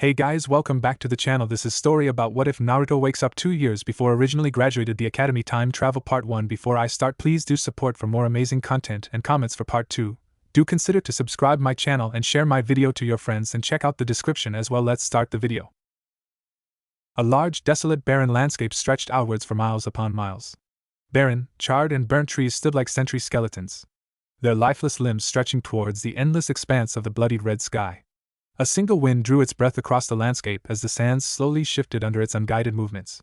Hey guys, welcome back to the channel. This is story about what if Naruto wakes up 2 years before originally graduated the academy. Time travel part 1. Before I start, please do support for more amazing content and comments for part 2. Do consider to subscribe my channel and share my video to your friends and check out the description as well. Let's start the video. A large, desolate, barren landscape stretched outwards for miles upon miles. Barren, charred and burnt trees stood like sentry skeletons, their lifeless limbs stretching towards the endless expanse of the bloodied red sky. A single wind drew its breath across the landscape as the sands slowly shifted under its unguided movements.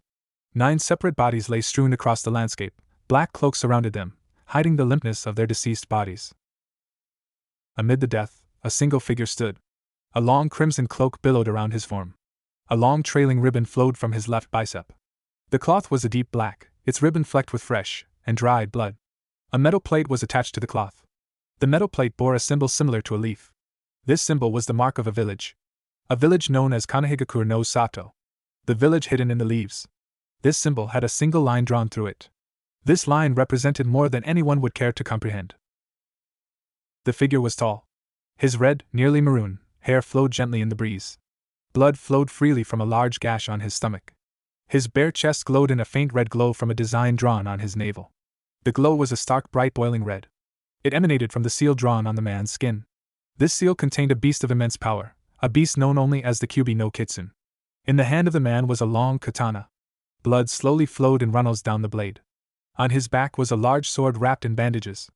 9 separate bodies lay strewn across the landscape, black cloaks surrounded them, hiding the limpness of their deceased bodies. Amid the death, a single figure stood. A long crimson cloak billowed around his form. A long trailing ribbon flowed from his left bicep. The cloth was a deep black, its ribbon flecked with fresh and dried blood. A metal plate was attached to the cloth. The metal plate bore a symbol similar to a leaf. This symbol was the mark of a village known as Kanehigakure no Sato, the village hidden in the leaves. This symbol had a single line drawn through it. This line represented more than anyone would care to comprehend. The figure was tall. His red, nearly maroon, hair flowed gently in the breeze. Blood flowed freely from a large gash on his stomach. His bare chest glowed in a faint red glow from a design drawn on his navel. The glow was a stark, bright, boiling red. It emanated from the seal drawn on the man's skin. This seal contained a beast of immense power, a beast known only as the Kyuubi no Kitsune. In the hand of the man was a long katana. Blood slowly flowed in runnels down the blade. On his back was a large sword wrapped in bandages.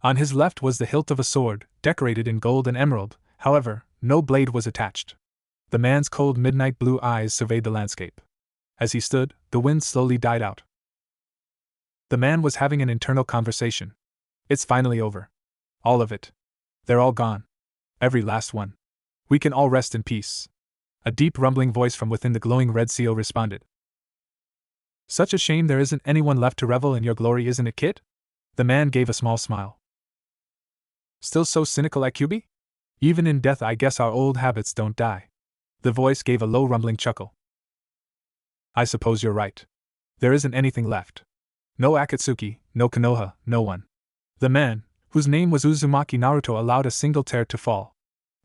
On his left was the hilt of a sword, decorated in gold and emerald, however, no blade was attached. The man's cold midnight blue eyes surveyed the landscape. As he stood, the wind slowly died out. The man was having an internal conversation. It's finally over. All of it. They're all gone. Every last one. We can all rest in peace. A deep rumbling voice from within the glowing red seal responded. Such a shame there isn't anyone left to revel in your glory, isn't it, kid? The man gave a small smile. Still so cynical at Kyuubi? Even in death I guess our old habits don't die. The voice gave a low rumbling chuckle. I suppose you're right. There isn't anything left. No Akatsuki, no Konoha, no one. The man, whose name was Uzumaki Naruto, allowed a single tear to fall.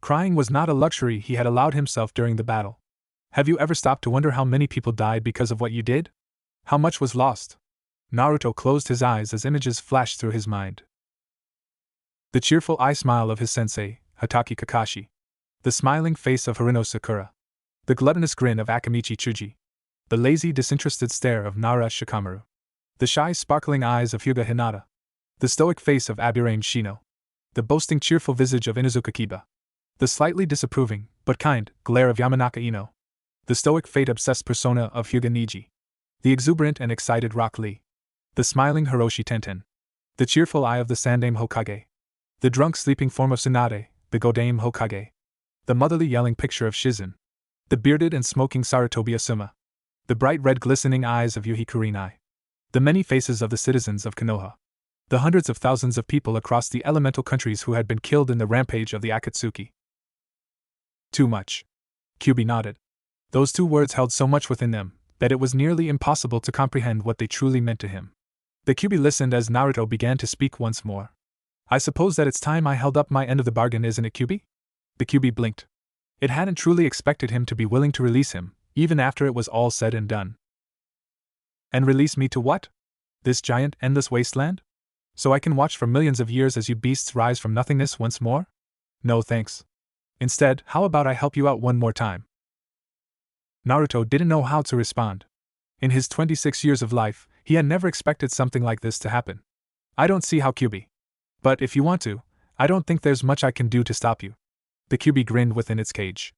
Crying was not a luxury he had allowed himself during the battle. Have you ever stopped to wonder how many people died because of what you did? How much was lost? Naruto closed his eyes as images flashed through his mind. The cheerful eye smile of his sensei, Hatake Kakashi. The smiling face of Harino Sakura. The gluttonous grin of Akamichi Chuji. The lazy, disinterested stare of Nara Shikamaru. The shy, sparkling eyes of Hyuga Hinata. The stoic face of Aburame Shino. The boasting, cheerful visage of Inuzuka Kiba. The slightly disapproving, but kind, glare of Yamanaka Ino. The stoic, fate-obsessed persona of Hyuga Niji. The exuberant and excited Rock Lee. The smiling Hiroshi Tenten. The cheerful eye of the Sandaime Hokage. The drunk, sleeping form of Tsunade, the Godaime Hokage. The motherly, yelling picture of Shizun. The bearded and smoking Sarutobi Asuma. The bright red, glistening eyes of Yuhi Kurenai. The many faces of the citizens of Konoha. The hundreds of thousands of people across the elemental countries who had been killed in the rampage of the Akatsuki. Too much. Kyuubi nodded. Those 2 words held so much within them that it was nearly impossible to comprehend what they truly meant to him. The Kyuubi listened as Naruto began to speak once more. I suppose that it's time I held up my end of the bargain, isn't it, Kyuubi? The Kyuubi blinked. It hadn't truly expected him to be willing to release him, even after it was all said and done. And release me to what? This giant, endless wasteland? So I can watch for millions of years as you beasts rise from nothingness once more? No thanks. Instead, how about I help you out one more time? Naruto didn't know how to respond. In his 26 years of life, he had never expected something like this to happen. I don't see how, Kyuubi. But if you want to, I don't think there's much I can do to stop you. The Kyuubi grinned within its cage.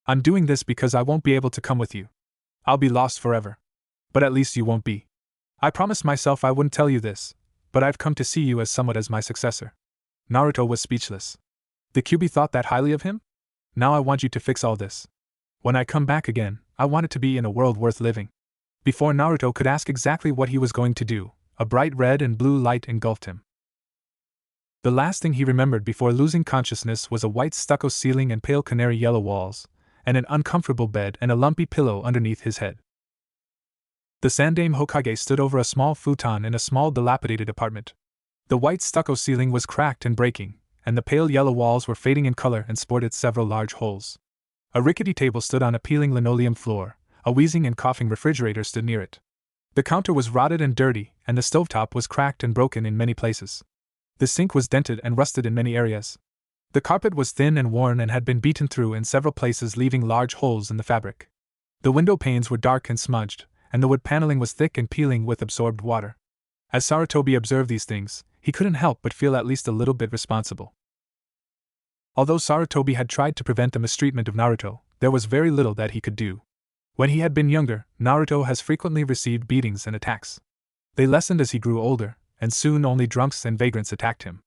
I'm doing this because I won't be able to come with you. I'll be lost forever. But at least you won't be. I promised myself I wouldn't tell you this, but I've come to see you as somewhat as my successor. Naruto was speechless. The Kyuubi thought that highly of him? Now I want you to fix all this. When I come back again, I want it to be in a world worth living. Before Naruto could ask exactly what he was going to do, a bright red and blue light engulfed him. The last thing he remembered before losing consciousness was a white stucco ceiling and pale canary yellow walls, and an uncomfortable bed and a lumpy pillow underneath his head. The Sandaime Hokage stood over a small futon in a small dilapidated apartment. The white stucco ceiling was cracked and breaking, and the pale yellow walls were fading in color and sported several large holes. A rickety table stood on a peeling linoleum floor, a wheezing and coughing refrigerator stood near it. The counter was rotted and dirty, and the stovetop was cracked and broken in many places. The sink was dented and rusted in many areas. The carpet was thin and worn and had been beaten through in several places, leaving large holes in the fabric. The window panes were dark and smudged, and the wood paneling was thick and peeling with absorbed water. As Sarutobi observed these things, he couldn't help but feel at least a little bit responsible. Although Sarutobi had tried to prevent the mistreatment of Naruto, there was very little that he could do. When he had been younger, Naruto has frequently received beatings and attacks. They lessened as he grew older, and soon only drunks and vagrants attacked him.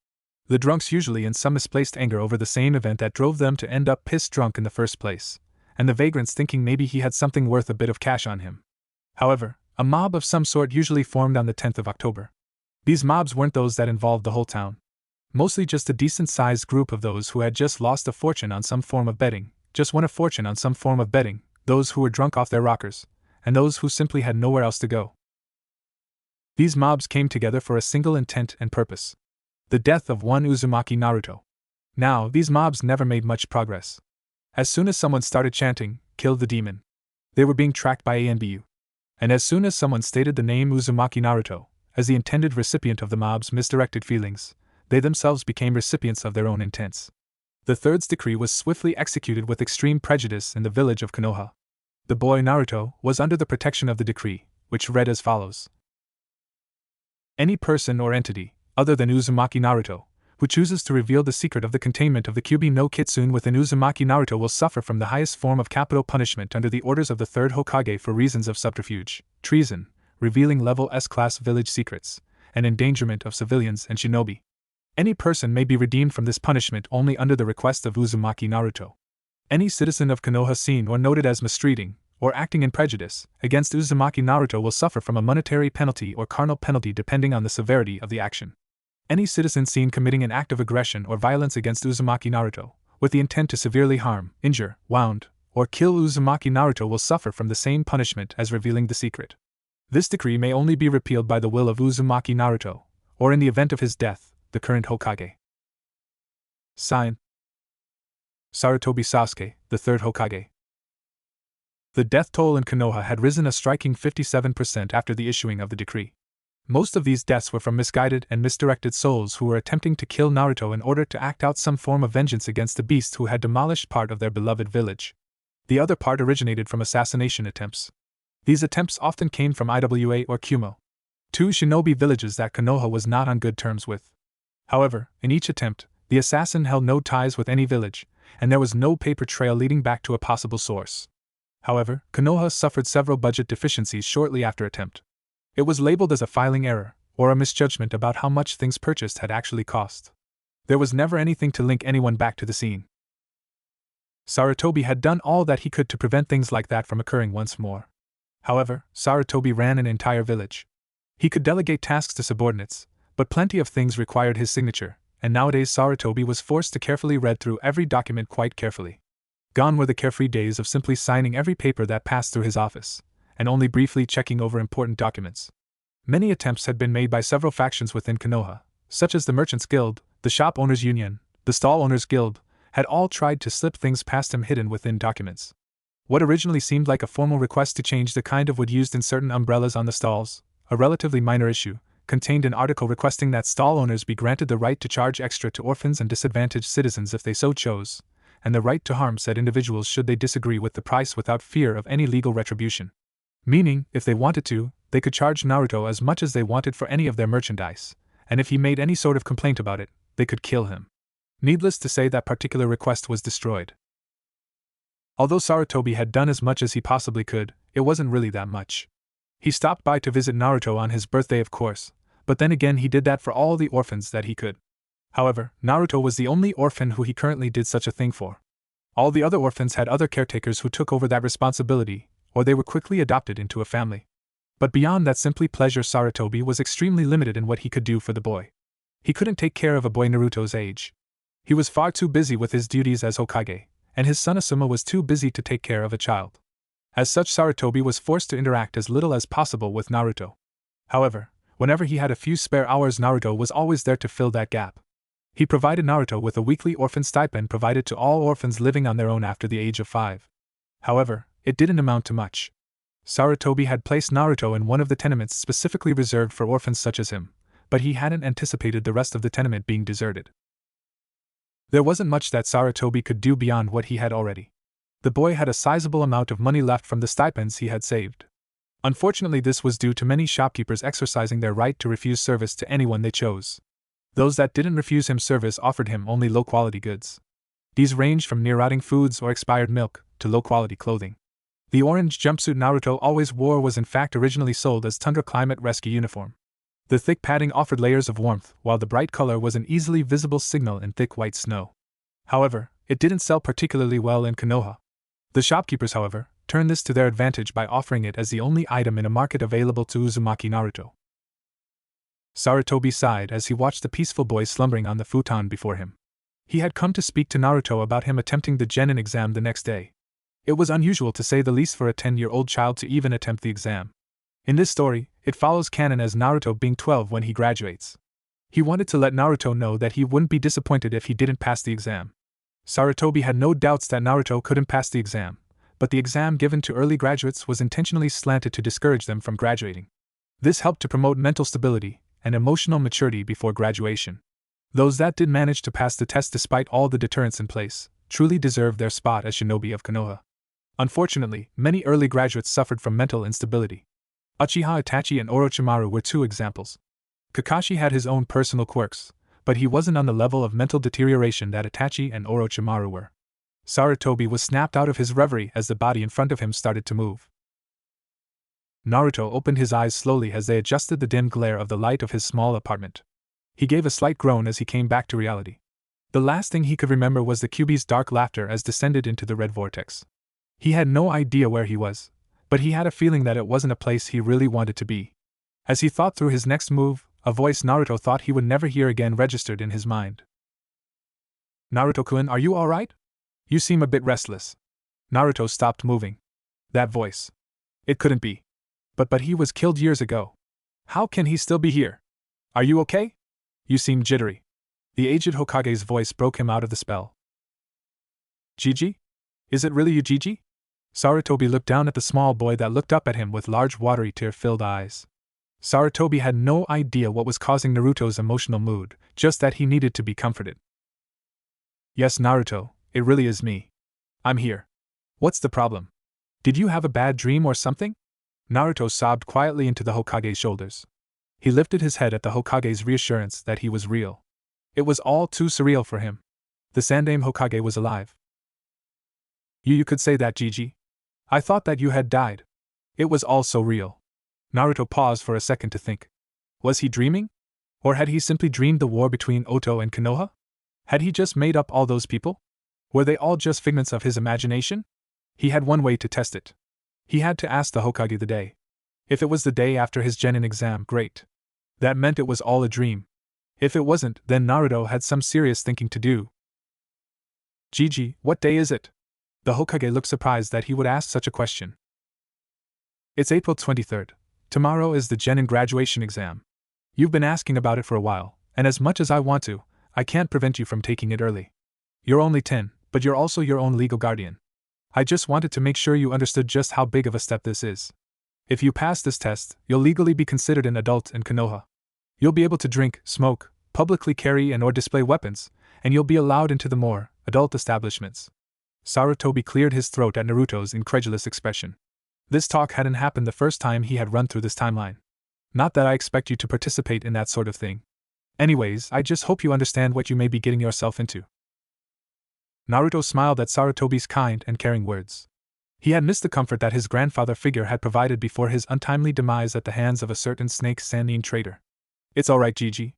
The drunks usually in some misplaced anger over the same event that drove them to end up pissed drunk in the first place, and the vagrants thinking maybe he had something worth a bit of cash on him. However, a mob of some sort usually formed on the 10th of October. These mobs weren't those that involved the whole town. Mostly just a decent-sized group of those who had just lost a fortune on some form of betting, just won a fortune on some form of betting, those who were drunk off their rockers, and those who simply had nowhere else to go. These mobs came together for a single intent and purpose: the death of one Uzumaki Naruto. Now, these mobs never made much progress. As soon as someone started chanting, "Kill the demon," they were being tracked by ANBU. And as soon as someone stated the name Uzumaki Naruto, as the intended recipient of the mob's misdirected feelings, they themselves became recipients of their own intents. The third's decree was swiftly executed with extreme prejudice in the village of Konoha. The boy Naruto was under the protection of the decree, which read as follows: any person or entity, other than Uzumaki Naruto, who chooses to reveal the secret of the containment of the Kyubi no Kitsune within Uzumaki Naruto will suffer from the highest form of capital punishment under the orders of the third Hokage for reasons of subterfuge, treason, revealing level S-class village secrets, and endangerment of civilians and shinobi. Any person may be redeemed from this punishment only under the request of Uzumaki Naruto. Any citizen of Konoha seen or noted as mistreating, or acting in prejudice, against Uzumaki Naruto will suffer from a monetary penalty or carnal penalty depending on the severity of the action. Any citizen seen committing an act of aggression or violence against Uzumaki Naruto, with the intent to severely harm, injure, wound, or kill Uzumaki Naruto will suffer from the same punishment as revealing the secret. This decree may only be repealed by the will of Uzumaki Naruto, or in the event of his death, the current Hokage. Sign: Sarutobi Sasuke, the third Hokage. The death toll in Konoha had risen a striking 57% after the issuing of the decree. Most of these deaths were from misguided and misdirected souls who were attempting to kill Naruto in order to act out some form of vengeance against the beast who had demolished part of their beloved village. The other part originated from assassination attempts. These attempts often came from Iwa or Kumo, two shinobi villages that Konoha was not on good terms with. However, in each attempt, the assassin held no ties with any village, and there was no paper trail leading back to a possible source. However, Konoha suffered several budget deficiencies shortly after attempt. It was labeled as a filing error, or a misjudgment about how much things purchased had actually cost. There was never anything to link anyone back to the scene. Sarutobi had done all that he could to prevent things like that from occurring once more. However, Sarutobi ran an entire village. He could delegate tasks to subordinates, but plenty of things required his signature, and nowadays Sarutobi was forced to carefully read through every document quite carefully. Gone were the carefree days of simply signing every paper that passed through his office, and only briefly checking over important documents. Many attempts had been made by several factions within Konoha, such as the Merchants Guild, the Shop Owners Union, the Stall Owners Guild, had all tried to slip things past him hidden within documents. What originally seemed like a formal request to change the kind of wood used in certain umbrellas on the stalls, a relatively minor issue, contained an article requesting that stall owners be granted the right to charge extra to orphans and disadvantaged citizens if they so chose, and the right to harm said individuals should they disagree with the price without fear of any legal retribution. Meaning, if they wanted to, they could charge Naruto as much as they wanted for any of their merchandise, and if he made any sort of complaint about it, they could kill him. Needless to say, that particular request was destroyed. Although Sarutobi had done as much as he possibly could, it wasn't really that much. He stopped by to visit Naruto on his birthday, of course, but then again he did that for all the orphans that he could. However, Naruto was the only orphan who he currently did such a thing for. All the other orphans had other caretakers who took over that responsibility, or they were quickly adopted into a family. But beyond that simply pleasure, Sarutobi was extremely limited in what he could do for the boy. He couldn't take care of a boy Naruto's age. He was far too busy with his duties as Hokage, and his son Asuma was too busy to take care of a child. As such, Sarutobi was forced to interact as little as possible with Naruto. However, whenever he had a few spare hours, Naruto was always there to fill that gap. He provided Naruto with a weekly orphan stipend provided to all orphans living on their own after the age of 5. However, it didn't amount to much. Sarutobi had placed Naruto in one of the tenements specifically reserved for orphans such as him, but he hadn't anticipated the rest of the tenement being deserted. There wasn't much that Sarutobi could do beyond what he had already. The boy had a sizable amount of money left from the stipends he had saved. Unfortunately, this was due to many shopkeepers exercising their right to refuse service to anyone they chose. Those that didn't refuse him service offered him only low-quality goods. These ranged from near-rotting foods or expired milk to low-quality clothing. The orange jumpsuit Naruto always wore was in fact originally sold as Tundra Climate Rescue uniform. The thick padding offered layers of warmth, while the bright color was an easily visible signal in thick white snow. However, it didn't sell particularly well in Konoha. The shopkeepers, however, turned this to their advantage by offering it as the only item in a market available to Uzumaki Naruto. Sarutobi sighed as he watched the peaceful boy slumbering on the futon before him. He had come to speak to Naruto about him attempting the genin exam the next day. It was unusual to say the least for a 10-year-old child to even attempt the exam. In this story, it follows canon as Naruto being 12 when he graduates. He wanted to let Naruto know that he wouldn't be disappointed if he didn't pass the exam. Sarutobi had no doubts that Naruto couldn't pass the exam, but the exam given to early graduates was intentionally slanted to discourage them from graduating. This helped to promote mental stability and emotional maturity before graduation. Those that did manage to pass the test despite all the deterrents in place truly deserved their spot as shinobi of Konoha. Unfortunately, many early graduates suffered from mental instability. Uchiha Itachi and Orochimaru were two examples. Kakashi had his own personal quirks, but he wasn't on the level of mental deterioration that Itachi and Orochimaru were. Sarutobi was snapped out of his reverie as the body in front of him started to move. Naruto opened his eyes slowly as they adjusted the dim glare of the light of his small apartment. He gave a slight groan as he came back to reality. The last thing he could remember was the Kyuubi's dark laughter as descended into the red vortex. He had no idea where he was, but he had a feeling that it wasn't a place he really wanted to be. As he thought through his next move, a voice Naruto thought he would never hear again registered in his mind. "Naruto-kun, are you alright? You seem a bit restless." Naruto stopped moving. That voice. It couldn't be. But he was killed years ago. How can he still be here? "Are you okay? You seem jittery." The aged Hokage's voice broke him out of the spell. "Gigi? Is it really you, Gigi?" Sarutobi looked down at the small boy that looked up at him with large watery tear-filled eyes. Sarutobi had no idea what was causing Naruto's emotional mood, just that he needed to be comforted. "Yes, Naruto, it really is me. I'm here. What's the problem? Did you have a bad dream or something?" Naruto sobbed quietly into the Hokage's shoulders. He lifted his head at the Hokage's reassurance that he was real. It was all too surreal for him. The Sandaime Hokage was alive. You could say that, Gigi. I thought that you had died. It was all so real." Naruto paused for a second to think. Was he dreaming? Or had he simply dreamed the war between Oto and Konoha? Had he just made up all those people? Were they all just figments of his imagination? He had one way to test it. He had to ask the Hokage the day. If it was the day after his genin exam, great. That meant it was all a dream. If it wasn't, then Naruto had some serious thinking to do. "Gigi, what day is it?" The Hokage looked surprised that he would ask such a question. "It's April 23rd. Tomorrow is the genin graduation exam. You've been asking about it for a while, and as much as I want to, I can't prevent you from taking it early. You're only 10, but you're also your own legal guardian. I just wanted to make sure you understood just how big of a step this is. If you pass this test, you'll legally be considered an adult in Konoha. You'll be able to drink, smoke, publicly carry and or display weapons, and you'll be allowed into the more adult establishments." Sarutobi cleared his throat at Naruto's incredulous expression. This talk hadn't happened the first time he had run through this timeline. "Not that I expect you to participate in that sort of thing. Anyways, I just hope you understand what you may be getting yourself into." Naruto smiled at Sarutobi's kind and caring words. He had missed the comfort that his grandfather figure had provided before his untimely demise at the hands of a certain snake Sannin traitor. "It's alright, Gigi.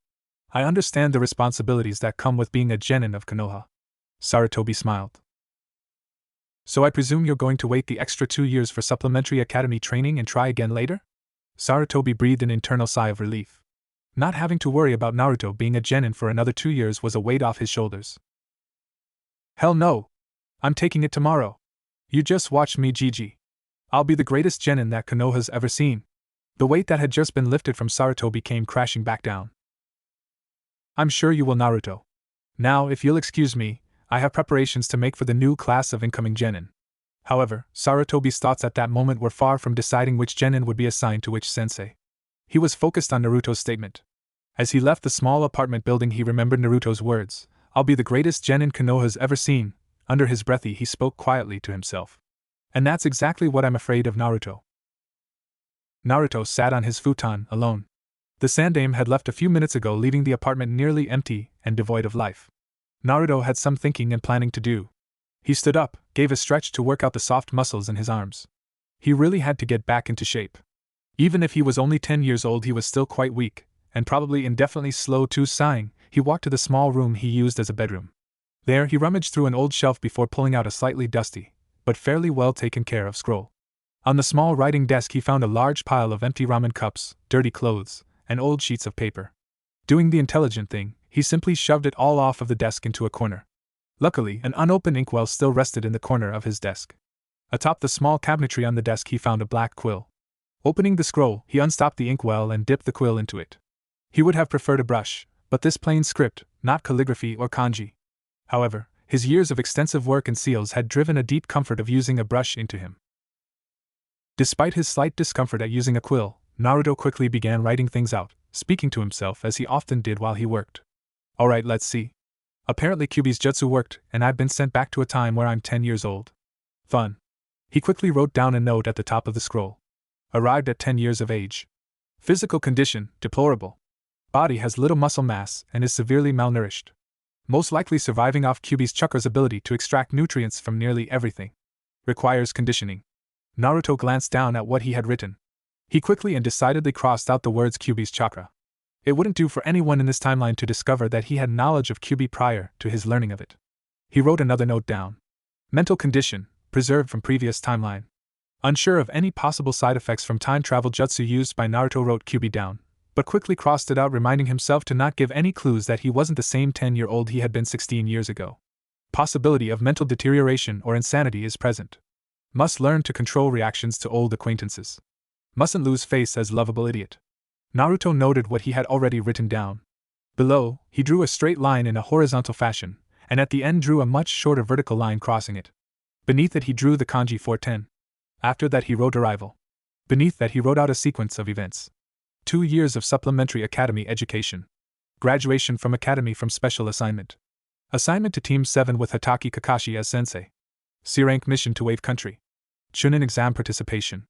I understand the responsibilities that come with being a genin of Konoha." Sarutobi smiled. "So I presume you're going to wait the extra 2 years for supplementary academy training and try again later?" Sarutobi breathed an internal sigh of relief. Not having to worry about Naruto being a genin for another 2 years was a weight off his shoulders. "Hell no! I'm taking it tomorrow. You just watch me, Gigi. I'll be the greatest genin that Konoha's ever seen." The weight that had just been lifted from Sarutobi came crashing back down. "I'm sure you will, Naruto. Now, if you'll excuse me, I have preparations to make for the new class of incoming genin. However, Sarutobi's thoughts at that moment were far from deciding which genin would be assigned to which sensei. He was focused on Naruto's statement. As he left the small apartment building, he remembered Naruto's words, "I'll be the greatest genin Konoha's ever seen." Under his breath he spoke quietly to himself. And that's exactly what I'm afraid of, Naruto. Naruto sat on his futon, alone. The Sandaime had left a few minutes ago, leaving the apartment nearly empty and devoid of life. Naruto had some thinking and planning to do. He stood up, gave a stretch to work out the soft muscles in his arms. He really had to get back into shape. Even if he was only 10 years old, he was still quite weak, and probably indefinitely slow too. Sighing, he walked to the small room he used as a bedroom. There he rummaged through an old shelf before pulling out a slightly dusty, but fairly well taken care of scroll. On the small writing desk he found a large pile of empty ramen cups, dirty clothes, and old sheets of paper. Doing the intelligent thing, he simply shoved it all off of the desk into a corner. Luckily, an unopened inkwell still rested in the corner of his desk. Atop the small cabinetry on the desk he found a black quill. Opening the scroll, he unstopped the inkwell and dipped the quill into it. He would have preferred a brush, but this plain script, not calligraphy or kanji. However, his years of extensive work in seals had driven a deep comfort of using a brush into him. Despite his slight discomfort at using a quill, Naruto quickly began writing things out, speaking to himself as he often did while he worked. Alright, let's see. Apparently Kyuubi's jutsu worked, and I've been sent back to a time where I'm 10 years old. Fun. He quickly wrote down a note at the top of the scroll. Arrived at 10 years of age. Physical condition, deplorable. Body has little muscle mass and is severely malnourished. Most likely surviving off Kyuubi's chakra's ability to extract nutrients from nearly everything. Requires conditioning. Naruto glanced down at what he had written. He quickly and decidedly crossed out the words Kyuubi's chakra. It wouldn't do for anyone in this timeline to discover that he had knowledge of Kyuubi prior to his learning of it. He wrote another note down. Mental condition, preserved from previous timeline. Unsure of any possible side effects from time travel jutsu used by Naruto, wrote Kyuubi down, but quickly crossed it out, reminding himself to not give any clues that he wasn't the same 10-year-old he had been 16 years ago. Possibility of mental deterioration or insanity is present. Must learn to control reactions to old acquaintances. Mustn't lose face as lovable idiot. Naruto noted what he had already written down. Below, he drew a straight line in a horizontal fashion, and at the end drew a much shorter vertical line crossing it. Beneath it he drew the kanji 410. After that he wrote arrival. Beneath that he wrote out a sequence of events. 2 years of supplementary academy education. Graduation from academy from special assignment. Assignment to Team 7 with Hatake Kakashi as sensei. C-rank mission to Wave Country. Chunin exam participation.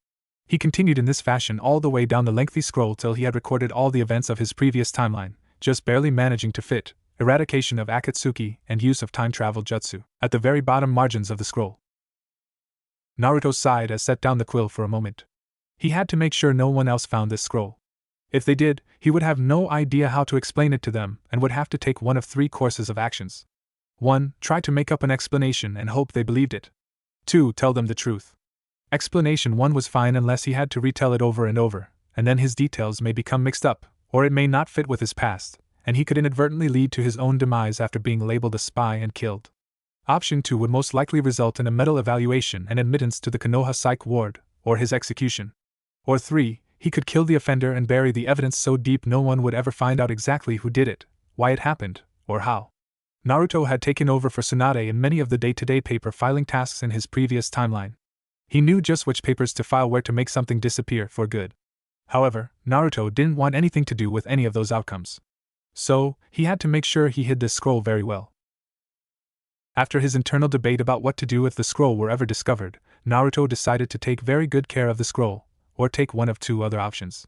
He continued in this fashion all the way down the lengthy scroll till he had recorded all the events of his previous timeline, just barely managing to fit eradication of Akatsuki and use of time travel jutsu at the very bottom margins of the scroll. Naruto sighed as set down the quill for a moment. He had to make sure no one else found this scroll. If they did, he would have no idea how to explain it to them and would have to take one of 3 courses of actions. 1. Try to make up an explanation and hope they believed it. 2. Tell them the truth. Explanation 1 was fine unless he had to retell it over and over, and then his details may become mixed up, or it may not fit with his past, and he could inadvertently lead to his own demise after being labeled a spy and killed. Option 2 would most likely result in a medal evaluation and admittance to the Konoha Psych Ward, or his execution. Or 3, he could kill the offender and bury the evidence so deep no one would ever find out exactly who did it, why it happened, or how. Naruto had taken over for Tsunade in many of the day-to-day paper filing tasks in his previous timeline. He knew just which papers to file where to make something disappear for good. However, Naruto didn't want anything to do with any of those outcomes. So, he had to make sure he hid this scroll very well. After his internal debate about what to do if the scroll were ever discovered, Naruto decided to take very good care of the scroll, or take one of 2 other options.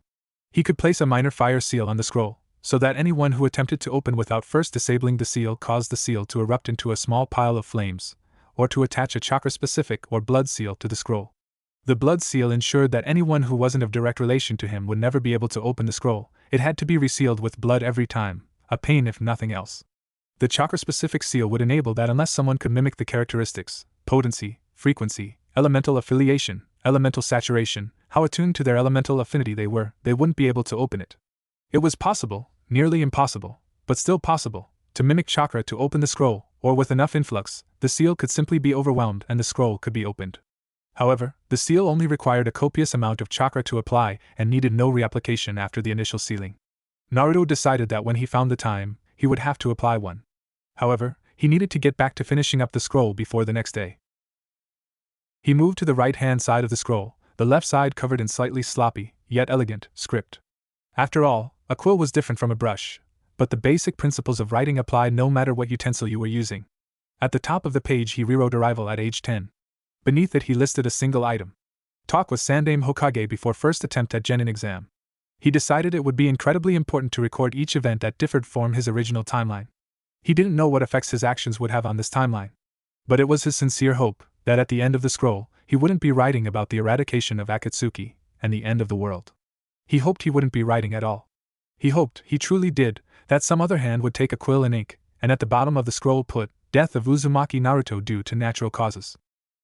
He could place a minor fire seal on the scroll, so that anyone who attempted to open without first disabling the seal caused the seal to erupt into a small pile of flames, or to attach a chakra-specific or blood seal to the scroll. The blood seal ensured that anyone who wasn't of direct relation to him would never be able to open the scroll. It had to be resealed with blood every time, a pain if nothing else. The chakra-specific seal would enable that unless someone could mimic the characteristics, potency, frequency, elemental affiliation, elemental saturation, how attuned to their elemental affinity they were, they wouldn't be able to open it. It was possible, nearly impossible, but still possible, to mimic chakra to open the scroll, or with enough influx, the seal could simply be overwhelmed and the scroll could be opened. However, the seal only required a copious amount of chakra to apply and needed no reapplication after the initial sealing. Naruto decided that when he found the time, he would have to apply one. However, he needed to get back to finishing up the scroll before the next day. He moved to the right-hand side of the scroll, the left side covered in slightly sloppy, yet elegant, script. After all, a quill was different from a brush, but the basic principles of writing applied no matter what utensil you were using. At the top of the page he rewrote arrival at age 10. Beneath it he listed a single item. Talk with Sandaime Hokage before first attempt at Genin exam. He decided it would be incredibly important to record each event that differed from his original timeline. He didn't know what effects his actions would have on this timeline. But it was his sincere hope that at the end of the scroll, he wouldn't be writing about the eradication of Akatsuki and the end of the world. He hoped he wouldn't be writing at all. He hoped, he truly did, that some other hand would take a quill and ink, and at the bottom of the scroll put, Death of Uzumaki Naruto due to natural causes.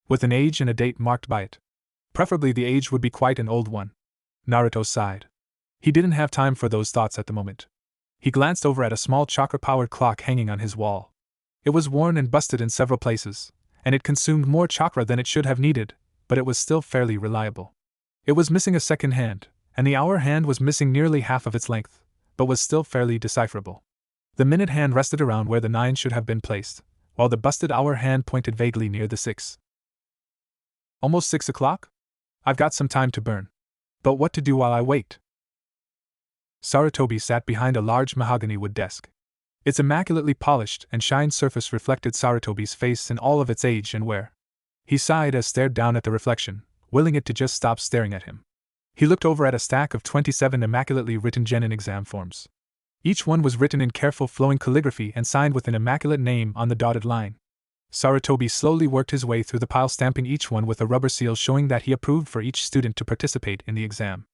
With an age and a date marked by it. Preferably the age would be quite an old one. Naruto sighed. He didn't have time for those thoughts at the moment. He glanced over at a small chakra-powered clock hanging on his wall. It was worn and busted in several places, and it consumed more chakra than it should have needed, but it was still fairly reliable. It was missing a second hand, and the hour hand was missing nearly half of its length, but was still fairly decipherable. The minute hand rested around where the 9 should have been placed, while the busted hour hand pointed vaguely near the 6. Almost 6 o'clock? I've got some time to burn. But what to do while I wait? Sarutobi sat behind a large mahogany wood desk. Its immaculately polished and shined surface reflected Sarutobi's face in all of its age and wear. He sighed as stared down at the reflection, willing it to just stop staring at him. He looked over at a stack of 27 immaculately written Genin exam forms. Each one was written in careful flowing calligraphy and signed with an immaculate name on the dotted line. Sarutobi slowly worked his way through the pile, stamping each one with a rubber seal showing that he approved for each student to participate in the exam.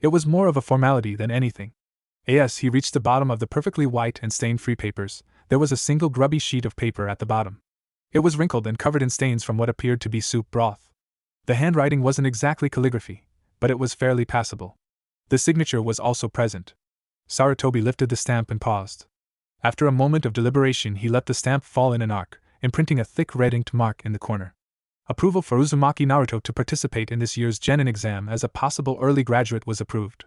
It was more of a formality than anything. As he reached the bottom of the perfectly white and stain-free papers, there was a single grubby sheet of paper at the bottom. It was wrinkled and covered in stains from what appeared to be soup broth. The handwriting wasn't exactly calligraphy, but it was fairly passable. The signature was also present. Sarutobi lifted the stamp and paused. After a moment of deliberation he let the stamp fall in an arc, imprinting a thick red inked mark in the corner. Approval for Uzumaki Naruto to participate in this year's Genin exam as a possible early graduate was approved.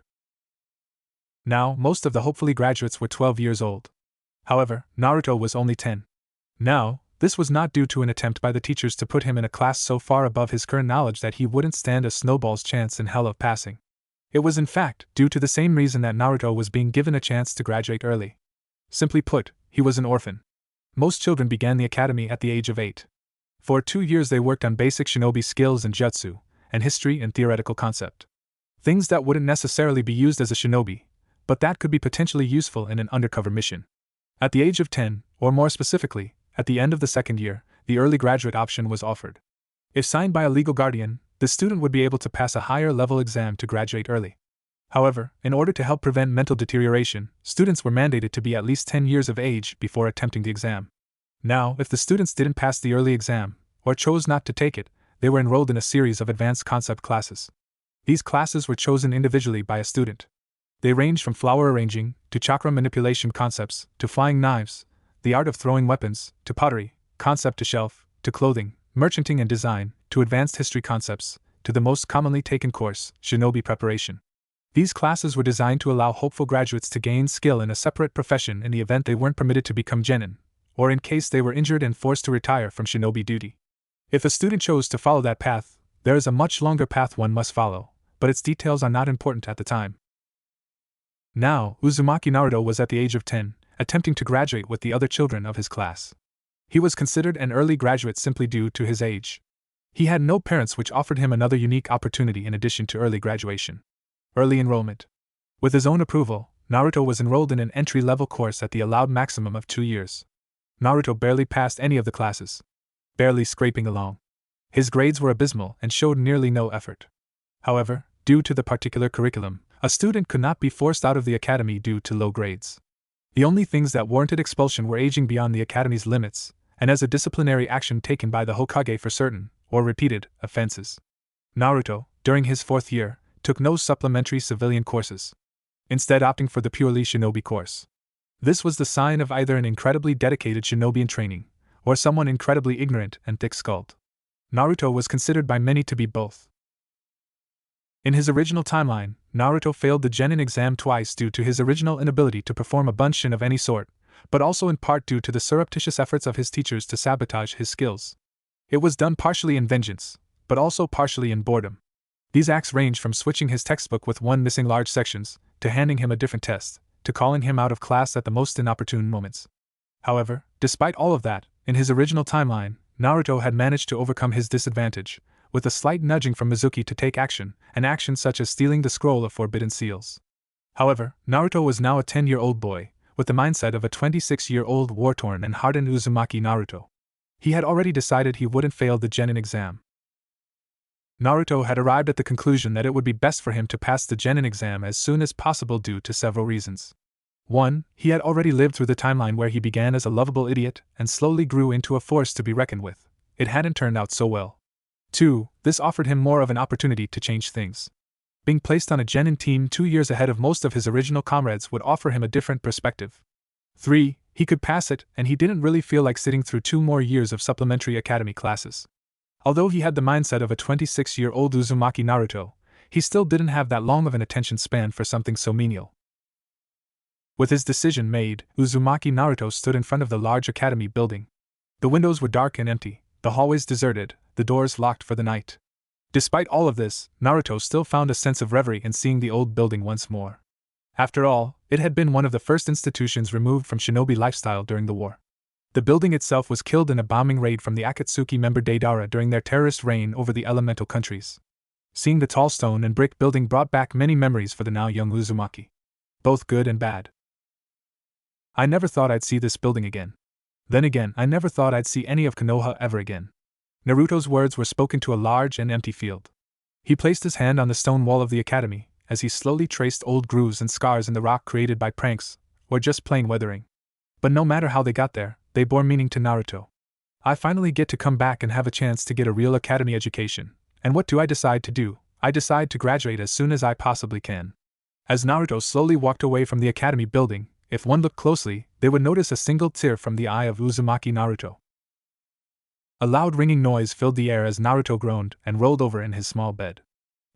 Now, most of the hopefully graduates were 12 years old. However, Naruto was only 10. Now, this was not due to an attempt by the teachers to put him in a class so far above his current knowledge that he wouldn't stand a snowball's chance in hell of passing. It was in fact due to the same reason that Naruto was being given a chance to graduate early. Simply put, he was an orphan. Most children began the academy at the age of 8. For 2 years they worked on basic shinobi skills and jutsu, and history and theoretical concept. Things that wouldn't necessarily be used as a shinobi, but that could be potentially useful in an undercover mission. At the age of 10, or more specifically, at the end of the second year, the early graduate option was offered. If signed by a legal guardian, the student would be able to pass a higher level exam to graduate early. However, in order to help prevent mental deterioration, students were mandated to be at least 10 years of age before attempting the exam. Now, if the students didn't pass the early exam, or chose not to take it, they were enrolled in a series of advanced concept classes. These classes were chosen individually by a student. They ranged from flower arranging, to chakra manipulation concepts, to flying knives, the art of throwing weapons, to pottery, concept to shelf, to clothing, merchanting and design, to advanced history concepts, to the most commonly taken course, shinobi preparation. These classes were designed to allow hopeful graduates to gain skill in a separate profession in the event they weren't permitted to become genin, or in case they were injured and forced to retire from shinobi duty. If a student chose to follow that path, there is a much longer path one must follow, but its details are not important at the time. Now, Uzumaki Naruto was at the age of 10, attempting to graduate with the other children of his class. He was considered an early graduate simply due to his age. He had no parents, which offered him another unique opportunity in addition to early graduation. Early enrollment. With his own approval, Naruto was enrolled in an entry-level course at the allowed maximum of 2 years. Naruto barely passed any of the classes. Barely scraping along. His grades were abysmal and showed nearly no effort. However, due to the particular curriculum, a student could not be forced out of the academy due to low grades. The only things that warranted expulsion were aging beyond the academy's limits, and as a disciplinary action taken by the Hokage for certain, or repeated, offenses. Naruto, during his 4th year, took no supplementary civilian courses, instead opting for the purely shinobi course. This was the sign of either an incredibly dedicated shinobi in training, or someone incredibly ignorant and thick-skulled. Naruto was considered by many to be both. In his original timeline, Naruto failed the genin exam twice due to his original inability to perform a bunshin of any sort, but also in part due to the surreptitious efforts of his teachers to sabotage his skills. It was done partially in vengeance, but also partially in boredom. These acts ranged from switching his textbook with one missing large sections, to handing him a different test, to calling him out of class at the most inopportune moments. However, despite all of that, in his original timeline, Naruto had managed to overcome his disadvantage, with a slight nudging from Mizuki to take action, an action such as stealing the scroll of forbidden seals. However, Naruto was now a 10-year-old boy, with the mindset of a 26-year-old war-torn and hardened Uzumaki Naruto. He had already decided he wouldn't fail the Genin exam. Naruto had arrived at the conclusion that it would be best for him to pass the Genin exam as soon as possible due to several reasons. 1. He had already lived through the timeline where he began as a lovable idiot and slowly grew into a force to be reckoned with. It hadn't turned out so well. 2. This offered him more of an opportunity to change things. Being placed on a Genin team 2 years ahead of most of his original comrades would offer him a different perspective. 3. He could pass it, and he didn't really feel like sitting through 2 more years of supplementary academy classes. Although he had the mindset of a 26-year-old Uzumaki Naruto, he still didn't have that long of an attention span for something so menial. With his decision made, Uzumaki Naruto stood in front of the large academy building. The windows were dark and empty, the hallways deserted, the doors locked for the night. Despite all of this, Naruto still found a sense of reverie in seeing the old building once more. After all, it had been one of the first institutions removed from shinobi lifestyle during the war. The building itself was killed in a bombing raid from the Akatsuki member Deidara during their terrorist reign over the elemental countries. Seeing the tall stone and brick building brought back many memories for the now young Uzumaki. Both good and bad. I never thought I'd see this building again. Then again, I never thought I'd see any of Konoha ever again. Naruto's words were spoken to a large and empty field. He placed his hand on the stone wall of the academy, as he slowly traced old grooves and scars in the rock created by pranks, or just plain weathering. But no matter how they got there, they bore meaning to Naruto. I finally get to come back and have a chance to get a real academy education, and what do I decide to do? I decide to graduate as soon as I possibly can. As Naruto slowly walked away from the academy building, if one looked closely, they would notice a single tear from the eye of Uzumaki Naruto. A loud ringing noise filled the air as Naruto groaned and rolled over in his small bed.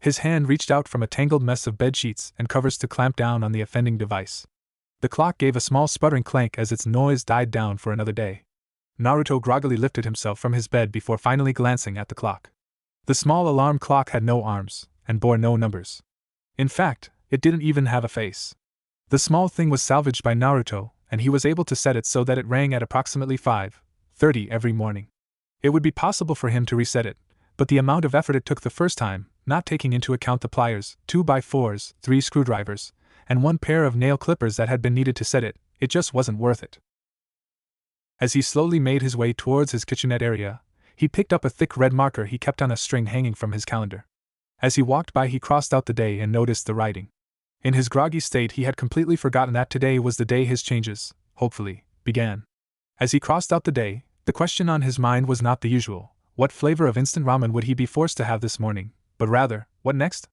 His hand reached out from a tangled mess of bed sheets and covers to clamp down on the offending device. The clock gave a small sputtering clank as its noise died down for another day. Naruto groggily lifted himself from his bed before finally glancing at the clock. The small alarm clock had no arms, and bore no numbers. In fact, it didn't even have a face. The small thing was salvaged by Naruto, and he was able to set it so that it rang at approximately 5:30 every morning. It would be possible for him to reset it, but the amount of effort it took the first time, not taking into account the pliers, 2x4s, 3 screwdrivers, and 1 pair of nail clippers that had been needed to set it, it just wasn't worth it. As he slowly made his way towards his kitchenette area, he picked up a thick red marker he kept on a string hanging from his calendar. As he walked by, he crossed out the day and noticed the writing. In his groggy state, he had completely forgotten that today was the day his changes, hopefully, began. As he crossed out the day, the question on his mind was not the usual, what flavor of instant ramen would he be forced to have this morning, but rather, what next?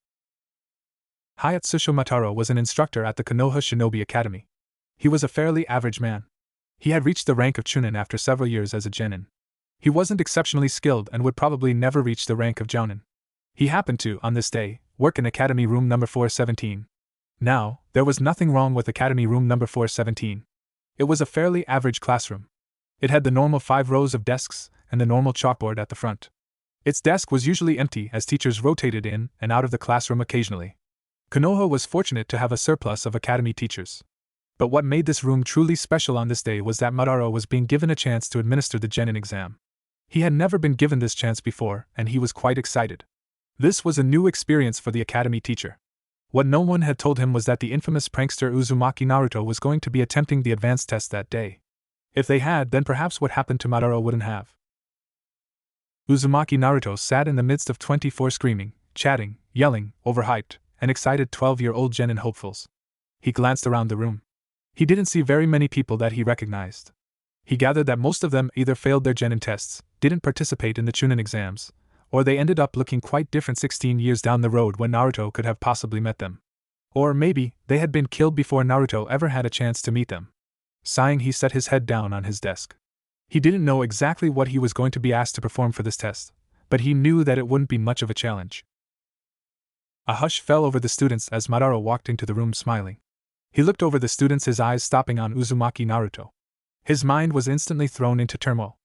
Hayatsushi Mataro was an instructor at the Konoha Shinobi Academy. He was a fairly average man. He had reached the rank of Chunin after several years as a genin. He wasn't exceptionally skilled and would probably never reach the rank of jounin. He happened to, on this day, work in Academy Room number 417. Now, there was nothing wrong with Academy Room number 417. It was a fairly average classroom. It had the normal 5 rows of desks and the normal chalkboard at the front. Its desk was usually empty as teachers rotated in and out of the classroom occasionally. Konoha was fortunate to have a surplus of academy teachers. But what made this room truly special on this day was that Madara was being given a chance to administer the genin exam. He had never been given this chance before, and he was quite excited. This was a new experience for the academy teacher. What no one had told him was that the infamous prankster Uzumaki Naruto was going to be attempting the advanced test that day. If they had, then perhaps what happened to Madara wouldn't have. Uzumaki Naruto sat in the midst of 24 screaming, chatting, yelling, overhyped, and excited 12-year-old genin hopefuls. He glanced around the room. He didn't see very many people that he recognized. He gathered that most of them either failed their genin tests, didn't participate in the Chunin exams, or they ended up looking quite different 16 years down the road when Naruto could have possibly met them. Or maybe, they had been killed before Naruto ever had a chance to meet them. Sighing, he set his head down on his desk. He didn't know exactly what he was going to be asked to perform for this test, but he knew that it wouldn't be much of a challenge. A hush fell over the students as Madara walked into the room smiling. He looked over the students, his eyes stopping on Uzumaki Naruto. His mind was instantly thrown into turmoil.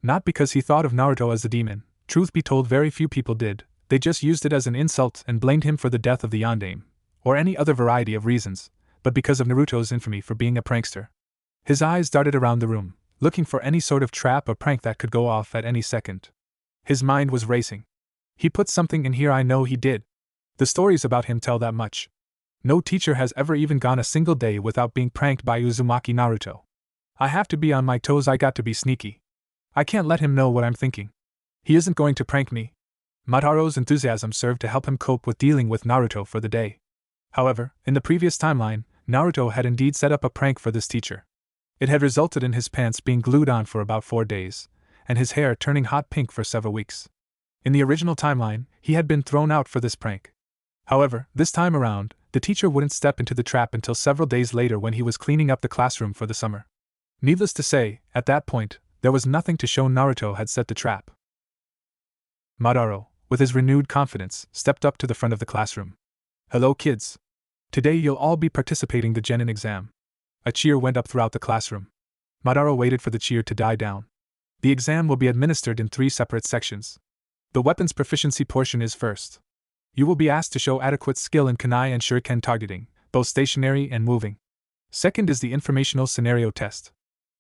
Not because he thought of Naruto as a demon, truth be told very few people did, they just used it as an insult and blamed him for the death of the Yondaime, or any other variety of reasons, but because of Naruto's infamy for being a prankster. His eyes darted around the room, looking for any sort of trap or prank that could go off at any second. His mind was racing. He put something in here, I know he did. The stories about him tell that much. No teacher has ever even gone a single day without being pranked by Uzumaki Naruto. I have to be on my toes, I got to be sneaky. I can't let him know what I'm thinking. He isn't going to prank me. Mataro's enthusiasm served to help him cope with dealing with Naruto for the day. However, in the previous timeline, Naruto had indeed set up a prank for this teacher. It had resulted in his pants being glued on for about 4 days, and his hair turning hot pink for several weeks. In the original timeline, he had been thrown out for this prank. However, this time around, the teacher wouldn't step into the trap until several days later when he was cleaning up the classroom for the summer. Needless to say, at that point, there was nothing to show Naruto had set the trap. Madara, with his renewed confidence, stepped up to the front of the classroom. Hello kids. Today you'll all be participating in the Genin exam. A cheer went up throughout the classroom. Madara waited for the cheer to die down. The exam will be administered in 3 separate sections. The weapons proficiency portion is first. You will be asked to show adequate skill in kunai and shuriken targeting, both stationary and moving. Second is the informational scenario test.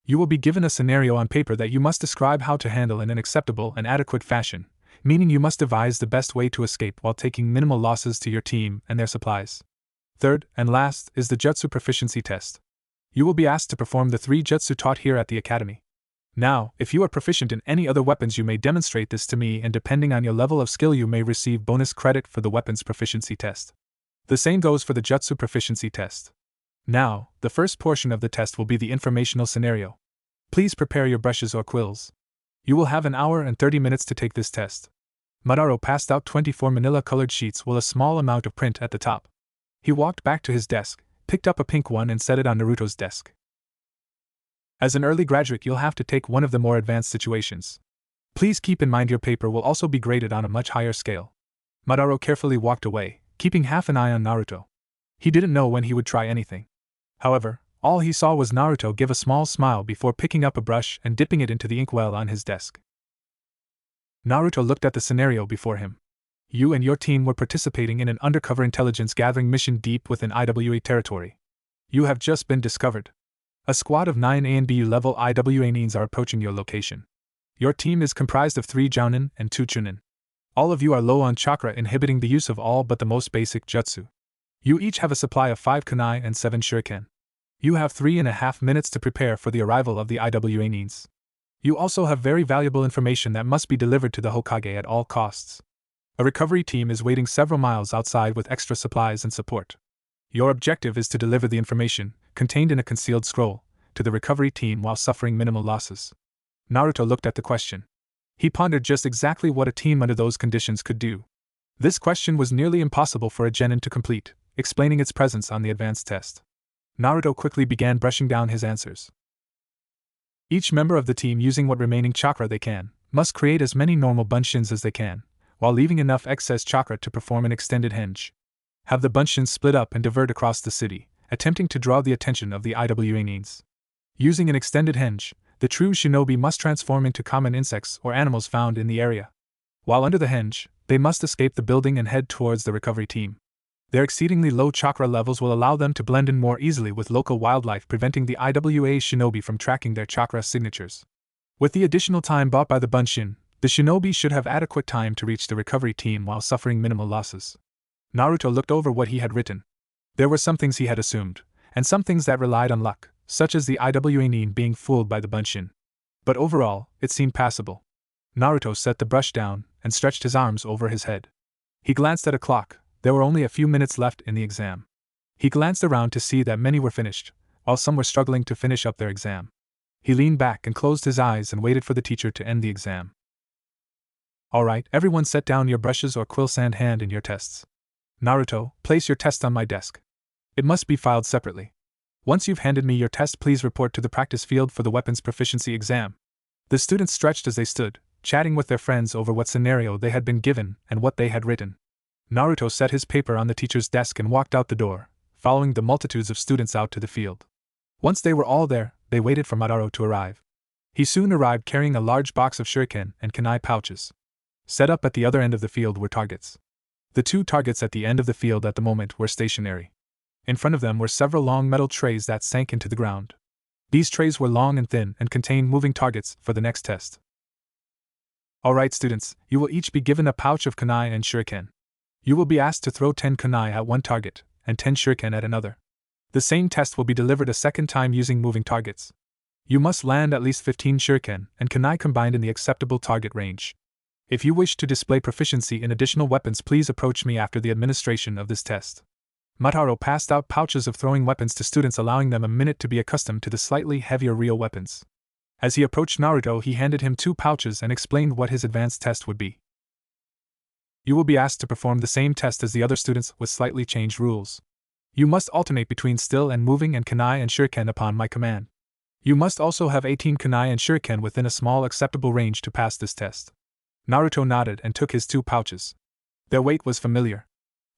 You will be given a scenario on paper that you must describe how to handle in an acceptable and adequate fashion, meaning you must devise the best way to escape while taking minimal losses to your team and their supplies. Third, and last, is the jutsu proficiency test. You will be asked to perform the 3 jutsu taught here at the academy. Now, if you are proficient in any other weapons, you may demonstrate this to me, and depending on your level of skill you may receive bonus credit for the weapons proficiency test. The same goes for the jutsu proficiency test. Now, the first portion of the test will be the informational scenario. Please prepare your brushes or quills. You will have 1 hour and 30 minutes to take this test. Madara passed out 24 manila-colored sheets with a small amount of print at the top. He walked back to his desk, picked up a pink one and set it on Naruto's desk. As an early graduate, you'll have to take one of the more advanced situations. Please keep in mind your paper will also be graded on a much higher scale. Madara carefully walked away, keeping half an eye on Naruto. He didn't know when he would try anything. However, all he saw was Naruto give a small smile before picking up a brush and dipping it into the inkwell on his desk. Naruto looked at the scenario before him. You and your team were participating in an undercover intelligence gathering mission deep within IWA territory. You have just been discovered. A squad of 9 A and B level IWA nins are approaching your location. Your team is comprised of 3 jounin and 2 chunin. All of you are low on chakra, inhibiting the use of all but the most basic jutsu. You each have a supply of 5 kunai and 7 shuriken. You have 3.5 minutes to prepare for the arrival of the IWA nins. You also have very valuable information that must be delivered to the Hokage at all costs. A recovery team is waiting several miles outside with extra supplies and support. Your objective is to deliver the information, contained in a concealed scroll, to the recovery team while suffering minimal losses. Naruto looked at the question. He pondered just exactly what a team under those conditions could do. This question was nearly impossible for a genin to complete, explaining its presence on the advanced test. Naruto quickly began brushing down his answers. Each member of the team, using what remaining chakra they can, must create as many normal bunshins as they can, while leaving enough excess chakra to perform an extended henge. Have the bunshins split up and divert across the city, attempting to draw the attention of the IWA nins. Using an extended henge, the true shinobi must transform into common insects or animals found in the area. While under the henge, they must escape the building and head towards the recovery team. Their exceedingly low chakra levels will allow them to blend in more easily with local wildlife, preventing the IWA shinobi from tracking their chakra signatures. With the additional time bought by the bunshin, the shinobi should have adequate time to reach the recovery team while suffering minimal losses. Naruto looked over what he had written. There were some things he had assumed, and some things that relied on luck, such as the IWA nin being fooled by the bunshin. But overall, it seemed passable. Naruto set the brush down and stretched his arms over his head. He glanced at a clock. There were only a few minutes left in the exam. He glanced around to see that many were finished, while some were struggling to finish up their exam. He leaned back and closed his eyes and waited for the teacher to end the exam. Alright, everyone set down your brushes or quill, sand hand in your tests. Naruto, place your test on my desk. It must be filed separately. Once you've handed me your test, please report to the practice field for the weapons proficiency exam. The students stretched as they stood, chatting with their friends over what scenario they had been given and what they had written. Naruto set his paper on the teacher's desk and walked out the door, following the multitudes of students out to the field. Once they were all there, they waited for Madara to arrive. He soon arrived carrying a large box of shuriken and kunai pouches. Set up at the other end of the field were targets. The two targets at the end of the field at the moment were stationary. In front of them were several long metal trays that sank into the ground. These trays were long and thin and contained moving targets for the next test. Alright students, you will each be given a pouch of kunai and shuriken. You will be asked to throw 10 kunai at one target, and 10 shuriken at another. The same test will be delivered a second time using moving targets. You must land at least 15 shuriken and kunai combined in the acceptable target range. If you wish to display proficiency in additional weapons, please approach me after the administration of this test. Madara passed out pouches of throwing weapons to students, allowing them a minute to be accustomed to the slightly heavier real weapons. As he approached Naruto, he handed him 2 pouches and explained what his advanced test would be. You will be asked to perform the same test as the other students with slightly changed rules. You must alternate between still and moving and kunai and shuriken upon my command. You must also have 18 kunai and shuriken within a small acceptable range to pass this test. Naruto nodded and took his 2 pouches. Their weight was familiar.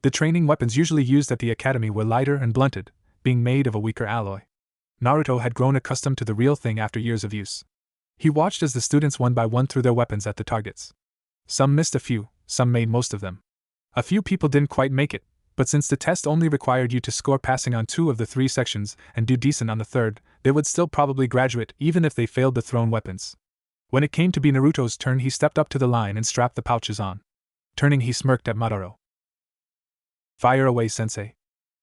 The training weapons usually used at the academy were lighter and blunted, being made of a weaker alloy. Naruto had grown accustomed to the real thing after years of use. He watched as the students one by one threw their weapons at the targets. Some missed a few, some made most of them. A few people didn't quite make it, but since the test only required you to score passing on 2 of the 3 sections and do decent on the third, they would still probably graduate even if they failed the thrown weapons. When it came to be Naruto's turn, he stepped up to the line and strapped the pouches on. Turning, he smirked at Madara. Fire away, sensei.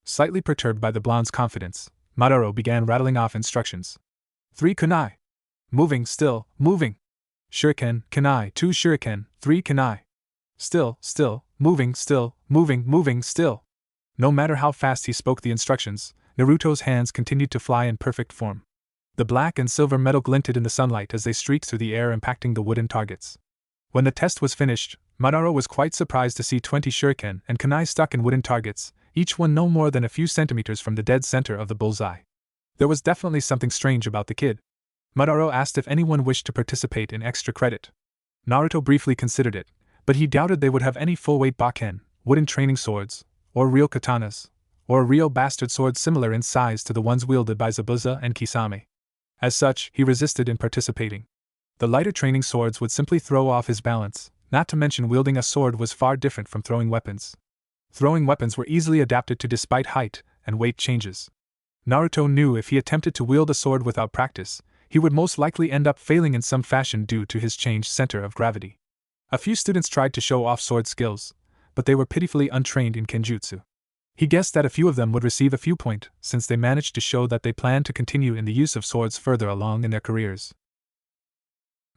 Slightly perturbed by the blonde's confidence, Madara began rattling off instructions. 3 kunai. Moving, still, moving. Shuriken, kunai, 2 shuriken, 3 kunai. Still, moving, still, moving, still. No matter how fast he spoke the instructions, Naruto's hands continued to fly in perfect form. The black and silver metal glinted in the sunlight as they streaked through the air, impacting the wooden targets. When the test was finished, Madara was quite surprised to see 20 shuriken and kunai stuck in wooden targets, each one no more than a few centimeters from the dead center of the bullseye. There was definitely something strange about the kid. Madara asked if anyone wished to participate in extra credit. Naruto briefly considered it, but he doubted they would have any full-weight bakken, wooden training swords, or real katanas, or real bastard swords similar in size to the ones wielded by Zabuza and Kisame. As such, he resisted in participating. The lighter training swords would simply throw off his balance, not to mention wielding a sword was far different from throwing weapons. Throwing weapons were easily adapted to despite height and weight changes. Naruto knew if he attempted to wield a sword without practice, he would most likely end up failing in some fashion due to his changed center of gravity. A few students tried to show off sword skills, but they were pitifully untrained in kenjutsu. He guessed that a few of them would receive a few points since they managed to show that they planned to continue in the use of swords further along in their careers.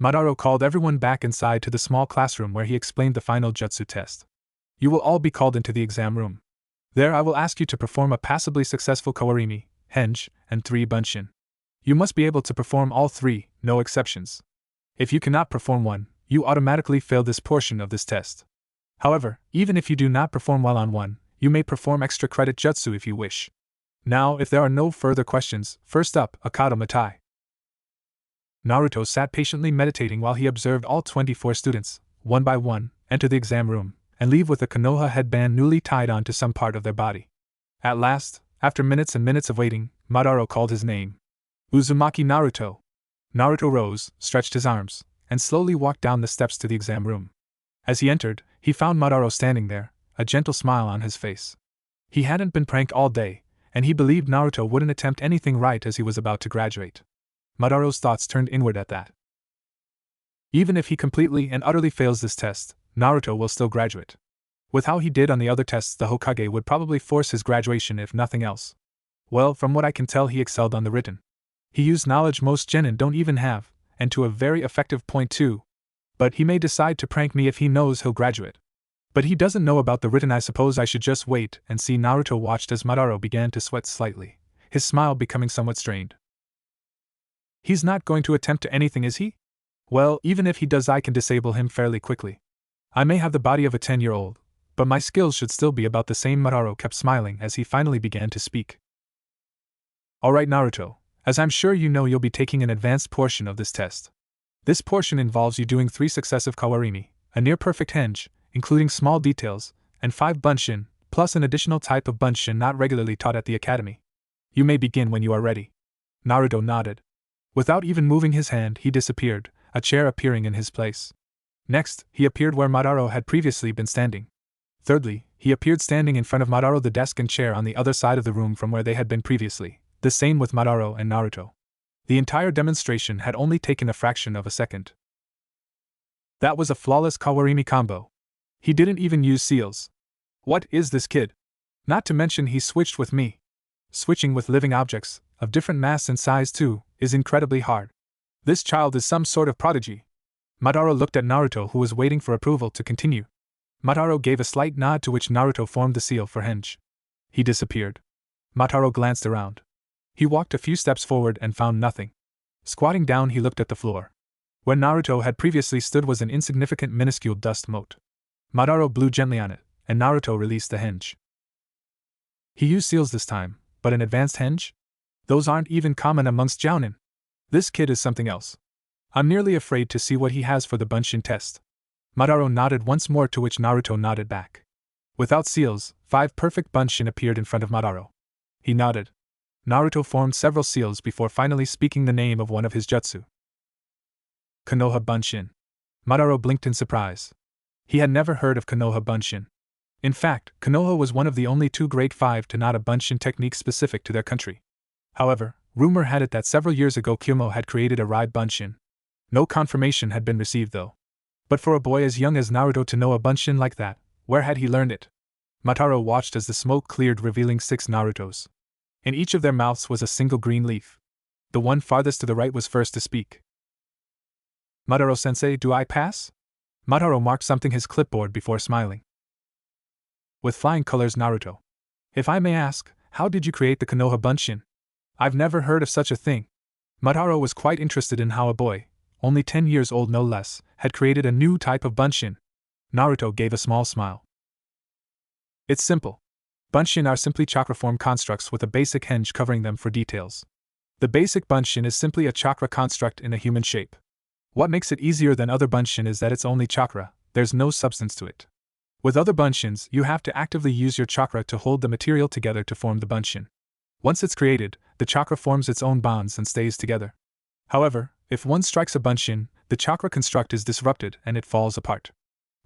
Madara called everyone back inside to the small classroom where he explained the final jutsu test. You will all be called into the exam room. There I will ask you to perform a passably successful kawarimi, henge, and 3 bunshin. You must be able to perform all 3, no exceptions. If you cannot perform one, you automatically fail this portion of this test. However, even if you do not perform well on one, you may perform extra credit jutsu if you wish. Now, if there are no further questions, first up, Akata Matai. Naruto sat patiently meditating while he observed all 24 students, one by one, enter the exam room, and leave with a Konoha headband newly tied onto some part of their body. At last, after minutes and minutes of waiting, Madara called his name. Uzumaki Naruto. Naruto rose, stretched his arms, and slowly walked down the steps to the exam room. As he entered, he found Madara standing there, a gentle smile on his face. He hadn't been pranked all day, and he believed Naruto wouldn't attempt anything right as he was about to graduate. Madara's thoughts turned inward at that. Even if he completely and utterly fails this test, Naruto will still graduate. With how he did on the other tests, the Hokage would probably force his graduation if nothing else. Well, from what I can tell, he excelled on the written. He used knowledge most genin don't even have, and to a very effective point too. But he may decide to prank me if he knows he'll graduate. But he doesn't know about the written. I suppose I should just wait and see. Naruto watched as Madara began to sweat slightly, his smile becoming somewhat strained. He's not going to attempt to anything, is he? Well, even if he does, I can disable him fairly quickly. I may have the body of a 10-year-old, but my skills should still be about the same. Madara kept smiling as he finally began to speak. Alright Naruto, as I'm sure you know, you'll be taking an advanced portion of this test. This portion involves you doing 3 successive kawarimi, a near-perfect henge, including small details, and 5 bunshin, plus an additional type of bunshin not regularly taught at the academy. You may begin when you are ready. Naruto nodded. Without even moving his hand, he disappeared, a chair appearing in his place. Next, he appeared where Madara had previously been standing. Thirdly, he appeared standing in front of Madara, the desk and chair on the other side of the room from where they had been previously. The same with Madara and Naruto. The entire demonstration had only taken a fraction of a second. That was a flawless Kawarimi combo. He didn't even use seals. What is this kid? Not to mention he switched with me. Switching with living objects, of different mass and size too, is incredibly hard. This child is some sort of prodigy. Madara looked at Naruto, who was waiting for approval to continue. Madara gave a slight nod, to which Naruto formed the seal for henge. He disappeared. Madara glanced around. He walked a few steps forward and found nothing. Squatting down, he looked at the floor. Where Naruto had previously stood was an insignificant minuscule dust mote. Madara blew gently on it, and Naruto released the henge. He used seals this time, but an advanced henge? Those aren't even common amongst Jounin. This kid is something else. I'm nearly afraid to see what he has for the Bunshin test. Madara nodded once more, to which Naruto nodded back. Without seals, 5 perfect Bunshin appeared in front of Madara. He nodded. Naruto formed several seals before finally speaking the name of one of his jutsu. Konoha Bunshin. Madara blinked in surprise. He had never heard of Konoha Bunshin. In fact, Konoha was one of the only 2 grade 5 to not a Bunshin technique specific to their country. However, rumor had it that several years ago Kyumo had created a Rai Bunshin. No confirmation had been received though. But for a boy as young as Naruto to know a Bunshin like that, where had he learned it? Madara watched as the smoke cleared, revealing 6 Narutos. In each of their mouths was a single green leaf. The one farthest to the right was first to speak. Madara-sensei, do I pass? Madara marked something his clipboard before smiling. With flying colors, Naruto. If I may ask, how did you create the Konoha Bunshin? I've never heard of such a thing. Madara was quite interested in how a boy, only 10 years old no less, had created a new type of Bunshin. Naruto gave a small smile. It's simple. Bunshin are simply chakra-form constructs with a basic henge covering them for details. The basic Bunshin is simply a chakra construct in a human shape. What makes it easier than other Bunshin is that it's only chakra, there's no substance to it. With other Bunshins, you have to actively use your chakra to hold the material together to form the Bunshin. Once it's created, the chakra forms its own bonds and stays together. However, if one strikes a Bunshin, the chakra construct is disrupted and it falls apart.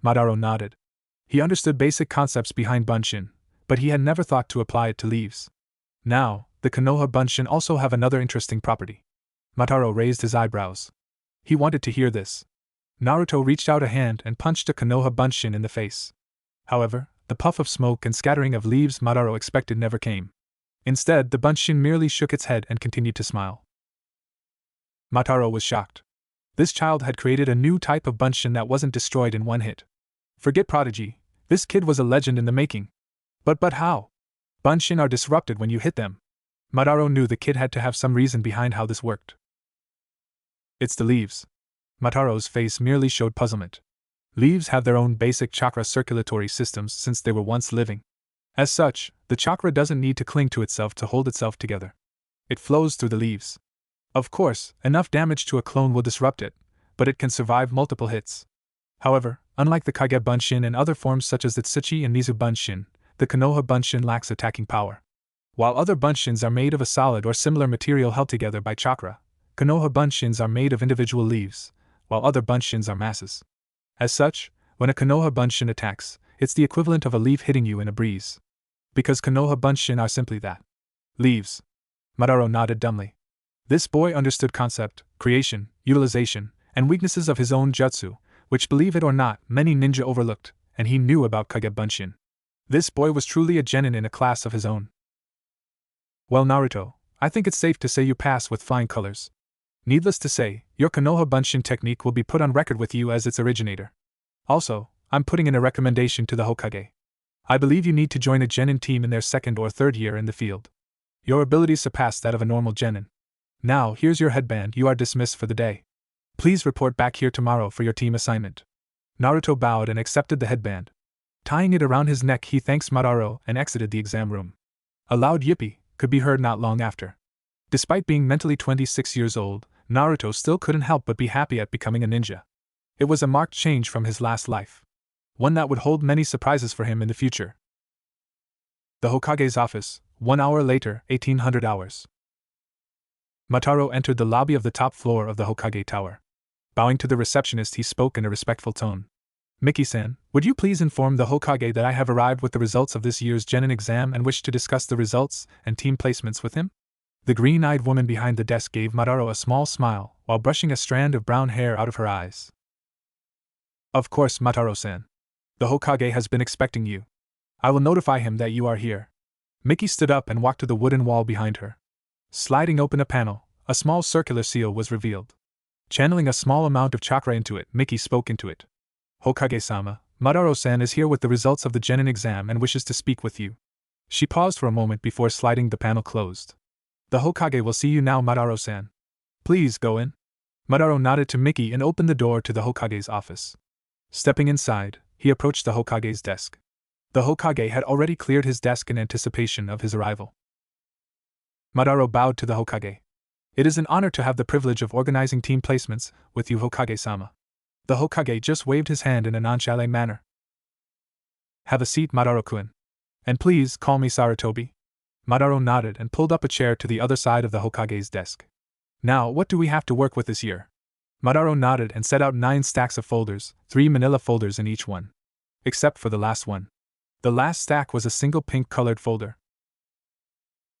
Madara nodded. He understood basic concepts behind Bunshin, but he had never thought to apply it to leaves. Now, the Konoha Bunshin also have another interesting property. Madara raised his eyebrows. He wanted to hear this. Naruto reached out a hand and punched a Konoha Bunshin in the face. However, the puff of smoke and scattering of leaves Madara expected never came. Instead, the Bunshin merely shook its head and continued to smile. Madara was shocked. This child had created a new type of Bunshin that wasn't destroyed in one hit. Forget prodigy, this kid was a legend in the making. But how? Bunshin are disrupted when you hit them. Madara knew the kid had to have some reason behind how this worked. It's the leaves. Madara's face merely showed puzzlement. Leaves have their own basic chakra circulatory systems since they were once living. As such, the chakra doesn't need to cling to itself to hold itself together. It flows through the leaves. Of course, enough damage to a clone will disrupt it, but it can survive multiple hits. However, unlike the Kage Bunshin and other forms such as the Tsuchi and Nizu Bunshin, the Konoha Bunshin lacks attacking power. While other Bunshins are made of a solid or similar material held together by chakra, Konoha Bunshins are made of individual leaves, while other Bunshins are masses. As such, when a Konoha Bunshin attacks, it's the equivalent of a leaf hitting you in a breeze. Because Konoha Bunshin are simply that. Leaves. Madara nodded dumbly. This boy understood concept, creation, utilization, and weaknesses of his own jutsu, which, believe it or not, many ninja overlooked, and he knew about Kage Bunshin. This boy was truly a genin in a class of his own. Well, Naruto, I think it's safe to say you pass with flying colors. Needless to say, your Konoha Bunshin technique will be put on record with you as its originator. Also, I'm putting in a recommendation to the Hokage. I believe you need to join a genin team in their 2nd or 3rd year in the field. Your abilities surpass that of a normal genin. Now, here's your headband, you are dismissed for the day. Please report back here tomorrow for your team assignment. Naruto bowed and accepted the headband. Tying it around his neck, he thanked Madara and exited the exam room. A loud yippee could be heard not long after. Despite being mentally 26 years old, Naruto still couldn't help but be happy at becoming a ninja. It was a marked change from his last life. One that would hold many surprises for him in the future. The Hokage's office, 1 hour later, 1800 hours. Mataro entered the lobby of the top floor of the Hokage Tower. Bowing to the receptionist, he spoke in a respectful tone. Miki-san, would you please inform the Hokage that I have arrived with the results of this year's genin exam and wish to discuss the results and team placements with him? The green-eyed woman behind the desk gave Mataro a small smile while brushing a strand of brown hair out of her eyes. Of course, Mataro-san. The Hokage has been expecting you. I will notify him that you are here. Miki stood up and walked to the wooden wall behind her. Sliding open a panel, a small circular seal was revealed. Channeling a small amount of chakra into it, Miki spoke into it. Hokage-sama, Mataro-san is here with the results of the genin exam and wishes to speak with you. She paused for a moment before sliding the panel closed. The Hokage will see you now, Mataro-san. Please go in. Mataro nodded to Miki and opened the door to the Hokage's office. Stepping inside, he approached the Hokage's desk. The Hokage had already cleared his desk in anticipation of his arrival. Mataro bowed to the Hokage. It is an honor to have the privilege of organizing team placements with you, Hokage-sama. The Hokage just waved his hand in a nonchalant manner. Have a seat, Mataro-kun. And please call me Sarutobi. Mataro nodded and pulled up a chair to the other side of the Hokage's desk. Now, what do we have to work with this year? Mataro nodded and set out 9 stacks of folders, 3 manila folders in each one. Except for the last one. The last stack was a single pink-colored folder.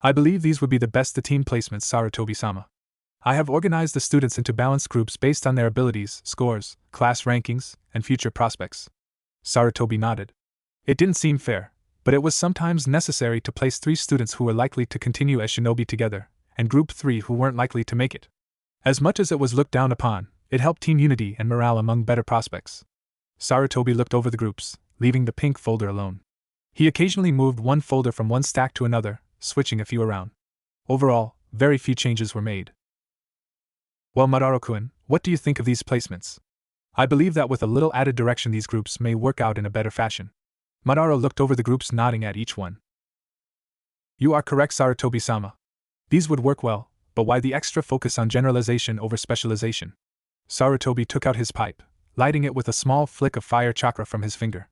I believe these would be the best the team placements, Sarutobi-sama. I have organized the students into balanced groups based on their abilities, scores, class rankings, and future prospects. Sarutobi nodded. It didn't seem fair, but it was sometimes necessary to place 3 students who were likely to continue as shinobi together, and group 3 who weren't likely to make it. As much as it was looked down upon, it helped team unity and morale among better prospects. Sarutobi looked over the groups, leaving the pink folder alone. He occasionally moved one folder from one stack to another, switching a few around. Overall, very few changes were made. Well, Mataro-kun, what do you think of these placements? I believe that with a little added direction these groups may work out in a better fashion. Mataro looked over the groups, nodding at each one. You are correct, Sarutobi-sama. These would work well, but why the extra focus on generalization over specialization? Sarutobi took out his pipe, lighting it with a small flick of fire chakra from his finger.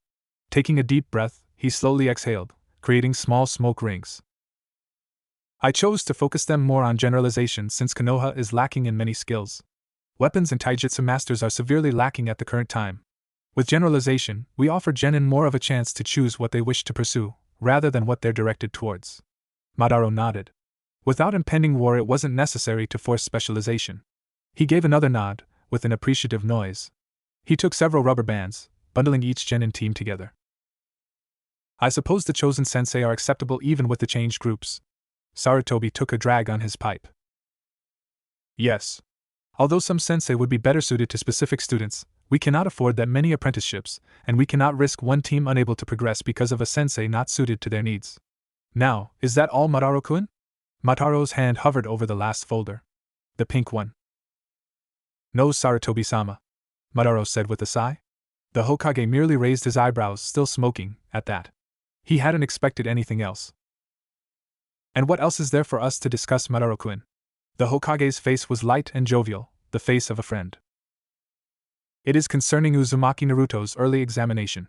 Taking a deep breath, he slowly exhaled, creating small smoke rings. I chose to focus them more on generalization since Konoha is lacking in many skills. Weapons and taijutsu masters are severely lacking at the current time. With generalization, we offer genin more of a chance to choose what they wish to pursue, rather than what they're directed towards. Mataro nodded. Without impending war, it wasn't necessary to force specialization. He gave another nod, with an appreciative noise. He took several rubber bands, bundling each genin team together. I suppose the chosen sensei are acceptable even with the changed groups. Sarutobi took a drag on his pipe. Yes. Although some sensei would be better suited to specific students, we cannot afford that many apprenticeships, and we cannot risk one team unable to progress because of a sensei not suited to their needs. Now, is that all, Mataro-kun? Mataro's hand hovered over the last folder. The pink one. No, Sarutobi-sama, Mataro said with a sigh. The Hokage merely raised his eyebrows, still smoking, at that. He hadn't expected anything else. And what else is there for us to discuss, Mataro-kun? The Hokage's face was light and jovial, the face of a friend. It is concerning Uzumaki Naruto's early examination.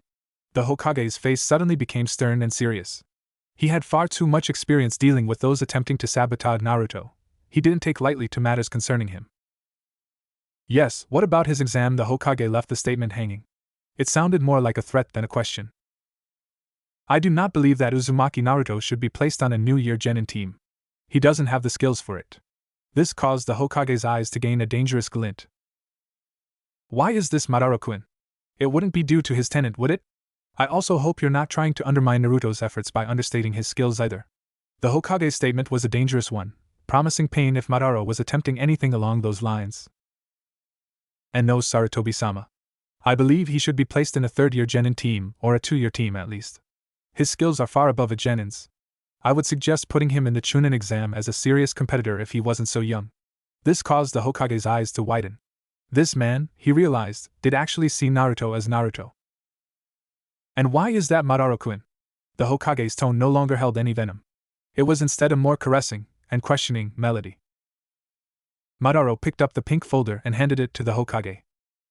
The Hokage's face suddenly became stern and serious. He had far too much experience dealing with those attempting to sabotage Naruto. He didn't take lightly to matters concerning him. Yes, what about his exam? The Hokage left the statement hanging. It sounded more like a threat than a question. I do not believe that Uzumaki Naruto should be placed on a New Year genin team. He doesn't have the skills for it. This caused the Hokage's eyes to gain a dangerous glint. Why is this, Mataro-kun? It wouldn't be due to his talent, would it? I also hope you're not trying to undermine Naruto's efforts by understating his skills either. The Hokage's statement was a dangerous one, promising pain if Mataro was attempting anything along those lines. And no, Sarutobi-sama. I believe he should be placed in a 3rd-year genin team, or a 2-year team at least. His skills are far above a genin's. I would suggest putting him in the Chunin exam as a serious competitor if he wasn't so young. This caused the Hokage's eyes to widen. This man, he realized, did actually see Naruto as Naruto. And why is that, Mataro-kun? The Hokage's tone no longer held any venom. It was instead a more caressing and questioning melody. Mataro picked up the pink folder and handed it to the Hokage.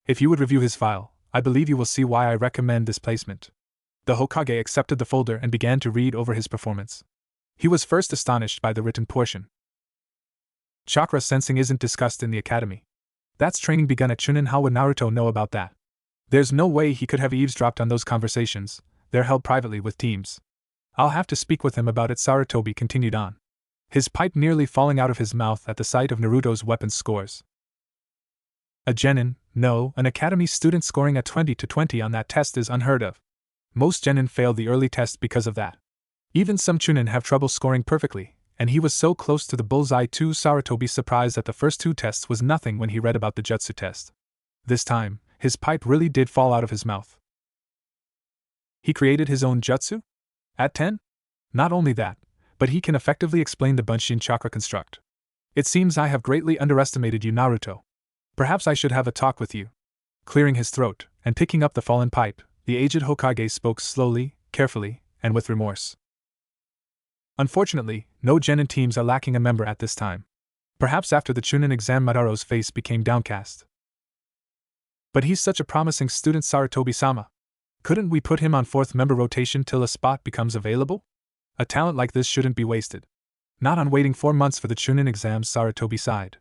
If you would review his file, I believe you will see why I recommend this placement. The Hokage accepted the folder and began to read over his performance. He was first astonished by the written portion. Chakra sensing isn't discussed in the academy. That's training begun at Chunin. How would Naruto know about that? There's no way he could have eavesdropped on those conversations. They're held privately with teams. I'll have to speak with him about it. Sarutobi continued on, his pipe nearly falling out of his mouth at the sight of Naruto's weapons scores. A genin, no, an academy student scoring a 20 on that test is unheard of. Most genin fail the early test because of that. Even some chunin have trouble scoring perfectly, and he was so close to the bullseye too. Sarutobi's surprise that the first two tests was nothing when he read about the jutsu test. This time, his pipe really did fall out of his mouth. He created his own jutsu? At 10? Not only that, but he can effectively explain the Bunshin chakra construct. It seems I have greatly underestimated you, Naruto. Perhaps I should have a talk with you. Clearing his throat, and picking up the fallen pipe, the aged Hokage spoke slowly, carefully, and with remorse. Unfortunately, no genin teams are lacking a member at this time. Perhaps after the Chunin exam Madaro's face became downcast. But he's such a promising student, Sarutobi-sama. Couldn't we put him on 4th member rotation till a spot becomes available? A talent like this shouldn't be wasted. Not on waiting 4 months for the Chunin exams, Sarutobi sighed.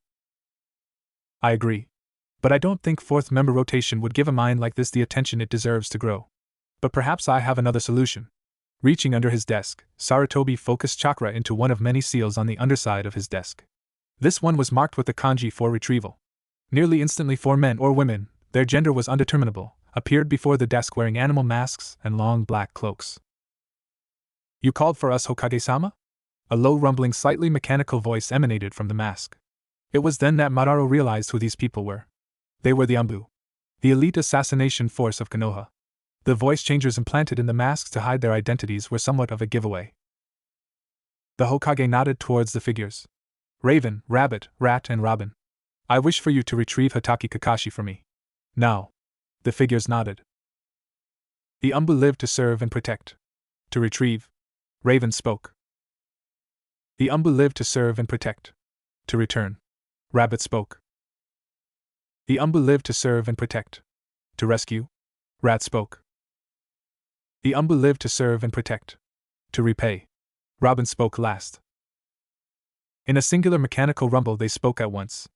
I agree. But I don't think 4th member rotation would give a mind like this the attention it deserves to grow. But perhaps I have another solution. Reaching under his desk, Sarutobi focused chakra into one of many seals on the underside of his desk. This one was marked with the kanji for retrieval. Nearly instantly 4 men or women, their gender was undeterminable, appeared before the desk wearing animal masks and long black cloaks. You called for us, Hokage-sama? A low rumbling, slightly mechanical voice emanated from the mask. It was then that Madara realized who these people were. They were the Anbu, the elite assassination force of Konoha. The voice changers implanted in the masks to hide their identities were somewhat of a giveaway. The Hokage nodded towards the figures. Raven, Rabbit, Rat, and Robin. I wish for you to retrieve Hatake Kakashi for me. Now. The figures nodded. The Anbu live to serve and protect. To retrieve. Raven spoke. The Anbu live to serve and protect. To return. Rabbit spoke. The Anbu live to serve and protect. To rescue. Rat spoke. The Anbu live to serve and protect. To repay. Robin spoke last. In a singular mechanical rumble they spoke at once.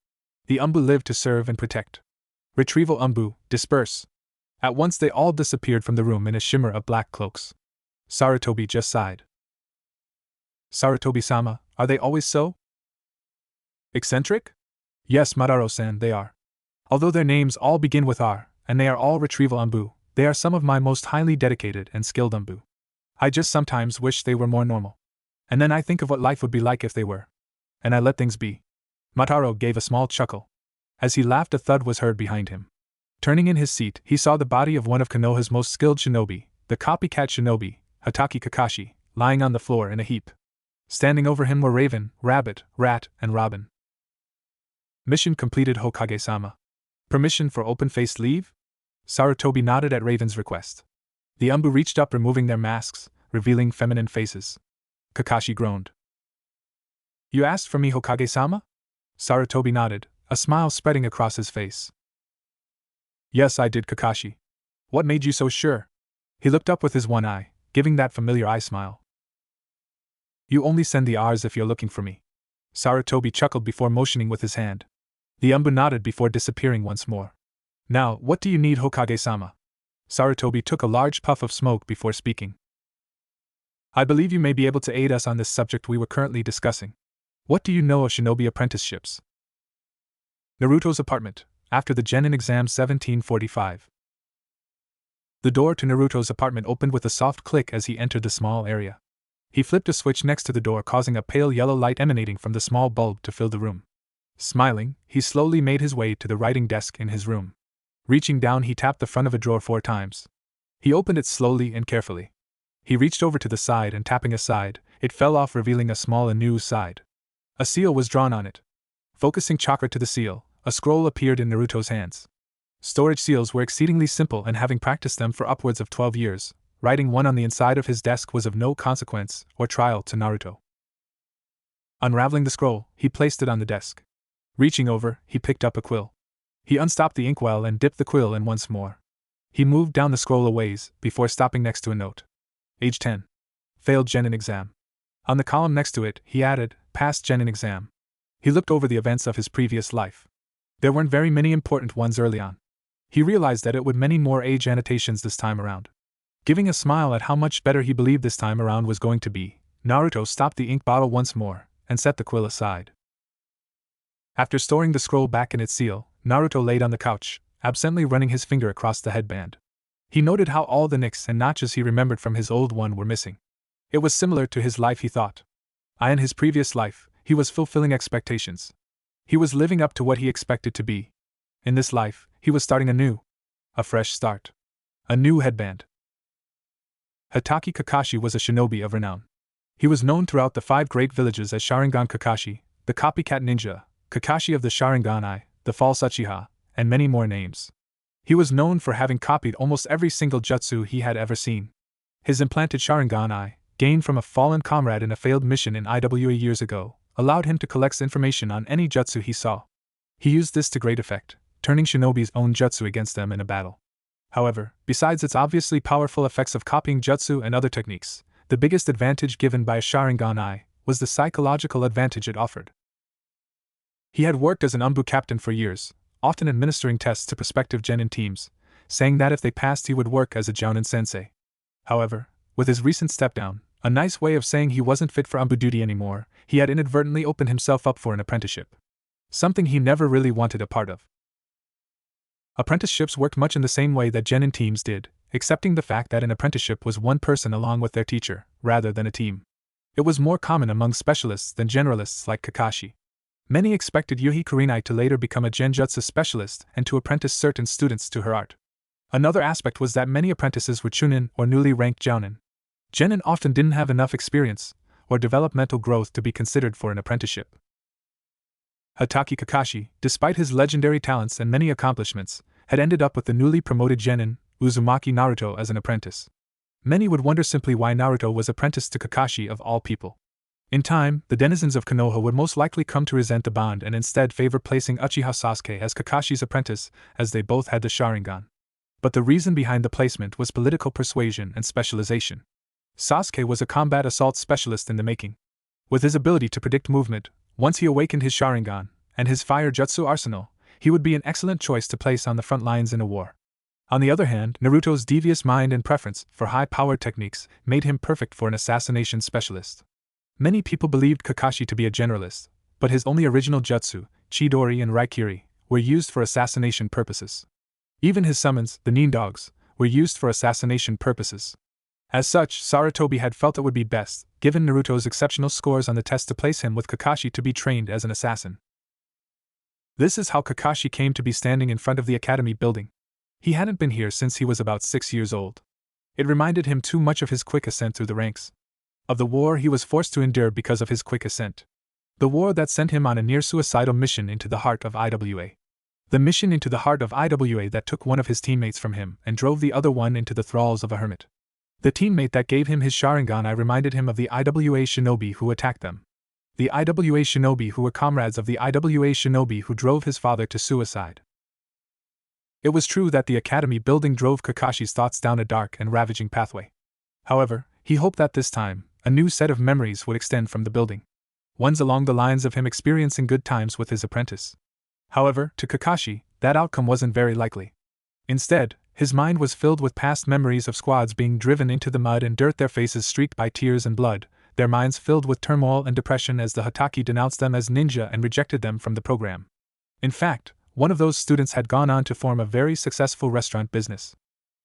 The Anbu live to serve and protect. Retrieval Anbu, disperse. At once they all disappeared from the room in a shimmer of black cloaks. Sarutobi just sighed. Sarutobi-sama, are they always so? Eccentric? Yes, Madaro-san, they are. Although their names all begin with R, and they are all retrieval Anbu, they are some of my most highly dedicated and skilled Anbu. I just sometimes wish they were more normal. And then I think of what life would be like if they were. And I let things be. Mataro gave a small chuckle. As he laughed, a thud was heard behind him. Turning in his seat, he saw the body of one of Konoha's most skilled shinobi, the copycat shinobi, Hatake Kakashi, lying on the floor in a heap. Standing over him were Raven, Rabbit, Rat, and Robin. Mission completed, Hokage-sama. Permission for open-faced leave? Sarutobi nodded at Raven's request. The Anbu reached up, removing their masks, revealing feminine faces. Kakashi groaned. You asked for me, Hokage-sama? Sarutobi nodded, a smile spreading across his face. Yes, I did, Kakashi. What made you so sure? He looked up with his one eye, giving that familiar eye smile. You only send the R's if you're looking for me. Sarutobi chuckled before motioning with his hand. The Anbu nodded before disappearing once more. Now, what do you need, Hokage-sama? Sarutobi took a large puff of smoke before speaking. I believe you may be able to aid us on this subject we were currently discussing. What do you know of shinobi apprenticeships? Naruto's apartment, after the Genin exam 1745. The door to Naruto's apartment opened with a soft click as he entered the small area. He flipped a switch next to the door, causing a pale yellow light emanating from the small bulb to fill the room. Smiling, he slowly made his way to the writing desk in his room. Reaching down, he tapped the front of a drawer 4 times. He opened it slowly and carefully. He reached over to the side and, tapping a side, it fell off, revealing a small anew side. A seal was drawn on it. Focusing chakra to the seal, a scroll appeared in Naruto's hands. Storage seals were exceedingly simple, and having practiced them for upwards of 12 years, writing one on the inside of his desk was of no consequence or trial to Naruto. Unraveling the scroll, he placed it on the desk. Reaching over, he picked up a quill. He unstopped the inkwell and dipped the quill in once more. He moved down the scroll a ways, before stopping next to a note. Age 10. Failed Genin exam. On the column next to it, he added, Passed Genin exam. He looked over the events of his previous life. There weren't very many important ones early on. He realized that it would many more age annotations this time around. Giving a smile at how much better he believed this time around was going to be, Naruto stopped the ink bottle once more, and set the quill aside. After storing the scroll back in its seal, Naruto laid on the couch, absently running his finger across the headband. He noted how all the nicks and notches he remembered from his old one were missing. It was similar to his life, he thought. In his previous life, he was fulfilling expectations. He was living up to what he expected to be. In this life, he was starting anew. A fresh start. A new headband. Hatake Kakashi was a shinobi of renown. He was known throughout the 5 great villages as Sharingan Kakashi, the copycat ninja, Kakashi of the Sharingan Eye, the false Uchiha, and many more names. He was known for having copied almost every single jutsu he had ever seen. His implanted Sharingan Eye, gained from a fallen comrade in a failed mission in IWA years ago, allowed him to collect information on any jutsu he saw. He used this to great effect, turning shinobi's own jutsu against them in a battle. However, besides its obviously powerful effects of copying jutsu and other techniques, the biggest advantage given by a Sharingan Eye was the psychological advantage it offered. He had worked as an Umbu captain for years, often administering tests to prospective genin teams, saying that if they passed he would work as a jounin sensei. However, with his recent step down, a nice way of saying he wasn't fit for Umbu duty anymore, he had inadvertently opened himself up for an apprenticeship. Something he never really wanted a part of. Apprenticeships worked much in the same way that genin teams did, excepting the fact that an apprenticeship was one person along with their teacher, rather than a team. It was more common among specialists than generalists like Kakashi. Many expected Yuhi Kurenai to later become a genjutsu specialist and to apprentice certain students to her art. Another aspect was that many apprentices were chunin or newly ranked jounin. Genin often didn't have enough experience or developmental growth to be considered for an apprenticeship. Hatake Kakashi, despite his legendary talents and many accomplishments, had ended up with the newly promoted genin, Uzumaki Naruto, as an apprentice. Many would wonder simply why Naruto was apprenticed to Kakashi of all people. In time, the denizens of Konoha would most likely come to resent the bond and instead favor placing Uchiha Sasuke as Kakashi's apprentice, as they both had the Sharingan. But the reason behind the placement was political persuasion and specialization. Sasuke was a combat assault specialist in the making. With his ability to predict movement, once he awakened his Sharingan, and his fire jutsu arsenal, he would be an excellent choice to place on the front lines in a war. On the other hand, Naruto's devious mind and preference for high-powered techniques made him perfect for an assassination specialist. Many people believed Kakashi to be a generalist, but his only original jutsu, Chidori and Raikiri, were used for assassination purposes. Even his summons, the Nin Dogs, were used for assassination purposes. As such, Sarutobi had felt it would be best, given Naruto's exceptional scores on the test, to place him with Kakashi to be trained as an assassin. This is how Kakashi came to be standing in front of the academy building. He hadn't been here since he was about 6 years old. It reminded him too much of his quick ascent through the ranks. Of the war he was forced to endure because of his quick ascent. The war that sent him on a near-suicidal mission into the heart of IWA. The mission into the heart of IWA that took one of his teammates from him and drove the other one into the thralls of a hermit. The teammate that gave him his Sharingan Eye reminded him of the IWA shinobi who attacked them. The IWA shinobi who were comrades of the IWA shinobi who drove his father to suicide. It was true that the academy building drove Kakashi's thoughts down a dark and ravaging pathway. However, he hoped that this time, a new set of memories would extend from the building. Ones along the lines of him experiencing good times with his apprentice. However, to Kakashi, that outcome wasn't very likely. Instead, his mind was filled with past memories of squads being driven into the mud and dirt, their faces streaked by tears and blood, their minds filled with turmoil and depression as the Hatake denounced them as ninja and rejected them from the program. In fact, one of those students had gone on to form a very successful restaurant business.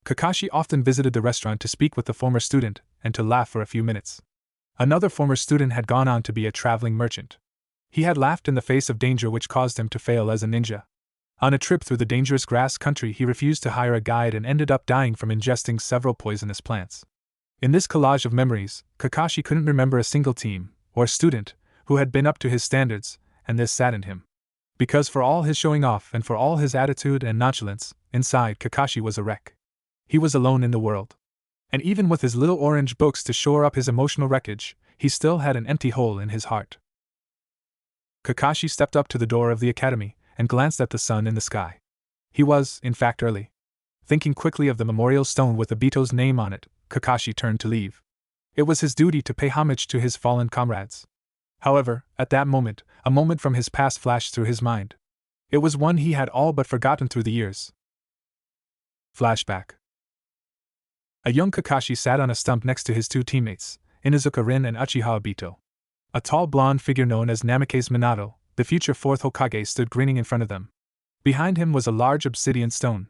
Kakashi often visited the restaurant to speak with the former student and to laugh for a few minutes. Another former student had gone on to be a traveling merchant. He had laughed in the face of danger which caused him to fail as a ninja. On a trip through the dangerous grass country, he refused to hire a guide and ended up dying from ingesting several poisonous plants. In this collage of memories, Kakashi couldn't remember a single team, or student, who had been up to his standards, and this saddened him. Because for all his showing off and for all his attitude and nonchalance, inside Kakashi was a wreck. He was alone in the world. And even with his little orange books to shore up his emotional wreckage, he still had an empty hole in his heart. Kakashi stepped up to the door of the academy and glanced at the sun in the sky. He was, in fact, early. Thinking quickly of the memorial stone with Obito's name on it, Kakashi turned to leave. It was his duty to pay homage to his fallen comrades. However, at that moment, a moment from his past flashed through his mind. It was one he had all but forgotten through the years. Flashback. A young Kakashi sat on a stump next to his two teammates, Inuzuka Rin and Uchiha Obito. A tall blonde figure known as Namikaze Minato, the future fourth Hokage, stood grinning in front of them. Behind him was a large obsidian stone.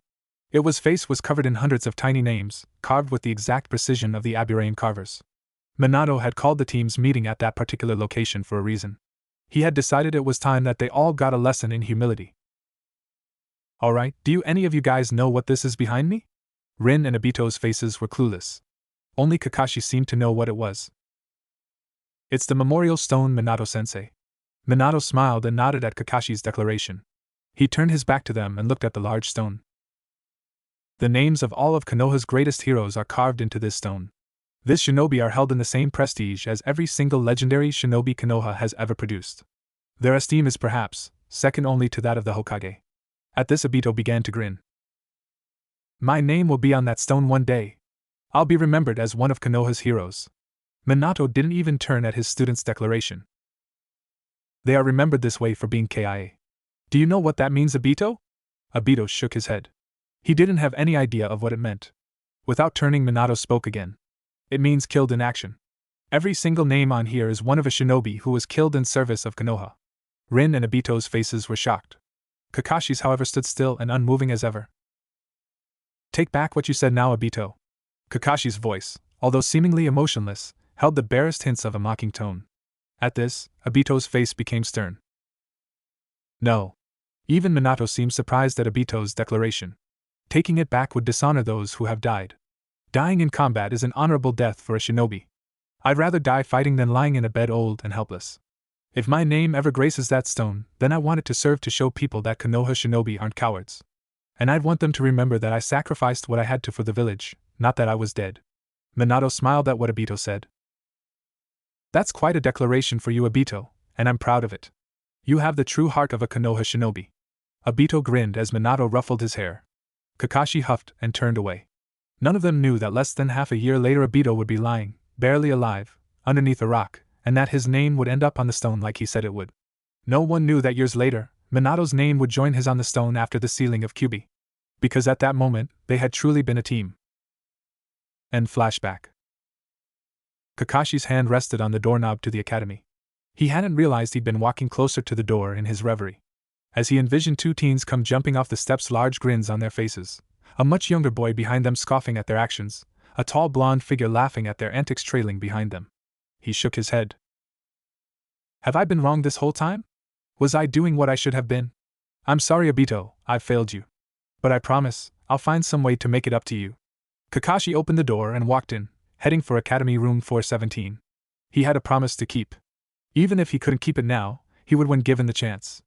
Its face was covered in hundreds of tiny names, carved with the exact precision of the Aburain carvers. Minato had called the team's meeting at that particular location for a reason. He had decided it was time that they all got a lesson in humility. Alright, do any of you guys know what this is behind me? Rin and Obito's faces were clueless. Only Kakashi seemed to know what it was. It's the memorial stone, Minato-sensei. Minato smiled and nodded at Kakashi's declaration. He turned his back to them and looked at the large stone. The names of all of Konoha's greatest heroes are carved into this stone. This shinobi are held in the same prestige as every single legendary shinobi Konoha has ever produced. Their esteem is perhaps second only to that of the Hokage. At this, Obito began to grin. My name will be on that stone one day. I'll be remembered as one of Konoha's heroes. Minato didn't even turn at his student's declaration. They are remembered this way for being KIA. Do you know what that means, Obito? Obito shook his head. He didn't have any idea of what it meant. Without turning, Minato spoke again. It means killed in action. Every single name on here is one of a shinobi who was killed in service of Konoha. Rin and Obito's faces were shocked. Kakashi's, however, stood still and unmoving as ever. Take back what you said now, Obito. Kakashi's voice, although seemingly emotionless, held the barest hints of a mocking tone. At this, Obito's face became stern. No. Even Minato seemed surprised at Obito's declaration. Taking it back would dishonor those who have died. Dying in combat is an honorable death for a shinobi. I'd rather die fighting than lying in a bed old and helpless. If my name ever graces that stone, then I want it to serve to show people that Konoha shinobi aren't cowards. And I'd want them to remember that I sacrificed what I had to for the village, not that I was dead. Minato smiled at what Obito said. That's quite a declaration for you, Obito, and I'm proud of it. You have the true heart of a Konoha shinobi. Obito grinned as Minato ruffled his hair. Kakashi huffed and turned away. None of them knew that less than half a year later Obito would be lying, barely alive, underneath a rock, and that his name would end up on the stone like he said it would. No one knew that years later, Minato's name would join his on the stone after the sealing of Kyubi. Because at that moment, they had truly been a team. End flashback. Kakashi's hand rested on the doorknob to the academy. He hadn't realized he'd been walking closer to the door in his reverie. As he envisioned two teens come jumping off the steps, large grins on their faces, a much younger boy behind them scoffing at their actions, a tall blonde figure laughing at their antics trailing behind them. He shook his head. Have I been wrong this whole time? Was I doing what I should have been? I'm sorry, Obito, I've failed you. But I promise, I'll find some way to make it up to you. Kakashi opened the door and walked in, heading for Academy Room 417. He had a promise to keep. Even if he couldn't keep it now, he would when given the chance.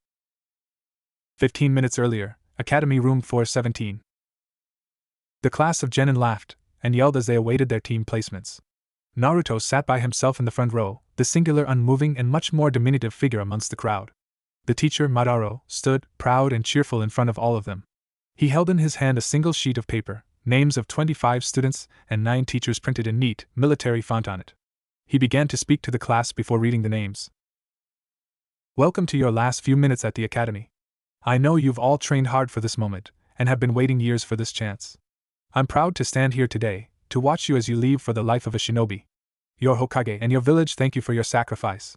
15 minutes earlier, Academy Room 417. The class of Genin laughed and yelled as they awaited their team placements. Naruto sat by himself in the front row, the singular, unmoving, and much more diminutive figure amongst the crowd. The teacher, Madara, stood, proud and cheerful, in front of all of them. He held in his hand a single sheet of paper, names of 25 students and 9 teachers printed in neat, military font on it. He began to speak to the class before reading the names. Welcome to your last few minutes at the academy. I know you've all trained hard for this moment, and have been waiting years for this chance. I'm proud to stand here today, to watch you as you leave for the life of a shinobi. Your Hokage and your village thank you for your sacrifice.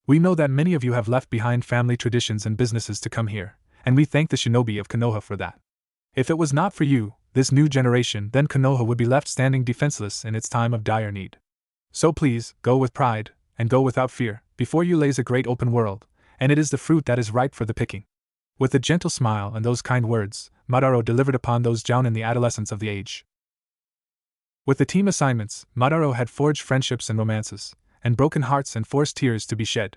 We know that many of you have left behind family traditions and businesses to come here, and we thank the shinobi of Konoha for that. If it was not for you, this new generation, then Konoha would be left standing defenseless in its time of dire need. So please, go with pride, and go without fear. Before you lays a great open world, and it is the fruit that is ripe for the picking. With a gentle smile and those kind words, Madara delivered upon those jounin the adolescents of the age. With the team assignments, Madara had forged friendships and romances, and broken hearts and forced tears to be shed.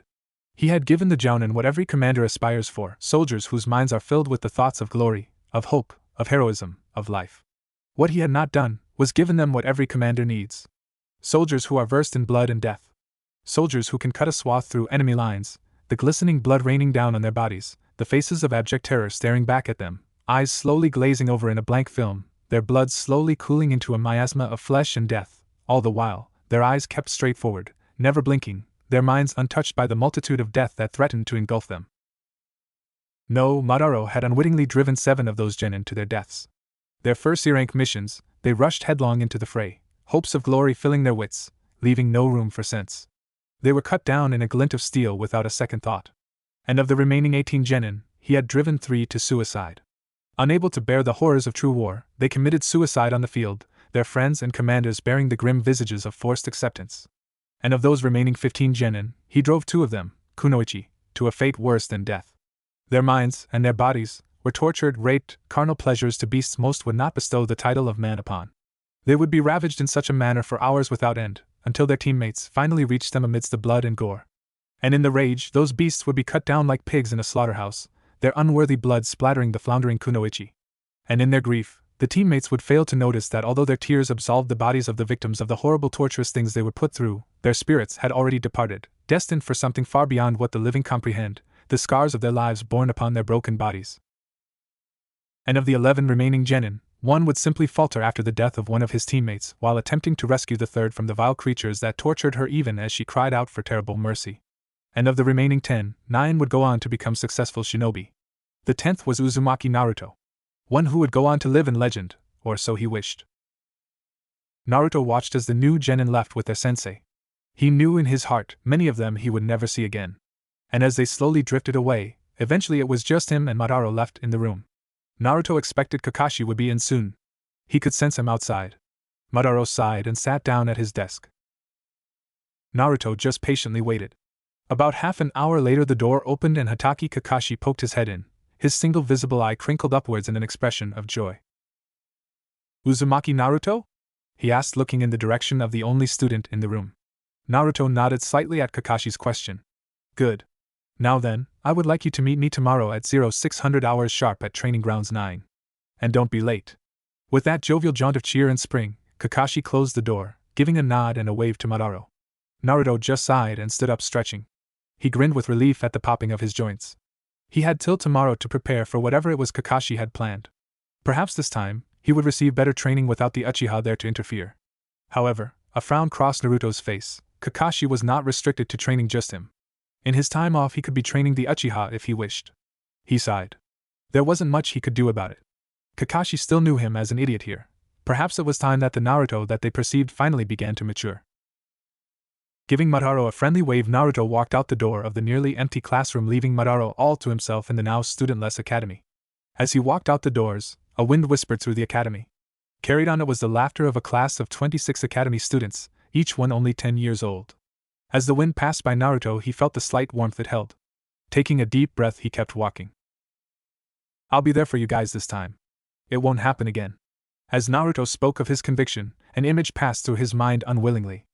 He had given the jounin what every commander aspires for, soldiers whose minds are filled with the thoughts of glory, of hope, of heroism, of life. What he had not done was given them what every commander needs. Soldiers who are versed in blood and death. Soldiers who can cut a swath through enemy lines, the glistening blood raining down on their bodies, the faces of abject terror staring back at them, eyes slowly glazing over in a blank film, their blood slowly cooling into a miasma of flesh and death, all the while, their eyes kept straight forward, never blinking, their minds untouched by the multitude of death that threatened to engulf them. No, Madara had unwittingly driven 7 of those genin to their deaths. Their first C-rank missions, they rushed headlong into the fray, hopes of glory filling their wits, leaving no room for sense. They were cut down in a glint of steel without a second thought. And of the remaining 18 genin, he had driven 3 to suicide. Unable to bear the horrors of true war, they committed suicide on the field, their friends and commanders bearing the grim visages of forced acceptance. And of those remaining 15 genin, he drove 2 of them, kunoichi, to a fate worse than death. Their minds, and their bodies, were tortured, raped, carnal pleasures to beasts most would not bestow the title of man upon. They would be ravaged in such a manner for hours without end, until their teammates finally reached them amidst the blood and gore. And in the rage, those beasts would be cut down like pigs in a slaughterhouse, their unworthy blood splattering the floundering kunoichi. And in their grief, the teammates would fail to notice that although their tears absolved the bodies of the victims of the horrible torturous things they were put through, their spirits had already departed, destined for something far beyond what the living comprehend, the scars of their lives borne upon their broken bodies. And of the 11 remaining genin, 1 would simply falter after the death of one of his teammates while attempting to rescue the 3rd from the vile creatures that tortured her even as she cried out for terrible mercy. And of the remaining 10, 9 would go on to become successful shinobi. The 10th was Uzumaki Naruto. One who would go on to live in legend, or so he wished. Naruto watched as the new genin left with their sensei. He knew in his heart many of them he would never see again. And as they slowly drifted away, eventually it was just him and Madara left in the room. Naruto expected Kakashi would be in soon. He could sense him outside. Madara sighed and sat down at his desk. Naruto just patiently waited. About half an hour later the door opened and Hatake Kakashi poked his head in, his single visible eye crinkled upwards in an expression of joy. "Uzumaki Naruto?" he asked, looking in the direction of the only student in the room. Naruto nodded slightly at Kakashi's question. "Good. Now then, I would like you to meet me tomorrow at 0600 hours sharp at Training Grounds 9. And don't be late." With that jovial jaunt of cheer and spring, Kakashi closed the door, giving a nod and a wave to Madara. Naruto just sighed and stood up, stretching. He grinned with relief at the popping of his joints. He had till tomorrow to prepare for whatever it was Kakashi had planned. Perhaps this time, he would receive better training without the Uchiha there to interfere. However, a frown crossed Naruto's face. Kakashi was not restricted to training just him. In his time off he could be training the Uchiha if he wished. He sighed. There wasn't much he could do about it. Kakashi still knew him as an idiot here. Perhaps it was time that the Naruto that they perceived finally began to mature. Giving Madara a friendly wave, Naruto walked out the door of the nearly empty classroom, leaving Madara all to himself in the now studentless academy. As he walked out the doors, a wind whispered through the academy. Carried on it was the laughter of a class of 26 academy students, each one only 10 years old. As the wind passed by Naruto, he felt the slight warmth it held. Taking a deep breath, he kept walking. "I'll be there for you guys this time. It won't happen again." As Naruto spoke of his conviction, an image passed through his mind unwillingly.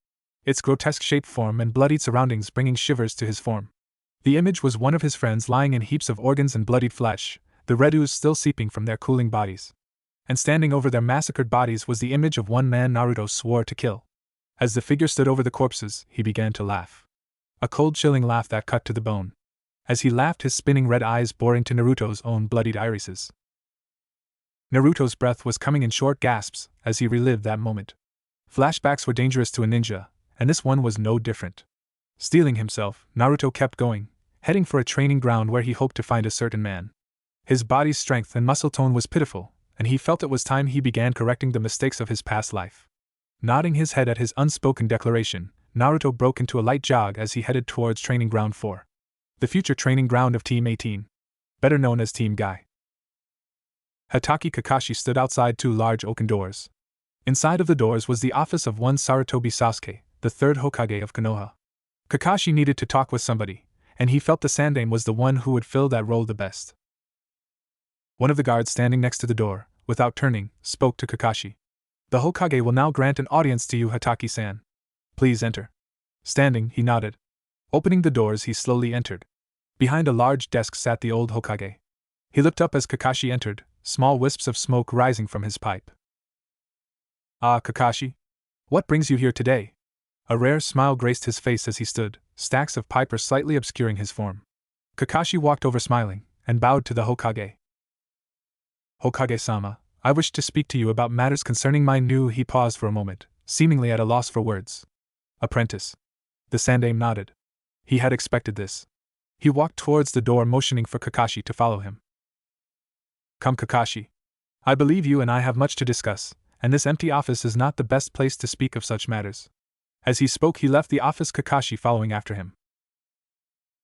Its grotesque shape, form, and bloodied surroundings bringing shivers to his form. The image was one of his friends lying in heaps of organs and bloodied flesh, the red ooze still seeping from their cooling bodies. And standing over their massacred bodies was the image of one man Naruto swore to kill. As the figure stood over the corpses, he began to laugh. A cold, chilling laugh that cut to the bone. As he laughed, his spinning red eyes bore into Naruto's own bloodied irises. Naruto's breath was coming in short gasps as he relived that moment. Flashbacks were dangerous to a ninja, and this one was no different. Steeling himself, Naruto kept going, heading for a training ground where he hoped to find a certain man. His body's strength and muscle tone was pitiful, and he felt it was time he began correcting the mistakes of his past life. Nodding his head at his unspoken declaration, Naruto broke into a light jog as he headed towards Training Ground 4. The future training ground of Team 18. Better known as Team Guy. Hatake Kakashi stood outside 2 large oaken doors. Inside of the doors was the office of one Sarutobi Sasuke, the 3rd Hokage of Konoha. Kakashi needed to talk with somebody, and he felt the Sandaime was the one who would fill that role the best. One of the guards standing next to the door, without turning, spoke to Kakashi. "The Hokage will now grant an audience to you, Hatake-san. Please enter." Standing, he nodded. Opening the doors, he slowly entered. Behind a large desk sat the old Hokage. He looked up as Kakashi entered, small wisps of smoke rising from his pipe. "Ah, Kakashi? What brings you here today?" A rare smile graced his face as he stood, stacks of pipe slightly obscuring his form. Kakashi walked over smiling, and bowed to the Hokage. "Hokage-sama, I wish to speak to you about matters concerning my new." He paused for a moment, seemingly at a loss for words. "Apprentice." The Sandaime nodded. He had expected this. He walked towards the door, motioning for Kakashi to follow him. Come, Kakashi. I believe you and I have much to discuss, and this empty office is not the best place to speak of such matters. As he spoke, he left the office, Kakashi following after him.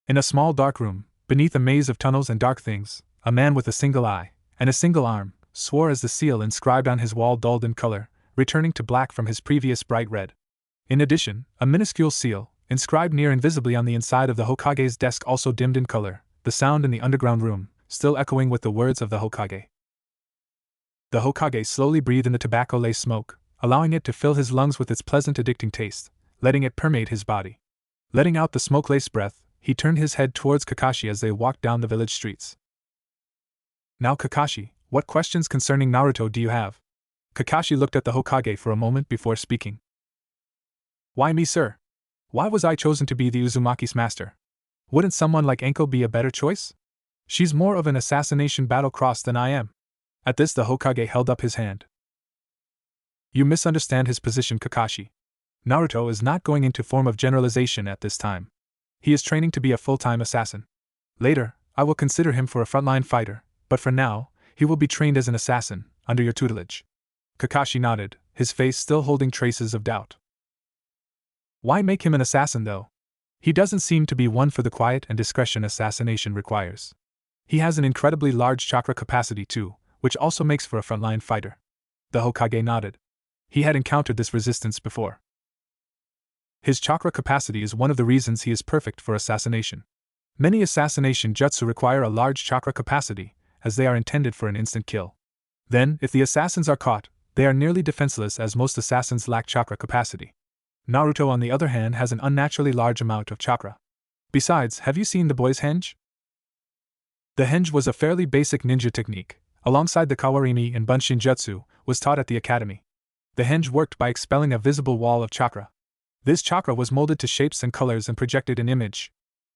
In a small dark room, beneath a maze of tunnels and dark things, a man with a single eye and a single arm swore as the seal inscribed on his wall dulled in color, returning to black from his previous bright red. In addition, a minuscule seal, inscribed near invisibly on the inside of the Hokage's desk, also dimmed in color, the sound in the underground room still echoing with the words of the Hokage. The Hokage slowly breathed in the tobacco-laced smoke, allowing it to fill his lungs with its pleasant addicting taste, letting it permeate his body. Letting out the smoke-laced breath, he turned his head towards Kakashi as they walked down the village streets. Now, Kakashi, what questions concerning Naruto do you have? Kakashi looked at the Hokage for a moment before speaking. Why me, sir? Why was I chosen to be the Uzumaki's master? Wouldn't someone like Enko be a better choice? She's more of an assassination battle-cross than I am. At this, the Hokage held up his hand. You misunderstand his position, Kakashi. Naruto is not going into form of generalization at this time. He is training to be a full-time assassin. Later, I will consider him for a frontline fighter, but for now, he will be trained as an assassin, under your tutelage. Kakashi nodded, his face still holding traces of doubt. Why make him an assassin, though? He doesn't seem to be one for the quiet and discretion assassination requires. He has an incredibly large chakra capacity too, which also makes for a frontline fighter. The Hokage nodded. He had encountered this resistance before. His chakra capacity is one of the reasons he is perfect for assassination. Many assassination jutsu require a large chakra capacity, as they are intended for an instant kill. Then, if the assassins are caught, they are nearly defenseless as most assassins lack chakra capacity. Naruto, on the other hand, has an unnaturally large amount of chakra. Besides, have you seen the boy's henge? The henge was a fairly basic ninja technique, alongside the kawarimi and bunshin jutsu, was taught at the academy. The henge worked by expelling a visible wall of chakra. This chakra was molded to shapes and colors and projected an image.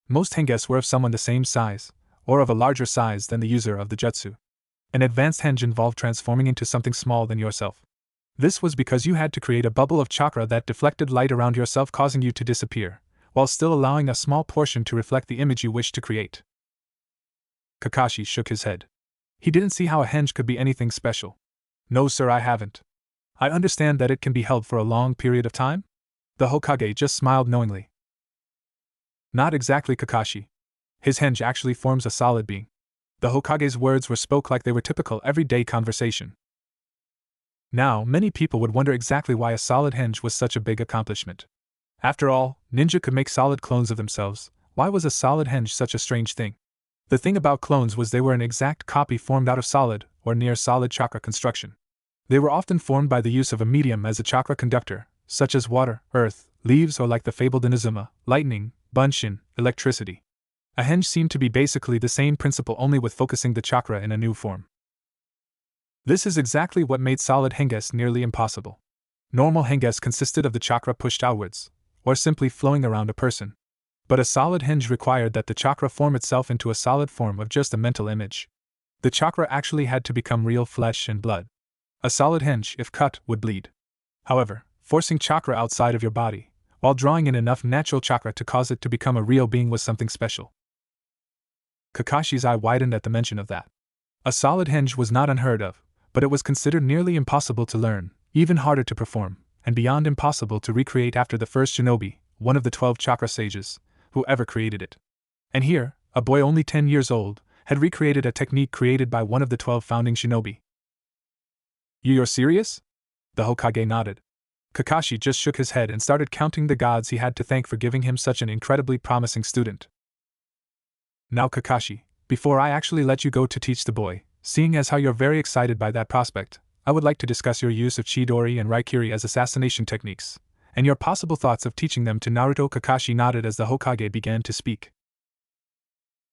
Most henges were of someone the same size, or of a larger size than the user of the jutsu. An advanced henge involved transforming into something small than yourself. This was because you had to create a bubble of chakra that deflected light around yourself, causing you to disappear, while still allowing a small portion to reflect the image you wished to create. Kakashi shook his head. He didn't see how a henge could be anything special. No, sir, I haven't. I understand that it can be held for a long period of time? The Hokage just smiled knowingly. Not exactly, Kakashi. His henge actually forms a solid being. The Hokage's words were spoke like they were typical everyday conversation. Now, many people would wonder exactly why a solid henge was such a big accomplishment. After all, ninja could make solid clones of themselves. Why was a solid henge such a strange thing? The thing about clones was they were an exact copy formed out of solid, or near solid chakra construction. They were often formed by the use of a medium as a chakra conductor, such as water, earth, leaves, or like the fabled Inazuma, lightning, bunshin, electricity. A henge seemed to be basically the same principle, only with focusing the chakra in a new form. This is exactly what made solid henges nearly impossible. Normal henges consisted of the chakra pushed outwards, or simply flowing around a person. But a solid henge required that the chakra form itself into a solid form of just a mental image. The chakra actually had to become real flesh and blood. A solid henge, if cut, would bleed. However, forcing chakra outside of your body, while drawing in enough natural chakra to cause it to become a real being, was something special. Kakashi's eye widened at the mention of that. A solid henge was not unheard of, but it was considered nearly impossible to learn, even harder to perform, and beyond impossible to recreate after the first shinobi, one of the 12 chakra sages, who ever created it. And here, a boy only 10 years old, had recreated a technique created by one of the 12 founding shinobi. You're serious? The Hokage nodded. Kakashi just shook his head and started counting the gods he had to thank for giving him such an incredibly promising student. Now, Kakashi, before I actually let you go to teach the boy, seeing as how you're very excited by that prospect, I would like to discuss your use of Chidori and Raikiri as assassination techniques, and your possible thoughts of teaching them to Naruto. Kakashi nodded as the Hokage began to speak.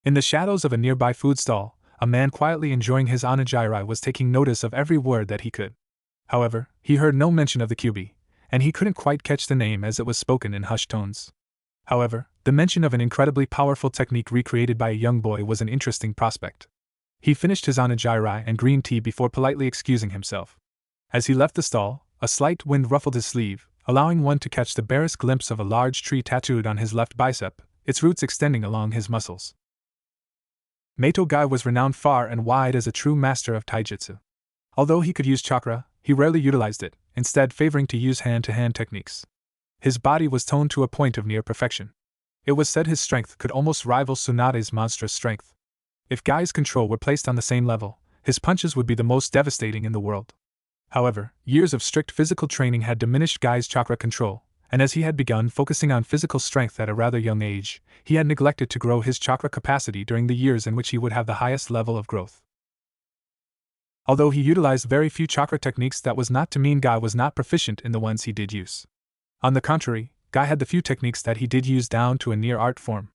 In the shadows of a nearby food stall, a man quietly enjoying his onigiri was taking notice of every word that he could. However, he heard no mention of the Kyuubi, and he couldn't quite catch the name as it was spoken in hushed tones. However, the mention of an incredibly powerful technique recreated by a young boy was an interesting prospect. He finished his onigiri and green tea before politely excusing himself. As he left the stall, a slight wind ruffled his sleeve, allowing one to catch the barest glimpse of a large tree tattooed on his left bicep, its roots extending along his muscles. Meito Gai was renowned far and wide as a true master of taijutsu. Although he could use chakra, he rarely utilized it, instead favoring to use hand-to-hand techniques. His body was toned to a point of near perfection. It was said his strength could almost rival Tsunade's monstrous strength. If Gai's control were placed on the same level, his punches would be the most devastating in the world. However, years of strict physical training had diminished Gai's chakra control, and as he had begun focusing on physical strength at a rather young age, he had neglected to grow his chakra capacity during the years in which he would have the highest level of growth. Although he utilized very few chakra techniques, that was not to mean Gai was not proficient in the ones he did use. On the contrary, Gai had the few techniques that he did use down to a near art form.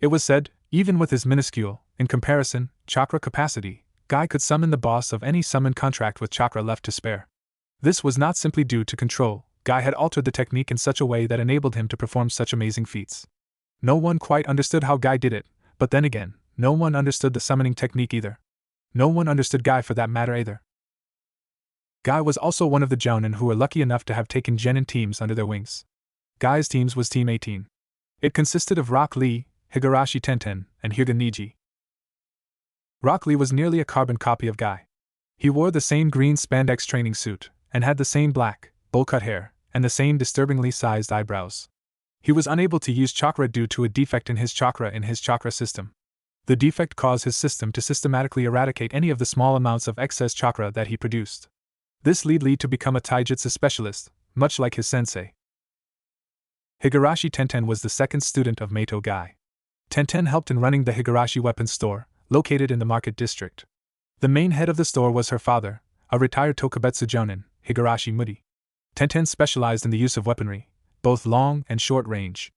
It was said, even with his minuscule, in comparison, chakra capacity, Gai could summon the boss of any summoned contract with chakra left to spare. This was not simply due to control. Gai had altered the technique in such a way that enabled him to perform such amazing feats. No one quite understood how Gai did it, but then again, no one understood the summoning technique either. No one understood Gai for that matter either. Gai was also one of the jounin who were lucky enough to have taken genin teams under their wings. Gai's teams was Team 18. It consisted of Rock Lee, Higurashi Tenten, and Hyuga Niji. Rock Lee was nearly a carbon copy of Gai. He wore the same green spandex training suit, and had the same black, bowl-cut hair, and the same disturbingly sized eyebrows. He was unable to use chakra due to a defect in his chakra system. The defect caused his system to systematically eradicate any of the small amounts of excess chakra that he produced. This led Lee to become a taijutsu specialist, much like his sensei. Higurashi Tenten was the second student of Meito Gai. Tenten helped in running the Higurashi weapons store, located in the market district. The main head of the store was her father, a retired Tokubetsu jounin, Higurashi Mudi. Tenten specialized in the use of weaponry, both long and short range.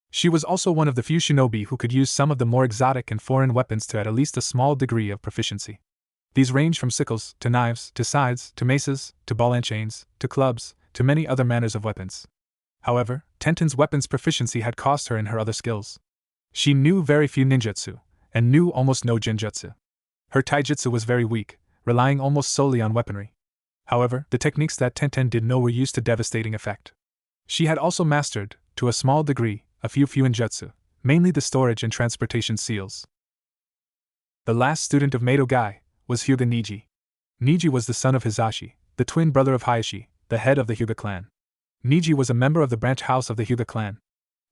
She was also one of the few shinobi who could use some of the more exotic and foreign weapons to at least a small degree of proficiency. These range from sickles, to knives, to scythes, to maces, to ball and chains, to clubs, to many other manners of weapons. However, Tenten's weapons proficiency had cost her in her other skills. She knew very few ninjutsu, and knew almost no genjutsu. Her taijutsu was very weak, relying almost solely on weaponry. However, the techniques that Tenten did know were used to devastating effect. She had also mastered, to a small degree, a few fuinjutsu, mainly the storage and transportation seals. The last student of Meito Gai was Hyuga Niji. Niji was the son of Hisashi, the twin brother of Hayashi, the head of the Hyuga clan. Niji was a member of the branch house of the Hyuga clan.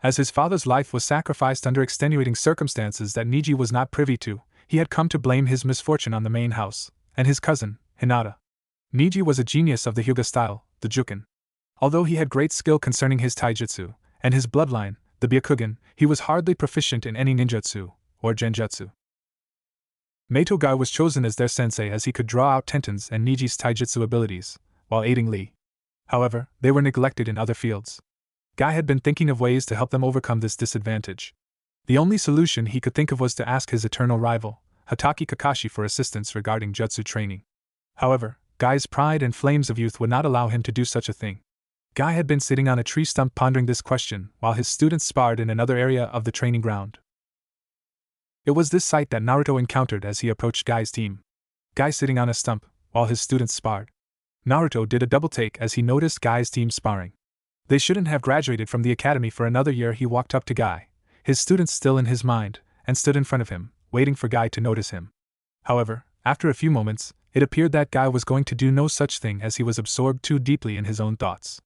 As his father's life was sacrificed under extenuating circumstances that Niji was not privy to, he had come to blame his misfortune on the main house, and his cousin, Hinata. Niji was a genius of the Hyuga style, the Juken. Although he had great skill concerning his taijutsu, and his bloodline, the Byakugan, he was hardly proficient in any ninjutsu, or genjutsu. Meito Gai was chosen as their sensei as he could draw out Tenten's and Niji's taijutsu abilities, while aiding Lee. However, they were neglected in other fields. Gai had been thinking of ways to help them overcome this disadvantage. The only solution he could think of was to ask his eternal rival, Hatake Kakashi, for assistance regarding jutsu training. However, Gai's pride and flames of youth would not allow him to do such a thing. Gai had been sitting on a tree stump pondering this question while his students sparred in another area of the training ground. It was this sight that Naruto encountered as he approached Gai's team. Gai sitting on a stump, while his students sparred. Naruto did a double take as he noticed Gai's team sparring. They shouldn't have graduated from the academy for another year. He walked up to Gai, his students still in his mind, and stood in front of him, waiting for Gai to notice him. However, after a few moments, it appeared that Gai was going to do no such thing as he was absorbed too deeply in his own thoughts.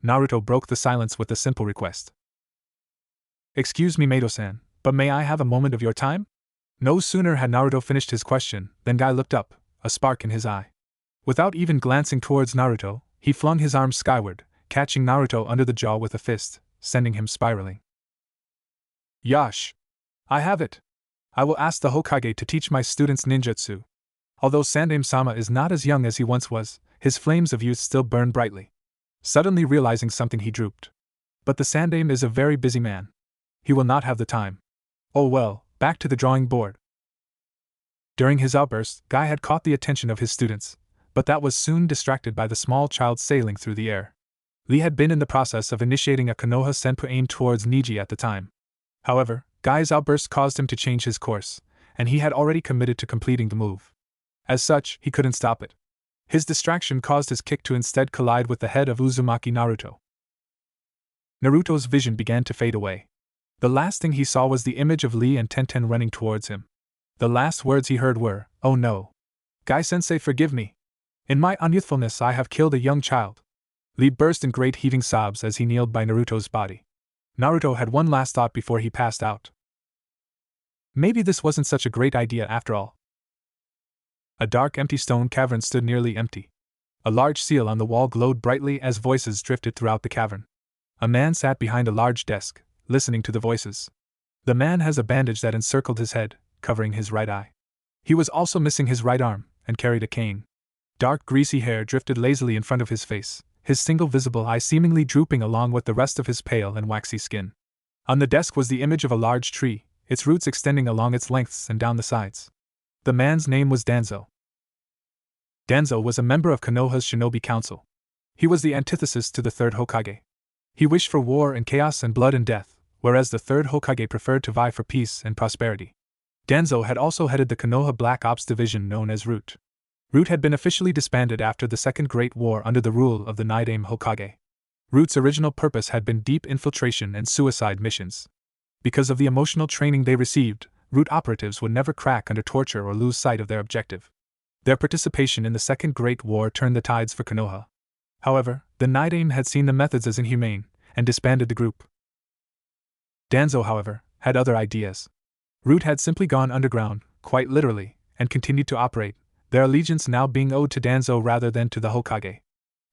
Naruto broke the silence with a simple request. "Excuse me, Meito-san, but may I have a moment of your time?" No sooner had Naruto finished his question than Gai looked up, a spark in his eye. Without even glancing towards Naruto, he flung his arms skyward, catching Naruto under the jaw with a fist, sending him spiraling. "Yash! I have it! I will ask the Hokage to teach my students ninjutsu." Although Sandaime-sama is not as young as he once was, his flames of youth still burn brightly. Suddenly realizing something, he drooped. But the Sandaime is a very busy man. He will not have the time. Oh well, back to the drawing board. During his outburst, Gai had caught the attention of his students, but that was soon distracted by the small child sailing through the air. Lee had been in the process of initiating a Konoha Senpu aimed towards Niji at the time. However, Gai's outburst caused him to change his course, and he had already committed to completing the move. As such, he couldn't stop it. His distraction caused his kick to instead collide with the head of Uzumaki Naruto. Naruto's vision began to fade away. The last thing he saw was the image of Lee and Tenten running towards him. The last words he heard were, "Oh no. Gai-sensei, forgive me. In my unyouthfulness I have killed a young child." Lee burst in great heaving sobs as he kneeled by Naruto's body. Naruto had one last thought before he passed out. Maybe this wasn't such a great idea after all. A dark, empty stone cavern stood nearly empty. A large seal on the wall glowed brightly as voices drifted throughout the cavern. A man sat behind a large desk, listening to the voices. The man has a bandage that encircled his head, covering his right eye. He was also missing his right arm, and carried a cane. Dark, greasy hair drifted lazily in front of his face, his single visible eye seemingly drooping along with the rest of his pale and waxy skin. On the desk was the image of a large tree, its roots extending along its lengths and down the sides. The man's name was Danzo. Danzo was a member of Konoha's shinobi council. He was the antithesis to the third Hokage. He wished for war and chaos and blood and death, whereas the third Hokage preferred to vie for peace and prosperity. Danzo had also headed the Konoha Black Ops division known as Root. Root had been officially disbanded after the Second Great War under the rule of the Nidaime Hokage. Root's original purpose had been deep infiltration and suicide missions. Because of the emotional training they received, Root operatives would never crack under torture or lose sight of their objective. Their participation in the Second Great War turned the tides for Konoha. However, the Nidaime had seen the methods as inhumane, and disbanded the group. Danzo, however, had other ideas. Root had simply gone underground, quite literally, and continued to operate, their allegiance now being owed to Danzo rather than to the Hokage.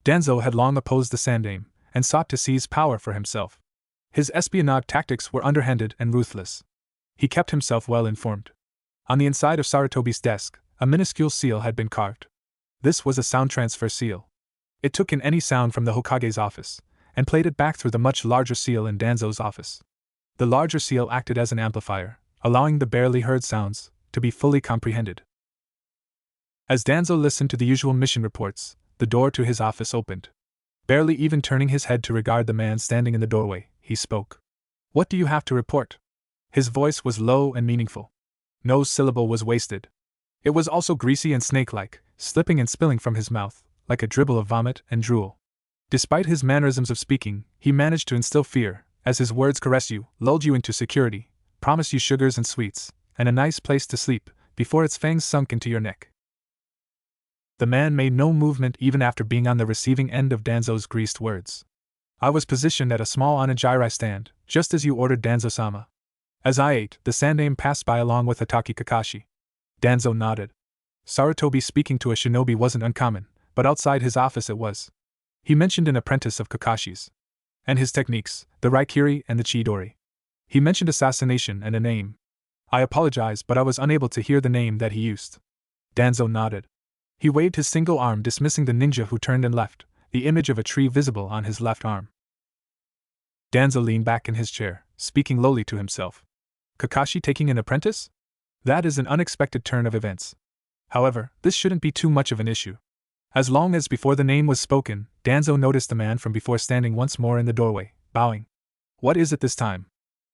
Danzo had long opposed the Sandaime, and sought to seize power for himself. His espionage tactics were underhanded and ruthless. He kept himself well informed. On the inside of Sarutobi's desk, a minuscule seal had been carved. This was a sound transfer seal. It took in any sound from the Hokage's office, and played it back through the much larger seal in Danzo's office. The larger seal acted as an amplifier, allowing the barely heard sounds to be fully comprehended. As Danzo listened to the usual mission reports, the door to his office opened. Barely even turning his head to regard the man standing in the doorway, he spoke. "What do you have to report?" His voice was low and meaningful. No syllable was wasted. It was also greasy and snake-like, slipping and spilling from his mouth, like a dribble of vomit and drool. Despite his mannerisms of speaking, he managed to instill fear, as his words caress you, lulled you into security, promise you sugars and sweets, and a nice place to sleep, before its fangs sunk into your neck. The man made no movement even after being on the receiving end of Danzo's greased words. "I was positioned at a small onigiri stand, just as you ordered, Danzo-sama. As I ate, the Sandaime passed by along with Hatake Kakashi." Danzo nodded. Sarutobi speaking to a shinobi wasn't uncommon, but outside his office it was. He mentioned an apprentice of Kakashi's. And his techniques, the Raikiri and the Chidori. He mentioned assassination and a name. "I apologize, but I was unable to hear the name that he used." Danzo nodded. He waved his single arm, dismissing the ninja who turned and left, the image of a tree visible on his left arm. Danzo leaned back in his chair, speaking lowly to himself. Kakashi taking an apprentice? That is an unexpected turn of events. However, this shouldn't be too much of an issue. As long as before the name was spoken, Danzo noticed the man from before standing once more in the doorway, bowing. What is it this time?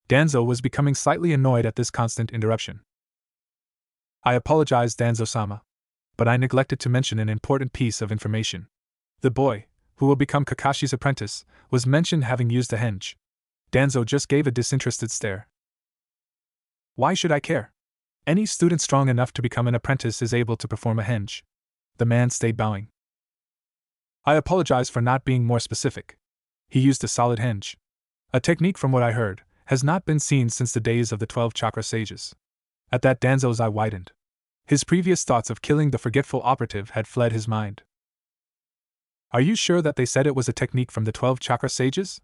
Danzo was becoming slightly annoyed at this constant interruption. "I apologize, Danzo-sama. But I neglected to mention an important piece of information. The boy, who will become Kakashi's apprentice, was mentioned having used a henge." Danzo just gave a disinterested stare. "Why should I care? Any student strong enough to become an apprentice is able to perform a henge." The man stayed bowing. "I apologize for not being more specific. He used a solid henge. A technique, from what I heard, has not been seen since the days of the 12 chakra sages." At that, Danzo's eye widened. His previous thoughts of killing the forgetful operative had fled his mind. "Are you sure that they said it was a technique from the 12 chakra sages?"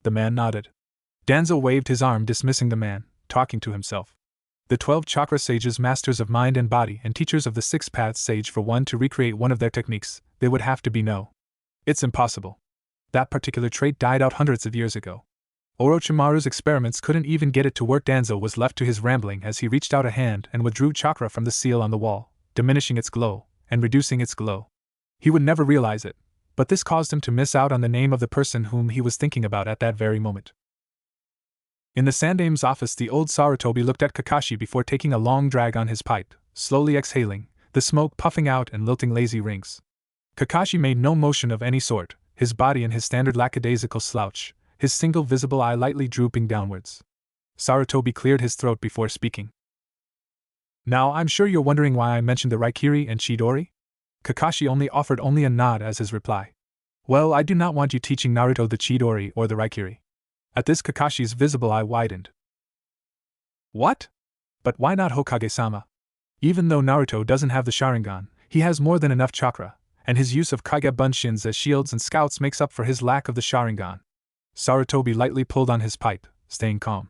The man nodded. Danzo waved his arm, dismissing the man, talking to himself. The 12 chakra sages, masters of mind and body and teachers of the 6 paths sage, for one to recreate one of their techniques, they would have to be no. It's impossible. That particular trait died out hundreds of years ago. Orochimaru's experiments couldn't even get it to work. Danzo was left to his rambling as he reached out a hand and withdrew chakra from the seal on the wall, diminishing its glow, and reducing its glow. He would never realize it, but this caused him to miss out on the name of the person whom he was thinking about at that very moment. In the Sandaime's office, the old Sarutobi looked at Kakashi before taking a long drag on his pipe, slowly exhaling, the smoke puffing out and lilting lazy rings. Kakashi made no motion of any sort, his body in his standard lackadaisical slouch, his single visible eye lightly drooping downwards. Sarutobi cleared his throat before speaking. Now I'm sure you're wondering why I mentioned the Raikiri and Chidori? Kakashi offered a nod as his reply. Well, I do not want you teaching Naruto the Chidori or the Raikiri. At this, Kakashi's visible eye widened. What? But why not Hokage-sama? Even though Naruto doesn't have the Sharingan, he has more than enough chakra, and his use of Kage Bunshins as shields and scouts makes up for his lack of the Sharingan. Sarutobi lightly pulled on his pipe, staying calm.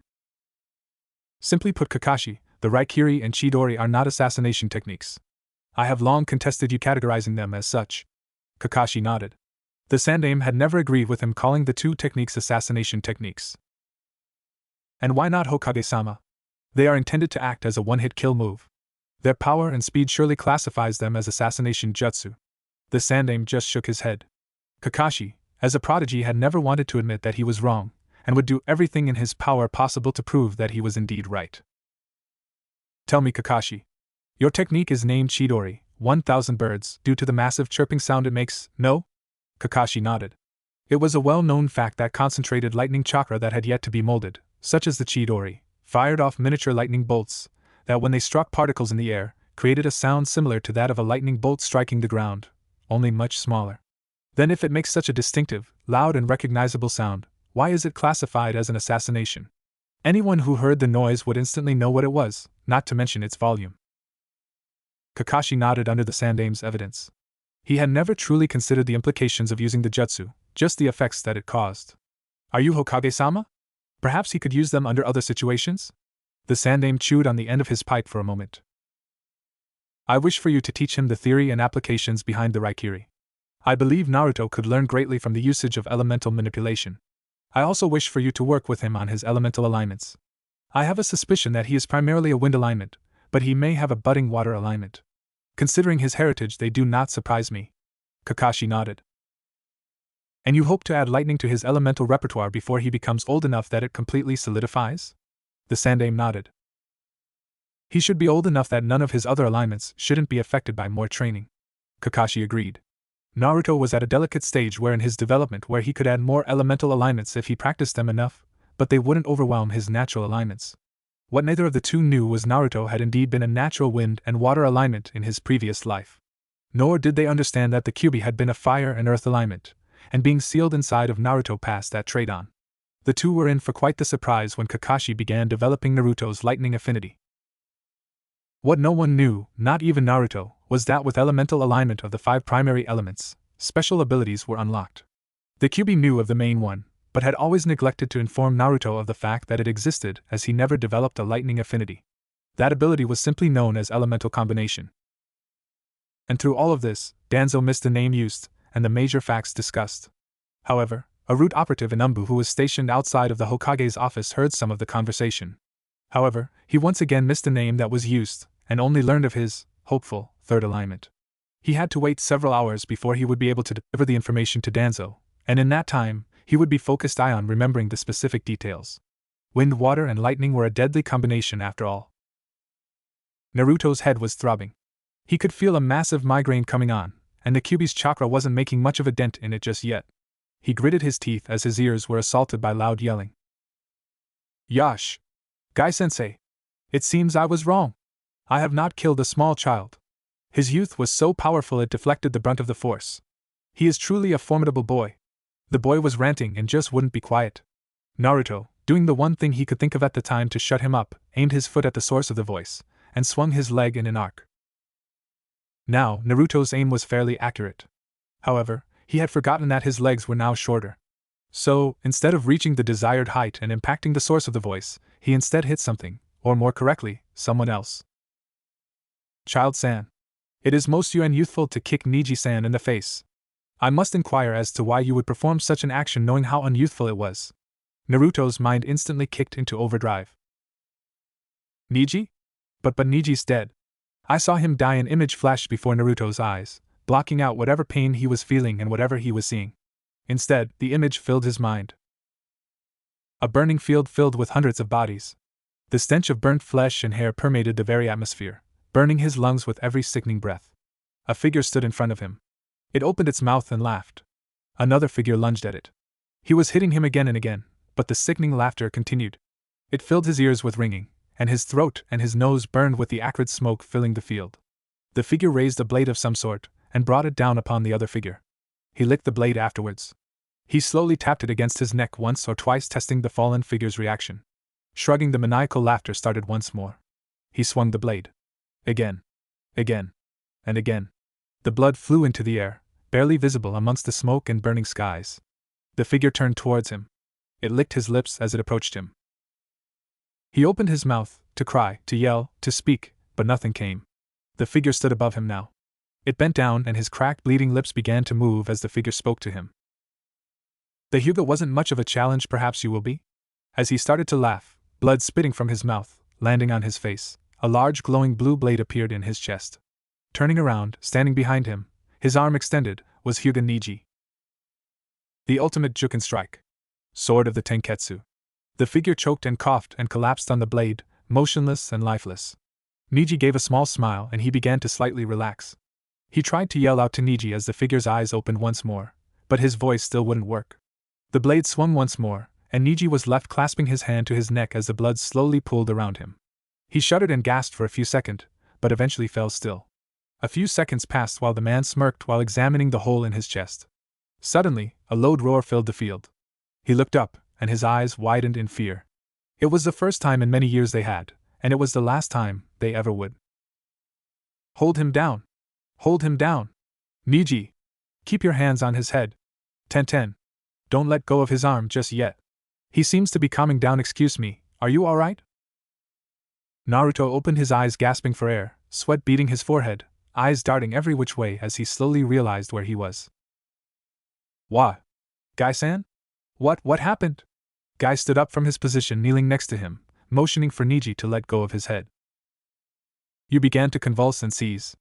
Simply put, Kakashi, the Raikiri and Chidori are not assassination techniques. I have long contested you categorizing them as such. Kakashi nodded. The Sandaime had never agreed with him calling the two techniques assassination techniques. And why not Hokage-sama? They are intended to act as a one-hit kill move. Their power and speed surely classifies them as assassination jutsu. The Sandaime just shook his head. Kakashi, as a prodigy, had never wanted to admit that he was wrong, and would do everything in his power possible to prove that he was indeed right. Tell me, Kakashi. Your technique is named Chidori, 1,000 birds, due to the massive chirping sound it makes, no? Kakashi nodded. It was a well-known fact that concentrated lightning chakra that had yet to be molded, such as the Chidori, fired off miniature lightning bolts, that when they struck particles in the air, created a sound similar to that of a lightning bolt striking the ground, only much smaller. Then if it makes such a distinctive, loud and recognizable sound, why is it classified as an assassination? Anyone who heard the noise would instantly know what it was, not to mention its volume. Kakashi nodded under the Sandaime's evidence. He had never truly considered the implications of using the jutsu, just the effects that it caused. Are you Hokage-sama? Perhaps he could use them under other situations? The Sandaime chewed on the end of his pipe for a moment. I wish for you to teach him the theory and applications behind the Raikiri. I believe Naruto could learn greatly from the usage of elemental manipulation. I also wish for you to work with him on his elemental alignments. I have a suspicion that he is primarily a wind alignment, but he may have a budding water alignment. Considering his heritage, they do not surprise me. Kakashi nodded. And you hope to add lightning to his elemental repertoire before he becomes old enough that it completely solidifies? The Sandaime nodded. He should be old enough that none of his other alignments shouldn't be affected by more training. Kakashi agreed. Naruto was at a delicate stage where in his development where he could add more elemental alignments if he practiced them enough, but they wouldn't overwhelm his natural alignments. What neither of the two knew was Naruto had indeed been a natural wind and water alignment in his previous life. Nor did they understand that the Kyuubi had been a fire and earth alignment, and being sealed inside of Naruto passed that trait on. The two were in for quite the surprise when Kakashi began developing Naruto's lightning affinity. What no one knew, not even Naruto, was that with elemental alignment of the 5 primary elements, special abilities were unlocked. The Kyuubi knew of the main one, but had always neglected to inform Naruto of the fact that it existed, as he never developed a lightning affinity. That ability was simply known as elemental combination. And through all of this, Danzo missed the name used, and the major facts discussed. However, a root operative in Umbu who was stationed outside of the Hokage's office heard some of the conversation. However, he once again missed the name that was used, and only learned of his, hopeful, third alignment. He had to wait several hours before he would be able to deliver the information to Danzo, and in that time, he would be focused on remembering the specific details. Wind, water, and lightning were a deadly combination after all. Naruto's head was throbbing. He could feel a massive migraine coming on, and the Kyuubi's chakra wasn't making much of a dent in it just yet. He gritted his teeth as his ears were assaulted by loud yelling. Yash! Gai-sensei! It seems I was wrong. I have not killed a small child. His youth was so powerful it deflected the brunt of the force. He is truly a formidable boy. The boy was ranting and just wouldn't be quiet. Naruto, doing the one thing he could think of at the time to shut him up, aimed his foot at the source of the voice, and swung his leg in an arc. Now, Naruto's aim was fairly accurate. However, he had forgotten that his legs were now shorter. So, instead of reaching the desired height and impacting the source of the voice, he instead hit something, or more correctly, someone else. Child-san. It is most youthful to kick Niji-san in the face. I must inquire as to why you would perform such an action knowing how unyouthful it was. Naruto's mind instantly kicked into overdrive. Niji? But Niji's dead. I saw him die. An image flashed before Naruto's eyes, blocking out whatever pain he was feeling and whatever he was seeing. Instead, the image filled his mind. A burning field filled with hundreds of bodies. The stench of burnt flesh and hair permeated the very atmosphere, burning his lungs with every sickening breath. A figure stood in front of him. It opened its mouth and laughed. Another figure lunged at it. He was hitting him again and again, but the sickening laughter continued. It filled his ears with ringing, and his throat and his nose burned with the acrid smoke filling the field. The figure raised a blade of some sort, and brought it down upon the other figure. He licked the blade afterwards. He slowly tapped it against his neck once or twice, testing the fallen figure's reaction. Shrugging, the maniacal laughter started once more. He swung the blade. Again. Again. And again. The blood flew into the air, barely visible amongst the smoke and burning skies. The figure turned towards him. It licked his lips as it approached him. He opened his mouth, to cry, to yell, to speak, but nothing came. The figure stood above him now. It bent down and his cracked, bleeding lips began to move as the figure spoke to him. The Hyuga wasn't much of a challenge, perhaps you will be? As he started to laugh, blood spitting from his mouth, landing on his face, a large glowing blue blade appeared in his chest. Turning around, standing behind him, his arm extended, was Hyuga Niji. The ultimate Juken strike. Sword of the Tenketsu. The figure choked and coughed and collapsed on the blade, motionless and lifeless. Niji gave a small smile and he began to slightly relax. He tried to yell out to Niji as the figure's eyes opened once more, but his voice still wouldn't work. The blade swung once more, and Niji was left clasping his hand to his neck as the blood slowly pooled around him. He shuddered and gasped for a few seconds, but eventually fell still. A few seconds passed while the man smirked while examining the hole in his chest. Suddenly, a loud roar filled the field. He looked up, and his eyes widened in fear. It was the first time in many years they had, and it was the last time they ever would. Hold him down! Hold him down! Niji! Keep your hands on his head. Tenten! Don't let go of his arm just yet. He seems to be calming down. Excuse me, are you alright? Naruto opened his eyes, gasping for air, sweat beading his forehead, eyes darting every which way as he slowly realized where he was. What? Gai-san? What happened? Gai stood up from his position, kneeling next to him, motioning for Niji to let go of his head. You began to convulse and seize.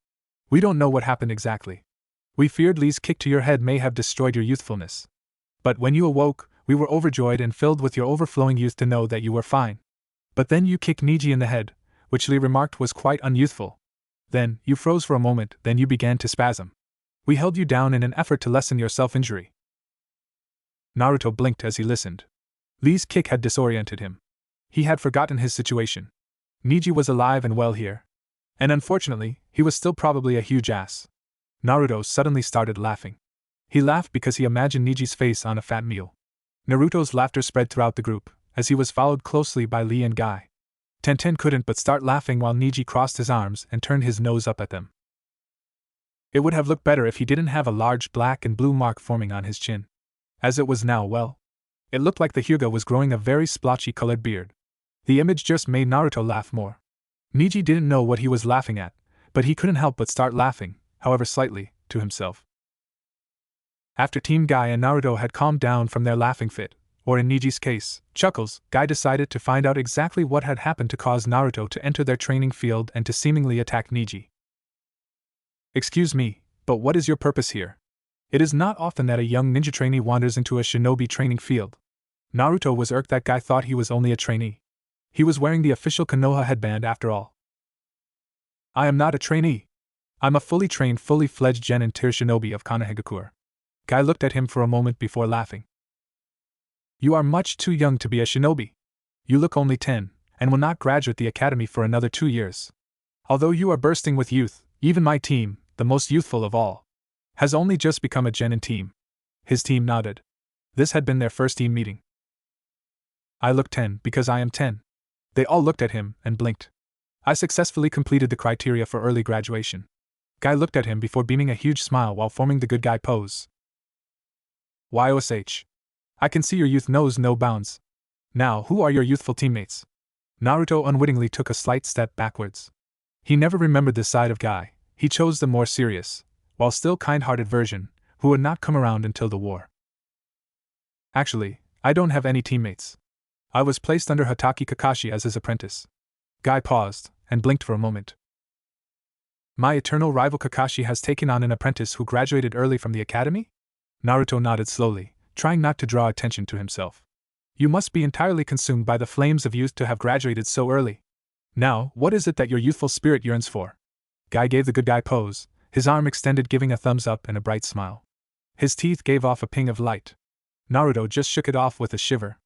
We don't know what happened exactly. We feared Lee's kick to your head may have destroyed your youthfulness. But when you awoke, we were overjoyed and filled with your overflowing youth to know that you were fine. But then you kicked Niji in the head, which Lee remarked was quite unyouthful. Then, you froze for a moment, then you began to spasm. We held you down in an effort to lessen your self-injury. Naruto blinked as he listened. Lee's kick had disoriented him. He had forgotten his situation. Niji was alive and well here. And unfortunately, he was still probably a huge ass. Naruto suddenly started laughing. He laughed because he imagined Niji's face on a fat meal. Naruto's laughter spread throughout the group, as he was followed closely by Lee and Gai. Tenten couldn't but start laughing while Niji crossed his arms and turned his nose up at them. It would have looked better if he didn't have a large black and blue mark forming on his chin. As it was now, well, it looked like the Hyuga was growing a very splotchy colored beard. The image just made Naruto laugh more. Niji didn't know what he was laughing at, but he couldn't help but start laughing, however slightly, to himself. After Team Gai and Naruto had calmed down from their laughing fit, or in Niji's case, chuckles, Gai decided to find out exactly what had happened to cause Naruto to enter their training field and to seemingly attack Niji. Excuse me, but what is your purpose here? It is not often that a young ninja trainee wanders into a shinobi training field. Naruto was irked that Gai thought he was only a trainee. He was wearing the official Konoha headband after all. I am not a trainee. I'm a fully trained, fully fledged genin tier shinobi of Konohagakure. Gai looked at him for a moment before laughing. You are much too young to be a shinobi. You look only 10, and will not graduate the academy for another 2 years. Although you are bursting with youth, even my team, the most youthful of all, has only just become a genin team. His team nodded. This had been their first team meeting. I look 10 because I am 10. They all looked at him and blinked. I successfully completed the criteria for early graduation. Gai looked at him before beaming a huge smile while forming the good guy pose. YOSH. I can see your youth knows no bounds. Now, who are your youthful teammates? Naruto unwittingly took a slight step backwards. He never remembered this side of Gai. He chose the more serious, while still kind-hearted version, who would not come around until the war. Actually, I don't have any teammates. I was placed under Hatake Kakashi as his apprentice. Gai paused, and blinked for a moment. My eternal rival Kakashi has taken on an apprentice who graduated early from the academy? Naruto nodded slowly, trying not to draw attention to himself. You must be entirely consumed by the flames of youth to have graduated so early. Now, what is it that your youthful spirit yearns for? Gai gave the good guy pose, his arm extended giving a thumbs up and a bright smile. His teeth gave off a ping of light. Naruto just shook it off with a shiver.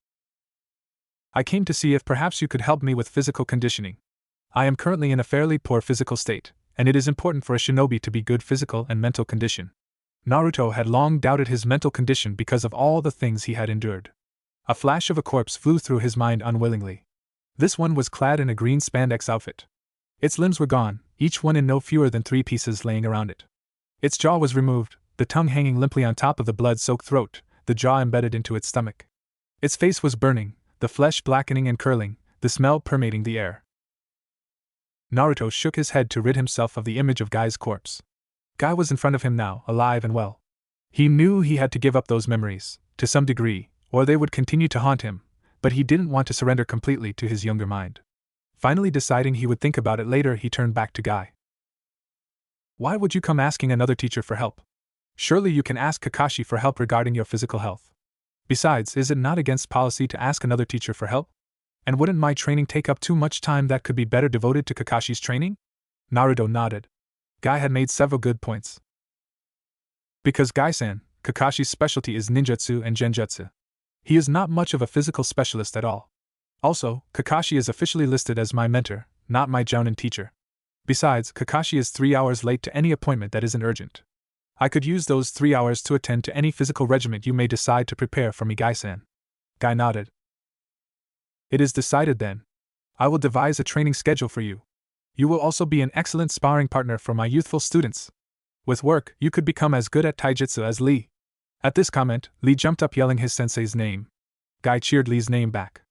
I came to see if perhaps you could help me with physical conditioning. I am currently in a fairly poor physical state, and it is important for a shinobi to be good physical and mental condition. Naruto had long doubted his mental condition because of all the things he had endured. A flash of a corpse flew through his mind unwillingly. This one was clad in a green spandex outfit. Its limbs were gone, each one in no fewer than 3 pieces laying around it. Its jaw was removed, the tongue hanging limply on top of the blood-soaked throat, the jaw embedded into its stomach. Its face was burning, the flesh blackening and curling, the smell permeating the air. Naruto shook his head to rid himself of the image of Guy's corpse. Guy was in front of him now, alive and well. He knew he had to give up those memories, to some degree, or they would continue to haunt him, but he didn't want to surrender completely to his younger mind. Finally deciding he would think about it later, he turned back to Guy. Why would you come asking another teacher for help? Surely you can ask Kakashi for help regarding your physical health. Besides, is it not against policy to ask another teacher for help? And wouldn't my training take up too much time that could be better devoted to Kakashi's training? Naruto nodded. Guy had made several good points. Because Guy-san, Kakashi's specialty is ninjutsu and genjutsu. He is not much of a physical specialist at all. Also, Kakashi is officially listed as my mentor, not my jounin teacher. Besides, Kakashi is 3 hours late to any appointment that isn't urgent. I could use those 3 hours to attend to any physical regimen you may decide to prepare for me, Guy-san. Guy nodded. It is decided then. I will devise a training schedule for you. You will also be an excellent sparring partner for my youthful students. With work, you could become as good at taijutsu as Lee. At this comment, Lee jumped up yelling his sensei's name. Guy cheered Lee's name back.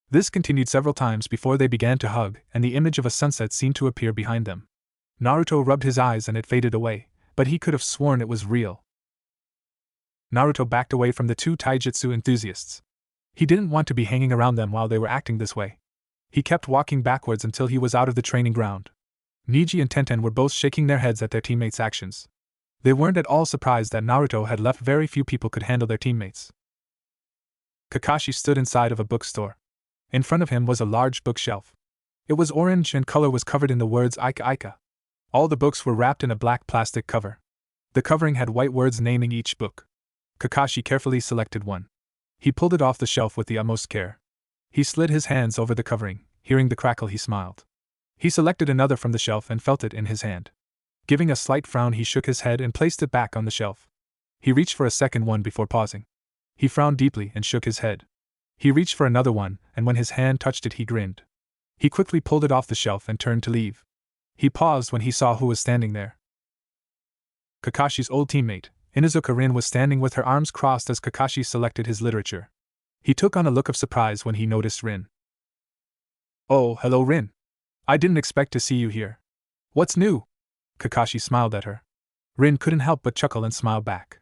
This continued several times before they began to hug, and the image of a sunset seemed to appear behind them. Naruto rubbed his eyes and it faded away, but he could have sworn it was real. Naruto backed away from the 2 taijutsu enthusiasts. He didn't want to be hanging around them while they were acting this way. He kept walking backwards until he was out of the training ground. Niji and Tenten were both shaking their heads at their teammates' actions. They weren't at all surprised that Naruto had left very few people could handle their teammates. Kakashi stood inside of a bookstore. In front of him was a large bookshelf. It was orange and color was covered in the words Ika Ika. All the books were wrapped in a black plastic cover. The covering had white words naming each book. Kakashi carefully selected one. He pulled it off the shelf with the utmost care. He slid his hands over the covering. Hearing the crackle, he smiled. He selected another from the shelf and felt it in his hand. Giving a slight frown, he shook his head and placed it back on the shelf. He reached for a second one before pausing. He frowned deeply and shook his head. He reached for another one, and when his hand touched it, he grinned. He quickly pulled it off the shelf and turned to leave. He paused when he saw who was standing there. Kakashi's old teammate, Inuzuka Rin, was standing with her arms crossed as Kakashi selected his literature. He took on a look of surprise when he noticed Rin. Oh, hello Rin. I didn't expect to see you here. What's new? Kakashi smiled at her. Rin couldn't help but chuckle and smile back.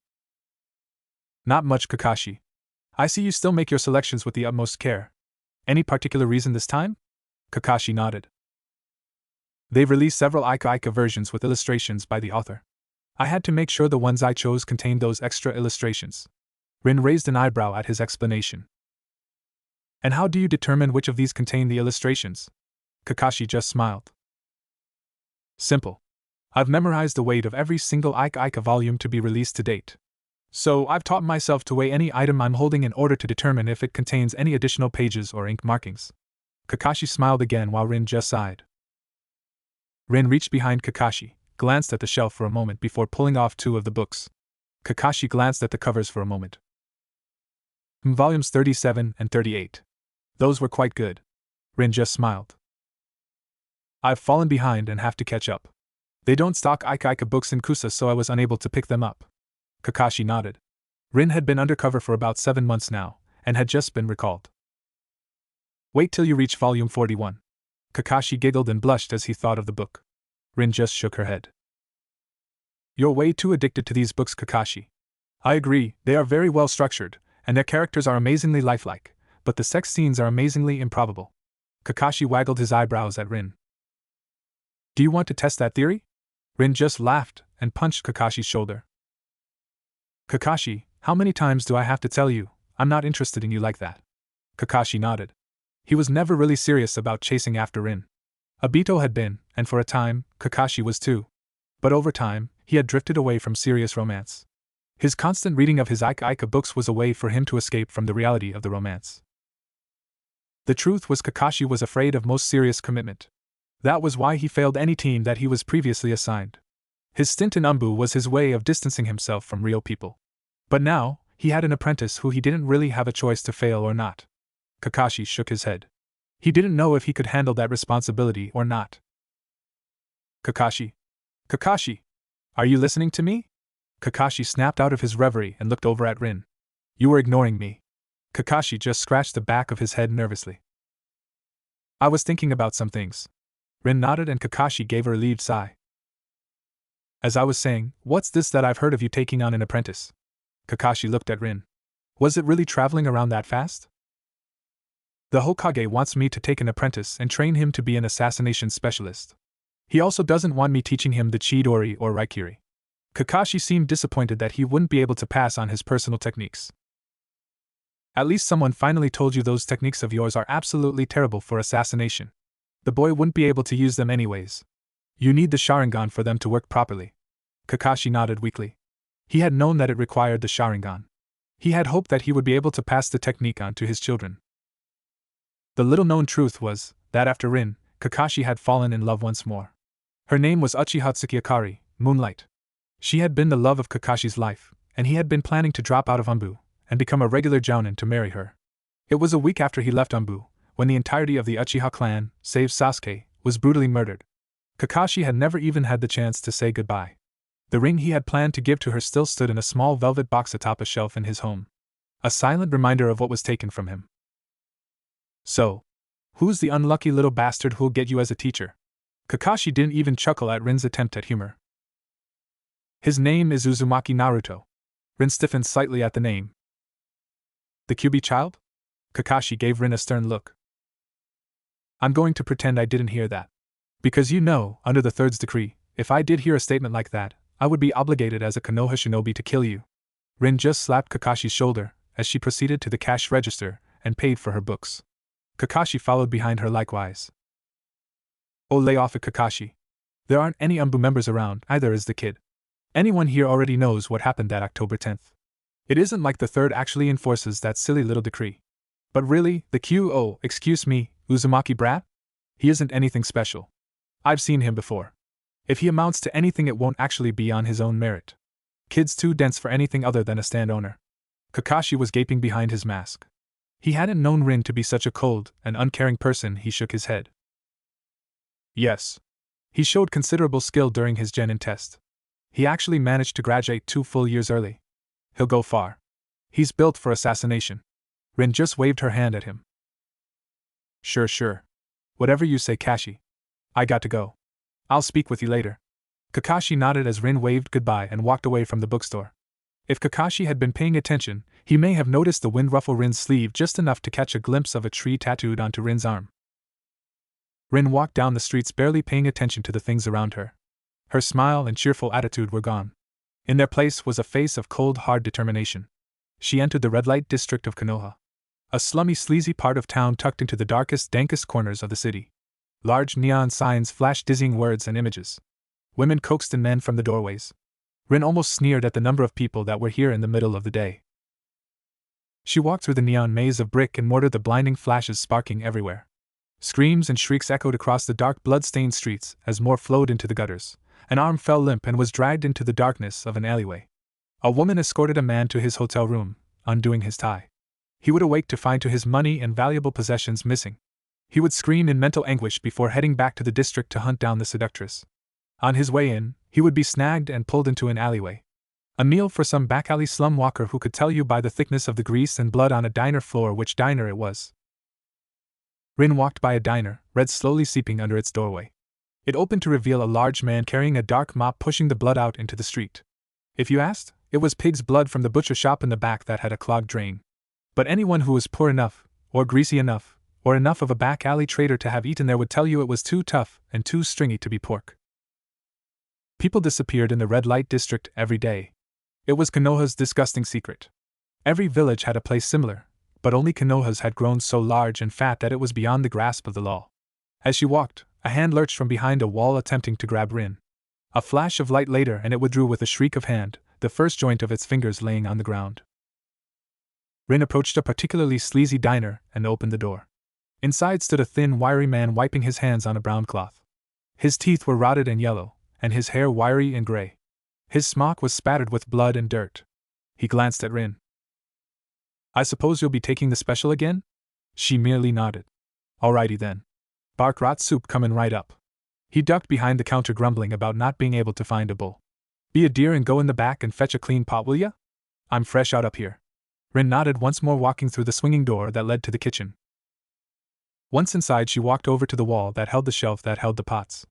Not much, Kakashi. I see you still make your selections with the utmost care. Any particular reason this time? Kakashi nodded. They've released several Ika Ika versions with illustrations by the author. I had to make sure the ones I chose contained those extra illustrations. Rin raised an eyebrow at his explanation. And how do you determine which of these contain the illustrations? Kakashi just smiled. Simple. I've memorized the weight of every single Ika Ika volume to be released to date. So I've taught myself to weigh any item I'm holding in order to determine if it contains any additional pages or ink markings. Kakashi smiled again while Rin just sighed. Rin reached behind Kakashi, glanced at the shelf for a moment before pulling off 2 of the books. Kakashi glanced at the covers for a moment. Volumes 37 and 38. Those were quite good. Rin just smiled. I've fallen behind and have to catch up. They don't stock Ika Ika books in Kusa, so I was unable to pick them up. Kakashi nodded. Rin had been undercover for about 7 months now, and had just been recalled. Wait till you reach volume 41. Kakashi giggled and blushed as he thought of the book. Rin just shook her head. You're way too addicted to these books, Kakashi. I agree, they are very well structured, and their characters are amazingly lifelike, but the sex scenes are amazingly improbable. Kakashi waggled his eyebrows at Rin. Do you want to test that theory? Rin just laughed and punched Kakashi's shoulder. Kakashi, how many times do I have to tell you, I'm not interested in you like that? Kakashi nodded. He was never really serious about chasing after Rin. Obito had been, and for a time, Kakashi was too. But over time, he had drifted away from serious romance. His constant reading of his Ika Ika books was a way for him to escape from the reality of the romance. The truth was Kakashi was afraid of most serious commitment. That was why he failed any team that he was previously assigned. His stint in Umbu was his way of distancing himself from real people. But now, he had an apprentice who he didn't really have a choice to fail or not. Kakashi shook his head. He didn't know if he could handle that responsibility or not. Kakashi. Kakashi! Are you listening to me? Kakashi snapped out of his reverie and looked over at Rin. You were ignoring me. Kakashi just scratched the back of his head nervously. I was thinking about some things. Rin nodded and Kakashi gave a relieved sigh. As I was saying, what's this that I've heard of you taking on an apprentice? Kakashi looked at Rin. Was it really traveling around that fast? The Hokage wants me to take an apprentice and train him to be an assassination specialist. He also doesn't want me teaching him the Chidori or Raikiri. Kakashi seemed disappointed that he wouldn't be able to pass on his personal techniques. At least someone finally told you those techniques of yours are absolutely terrible for assassination. The boy wouldn't be able to use them anyways. You need the Sharingan for them to work properly. Kakashi nodded weakly. He had known that it required the Sharingan. He had hoped that he would be able to pass the technique on to his children. The little-known truth was that after Rin, Kakashi had fallen in love once more. Her name was Uchiha Akari, Moonlight. She had been the love of Kakashi's life, and he had been planning to drop out of Umbu and become a regular jounin to marry her. It was a week after he left Umbu, when the entirety of the Uchiha clan, save Sasuke, was brutally murdered. Kakashi had never even had the chance to say goodbye. The ring he had planned to give to her still stood in a small velvet box atop a shelf in his home. A silent reminder of what was taken from him. So, who's the unlucky little bastard who'll get you as a teacher? Kakashi didn't even chuckle at Rin's attempt at humor. His name is Uzumaki Naruto. Rin stiffened slightly at the name. The Kyuubi child? Kakashi gave Rin a stern look. I'm going to pretend I didn't hear that. Because you know, under the Third's decree, if I did hear a statement like that, I would be obligated as a Konoha shinobi to kill you. Rin just slapped Kakashi's shoulder as she proceeded to the cash register and paid for her books. Kakashi followed behind her likewise. Oh, lay off it, Kakashi. There aren't any Umbu members around, either is the kid. Anyone here already knows what happened that October 10th. It isn't like the Third actually enforces that silly little decree. But really, the excuse me, Uzumaki brat? He isn't anything special. I've seen him before. If he amounts to anything, it won't actually be on his own merit. Kid's too dense for anything other than a stand owner. Kakashi was gaping behind his mask. He hadn't known Rin to be such a cold and uncaring person. He shook his head. Yes. He showed considerable skill during his genin test. He actually managed to graduate 2 full years early. He'll go far. He's built for assassination. Rin just waved her hand at him. Sure. Whatever you say, Kashi. I got to go. I'll speak with you later. Kakashi nodded as Rin waved goodbye and walked away from the bookstore. If Kakashi had been paying attention, he may have noticed the wind ruffle Rin's sleeve just enough to catch a glimpse of a tree tattooed onto Rin's arm. Rin walked down the streets barely paying attention to the things around her. Her smile and cheerful attitude were gone. In their place was a face of cold, hard determination. She entered the red light district of Konoha. A slummy, sleazy part of town tucked into the darkest, dankest corners of the city. Large neon signs flashed dizzying words and images. Women coaxed in men from the doorways. Rin almost sneered at the number of people that were here in the middle of the day. She walked through the neon maze of brick and mortar, the blinding flashes sparking everywhere. Screams and shrieks echoed across the dark, blood-stained streets as more flowed into the gutters. An arm fell limp and was dragged into the darkness of an alleyway. A woman escorted a man to his hotel room, undoing his tie. He would awake to find his money and valuable possessions missing. He would scream in mental anguish before heading back to the district to hunt down the seductress. On his way in, he would be snagged and pulled into an alleyway. A meal for some back alley slum walker who could tell you by the thickness of the grease and blood on a diner floor which diner it was. Rin walked by a diner, red slowly seeping under its doorway. It opened to reveal a large man carrying a dark mop pushing the blood out into the street. If you asked, it was pig's blood from the butcher shop in the back that had a clogged drain. But anyone who was poor enough, or greasy enough, or enough of a back alley trader to have eaten there would tell you it was too tough and too stringy to be pork. People disappeared in the red light district every day. It was Konoha's disgusting secret. Every village had a place similar, but only Konoha's had grown so large and fat that it was beyond the grasp of the law. As she walked, a hand lurched from behind a wall attempting to grab Rin. A flash of light later and it withdrew with a shriek of hand, the first joint of its fingers laying on the ground. Rin approached a particularly sleazy diner and opened the door. Inside stood a thin, wiry man wiping his hands on a brown cloth. His teeth were rotted and yellow, and his hair wiry and gray. His smock was spattered with blood and dirt. He glanced at Rin. "I suppose you'll be taking the special again?" She merely nodded. "Alrighty then. Bark rot soup comin' right up." He ducked behind the counter grumbling about not being able to find a bowl. "Be a dear and go in the back and fetch a clean pot, will ya? I'm fresh out up here." Rin nodded once more, walking through the swinging door that led to the kitchen. Once inside, she walked over to the wall that held the shelf that held the pots.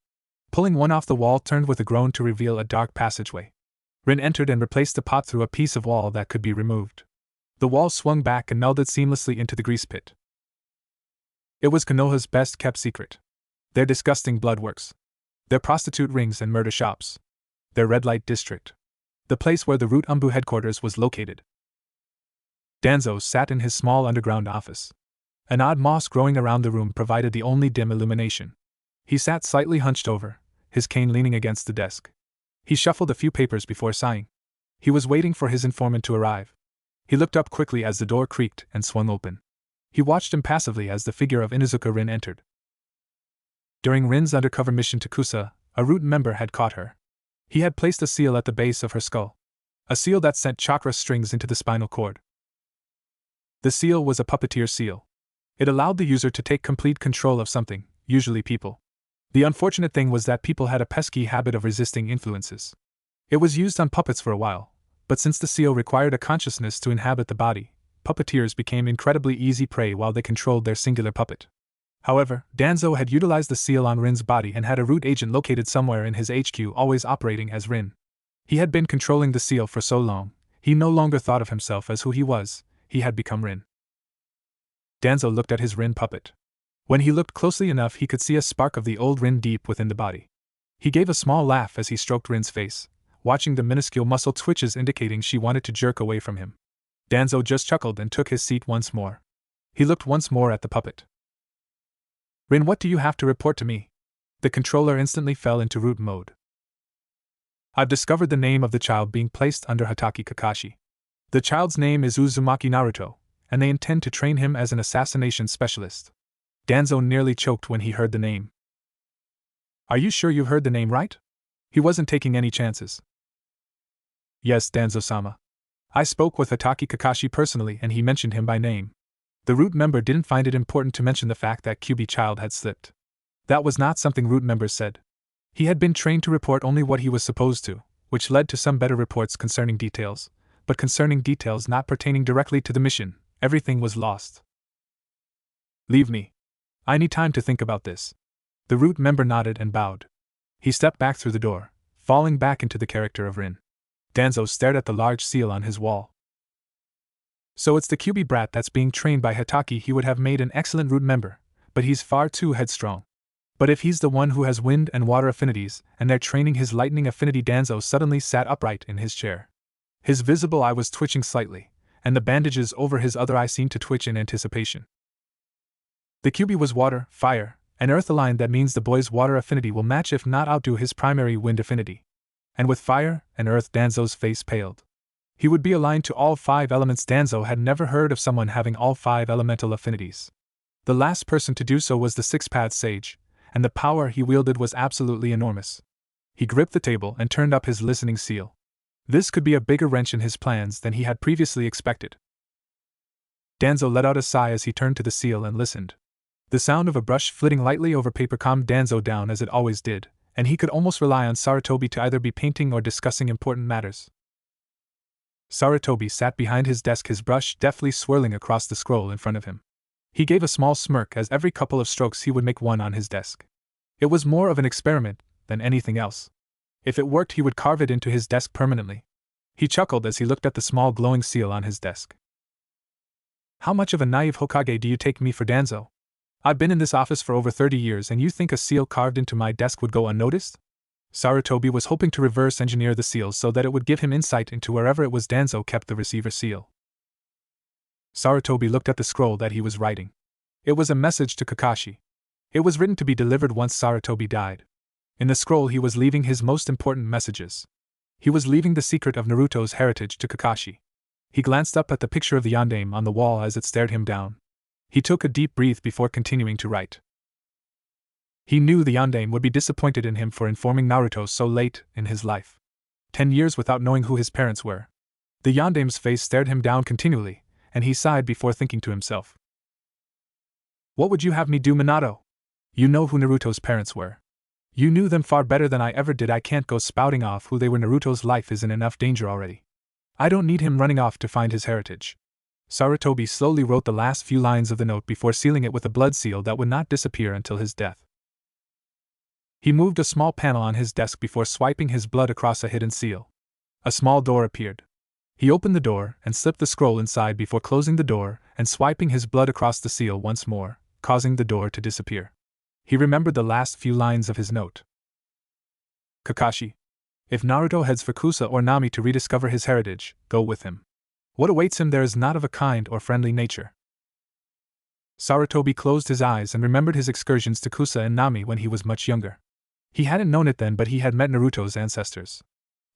Pulling one off the wall, turned with a groan to reveal a dark passageway. Rin entered and replaced the pot through a piece of wall that could be removed. The wall swung back and melded seamlessly into the grease pit. It was Konoha's best-kept secret. Their disgusting bloodworks. Their prostitute rings and murder shops. Their red light district. The place where the Root Umbu headquarters was located. Danzo sat in his small underground office. An odd moss growing around the room provided the only dim illumination. He sat slightly hunched over, his cane leaning against the desk. He shuffled a few papers before sighing. He was waiting for his informant to arrive. He looked up quickly as the door creaked and swung open. He watched impassively as the figure of Inuzuka Rin entered. During Rin's undercover mission to Kusa, a Root member had caught her. He had placed a seal at the base of her skull. A seal that sent chakra strings into the spinal cord. The seal was a puppeteer seal. It allowed the user to take complete control of something, usually people. The unfortunate thing was that people had a pesky habit of resisting influences. It was used on puppets for a while, but since the seal required a consciousness to inhabit the body, puppeteers became incredibly easy prey while they controlled their singular puppet. However, Danzo had utilized the seal on Rin's body and had a Root agent located somewhere in his HQ always operating as Rin. He had been controlling the seal for so long, he no longer thought of himself as who he was, he had become Rin. Danzo looked at his Rin puppet. When he looked closely enough, he could see a spark of the old Rin deep within the body. He gave a small laugh as he stroked Rin's face, watching the minuscule muscle twitches indicating she wanted to jerk away from him. Danzo just chuckled and took his seat once more. He looked once more at the puppet. "Rin, what do you have to report to me?" The controller instantly fell into Root mode. "I've discovered the name of the child being placed under Hatake Kakashi. The child's name is Uzumaki Naruto, and they intend to train him as an assassination specialist." Danzo nearly choked when he heard the name. "Are you sure you've heard the name right?" He wasn't taking any chances. "Yes, Danzo-sama. I spoke with Hatake Kakashi personally and he mentioned him by name." The Root member didn't find it important to mention the fact that QB child had slipped. That was not something Root members said. He had been trained to report only what he was supposed to, which led to some better reports concerning details, but concerning details not pertaining directly to the mission, everything was lost. "Leave me. I need time to think about this." The Root member nodded and bowed. He stepped back through the door, falling back into the character of Rin. Danzo stared at the large seal on his wall. "So it's the QB brat that's being trained by Hatake. He would have made an excellent Root member, but he's far too headstrong. But if he's the one who has wind and water affinities, and they're training his lightning affinity..." Danzo suddenly sat upright in his chair. His visible eye was twitching slightly, and the bandages over his other eye seemed to twitch in anticipation. The QB was water, fire, and earth aligned. That means the boy's water affinity will match if not outdo his primary wind affinity. And with fire and earth, Danzo's face paled. He would be aligned to all 5 elements. Danzo had never heard of someone having all 5 elemental affinities. The last person to do so was the Six-Path Sage, and the power he wielded was absolutely enormous. He gripped the table and turned up his listening seal. This could be a bigger wrench in his plans than he had previously expected. Danzo let out a sigh as he turned to the seal and listened. The sound of a brush flitting lightly over paper calmed Danzo down as it always did, and he could almost rely on Sarutobi to either be painting or discussing important matters. Sarutobi sat behind his desk, his brush deftly swirling across the scroll in front of him. He gave a small smirk as every couple of strokes he would make one on his desk. It was more of an experiment than anything else. If it worked, he would carve it into his desk permanently. He chuckled as he looked at the small glowing seal on his desk. "How much of a naive Hokage do you take me for, Danzo? I've been in this office for over 30 years and you think a seal carved into my desk would go unnoticed?" Sarutobi was hoping to reverse engineer the seal so that it would give him insight into wherever it was Danzo kept the receiver seal. Sarutobi looked at the scroll that he was writing. It was a message to Kakashi. It was written to be delivered once Sarutobi died. In the scroll he was leaving his most important messages. He was leaving the secret of Naruto's heritage to Kakashi. He glanced up at the picture of the yondaime on the wall as it stared him down. He took a deep breath before continuing to write. He knew the Yondaime would be disappointed in him for informing Naruto so late in his life. 10 years without knowing who his parents were. The Yondaime's face stared him down continually, and he sighed before thinking to himself. What would you have me do, Minato? You know who Naruto's parents were. You knew them far better than I ever did. I can't go spouting off who they were. Naruto's life is in enough danger already. I don't need him running off to find his heritage. Sarutobi slowly wrote the last few lines of the note before sealing it with a blood seal that would not disappear until his death. He moved a small panel on his desk before swiping his blood across a hidden seal. A small door appeared. He opened the door and slipped the scroll inside before closing the door and swiping his blood across the seal once more, causing the door to disappear. He remembered the last few lines of his note. Kakashi. If Naruto heads for Kusa or Nami to rediscover his heritage, go with him. What awaits him there is not of a kind or friendly nature. Sarutobi closed his eyes and remembered his excursions to Kusa and Nami when he was much younger. He hadn't known it then, but he had met Naruto's ancestors.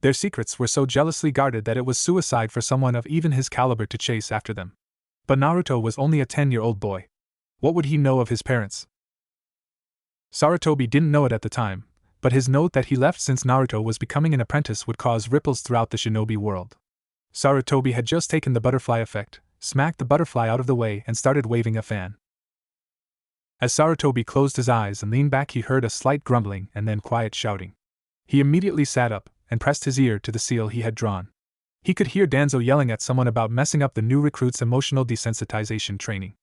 Their secrets were so jealously guarded that it was suicide for someone of even his caliber to chase after them. But Naruto was only a 10-year-old boy. What would he know of his parents? Sarutobi didn't know it at the time, but his note that he left since Naruto was becoming an apprentice would cause ripples throughout the shinobi world. Sarutobi had just taken the butterfly effect, smacked the butterfly out of the way and started waving a fan. As Sarutobi closed his eyes and leaned back, he heard a slight grumbling and then quiet shouting. He immediately sat up and pressed his ear to the seal he had drawn. He could hear Danzo yelling at someone about messing up the new recruit's emotional desensitization training.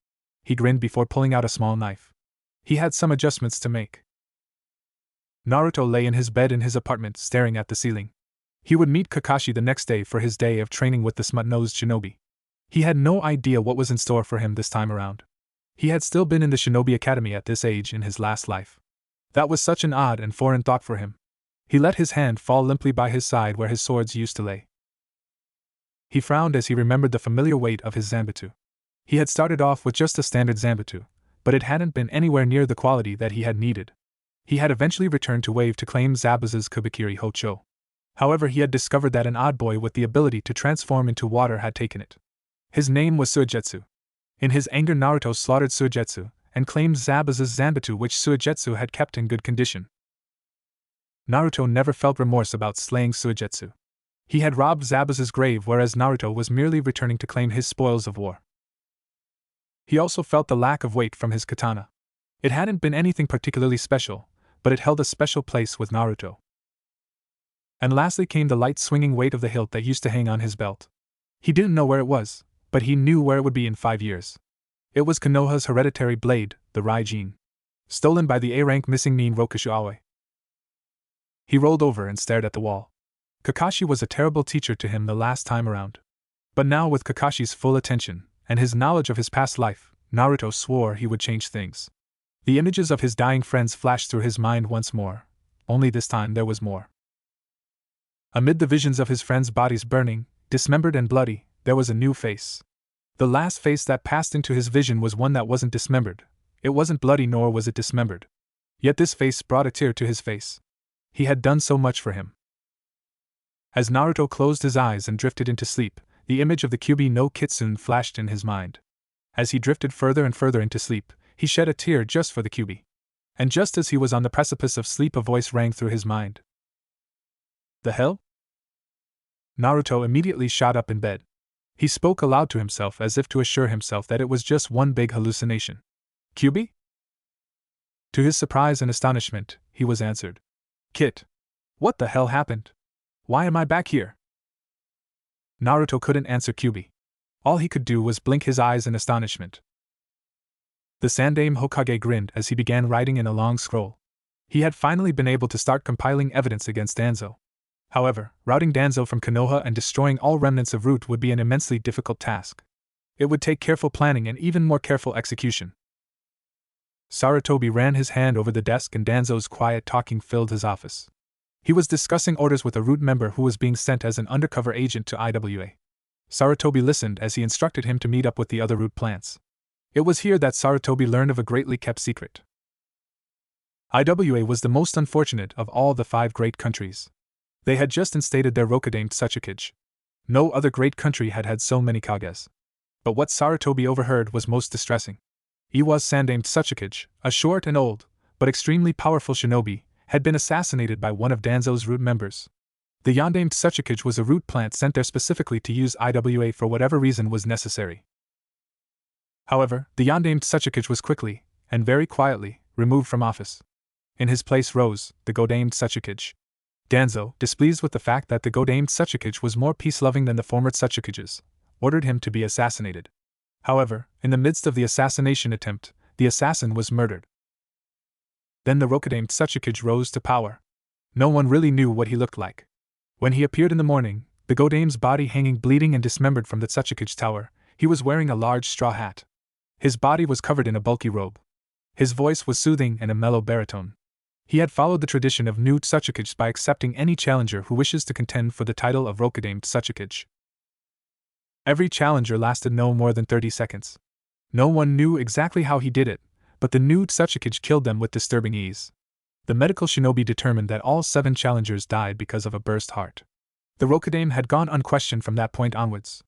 He grinned before pulling out a small knife. He had some adjustments to make. Naruto lay in his bed in his apartment staring at the ceiling. He would meet Kakashi the next day for his day of training with the smut-nosed shinobi. He had no idea what was in store for him this time around. He had still been in the shinobi academy at this age in his last life. That was such an odd and foreign thought for him. He let his hand fall limply by his side where his swords used to lay. He frowned as he remembered the familiar weight of his Zanbatsu. He had started off with just a standard Zanbatsu, but it hadn't been anywhere near the quality that he had needed. He had eventually returned to Wave to claim Zabuza's Kubikiri Hocho. However, he had discovered that an odd boy with the ability to transform into water had taken it. His name was Suigetsu. In his anger, Naruto slaughtered Suigetsu and claimed Zabuza's Zanbatsu, which Suigetsu had kept in good condition. Naruto never felt remorse about slaying Suigetsu. He had robbed Zabuza's grave, whereas Naruto was merely returning to claim his spoils of war. He also felt the lack of weight from his katana. It hadn't been anything particularly special, but it held a special place with Naruto. And lastly came the light swinging weight of the hilt that used to hang on his belt. He didn't know where it was, but he knew where it would be in 5 years. It was Konoha's hereditary blade, the Raijin. Stolen by the A-rank missing Nin Rokushu Aoi. He rolled over and stared at the wall. Kakashi was a terrible teacher to him the last time around. But now, with Kakashi's full attention, and his knowledge of his past life, Naruto swore he would change things. The images of his dying friends flashed through his mind once more, only this time there was more. Amid the visions of his friends' bodies burning, dismembered and bloody, there was a new face. The last face that passed into his vision was one that wasn't dismembered. It wasn't bloody, nor was it dismembered. Yet this face brought a tear to his face. He had done so much for him. As Naruto closed his eyes and drifted into sleep, the image of the Kyuubi no Kitsune flashed in his mind. As he drifted further and further into sleep, he shed a tear just for the Kyuubi. And just as he was on the precipice of sleep, a voice rang through his mind. The hell? Naruto immediately shot up in bed. He spoke aloud to himself as if to assure himself that it was just one big hallucination. Kyuubi? To his surprise and astonishment, he was answered. Kit. What the hell happened? Why am I back here? Naruto couldn't answer Kyuubi. All he could do was blink his eyes in astonishment. The Sandaime Hokage grinned as he began writing in a long scroll. He had finally been able to start compiling evidence against Danzo. However, routing Danzo from Konoha and destroying all remnants of Root would be an immensely difficult task. It would take careful planning and even more careful execution. Sarutobi ran his hand over the desk and Danzo's quiet talking filled his office. He was discussing orders with a Root member who was being sent as an undercover agent to IWA. Sarutobi listened as he instructed him to meet up with the other Root plants. It was here that Sarutobi learned of a greatly kept secret. IWA was the most unfortunate of all the 5 great countries. They had just instated their Rokudaime Tsuchikage. No other great country had had so many Kages. But what Sarutobi overheard was most distressing. Iwa's son named Tsuchikage, a short and old, but extremely powerful shinobi, had been assassinated by one of Danzo's root members. The Yandamed Tsuchikage was a root plant sent there specifically to use IWA for whatever reason was necessary. However, the Yandamed Tsuchikage was quickly, and very quietly, removed from office. In his place rose the Godamed Tsuchikage. Danzo, displeased with the fact that the Godamed Tsuchikage was more peace-loving than the former Tsuchikages, ordered him to be assassinated. However, in the midst of the assassination attempt, the assassin was murdered. Then the Rokudamed Tsuchikage rose to power. No one really knew what he looked like. When he appeared in the morning, the Godame's body hanging bleeding and dismembered from the Tsuchikage tower, he was wearing a large straw hat. His body was covered in a bulky robe. His voice was soothing and a mellow baritone. He had followed the tradition of new Tsuchikages by accepting any challenger who wishes to contend for the title of Rokudamed Tsuchikage. Every challenger lasted no more than 30 seconds. No one knew exactly how he did it, but the new Tsuchikage killed them with disturbing ease. The medical shinobi determined that all 7 challengers died because of a burst heart. The Rokudame had gone unquestioned from that point onwards.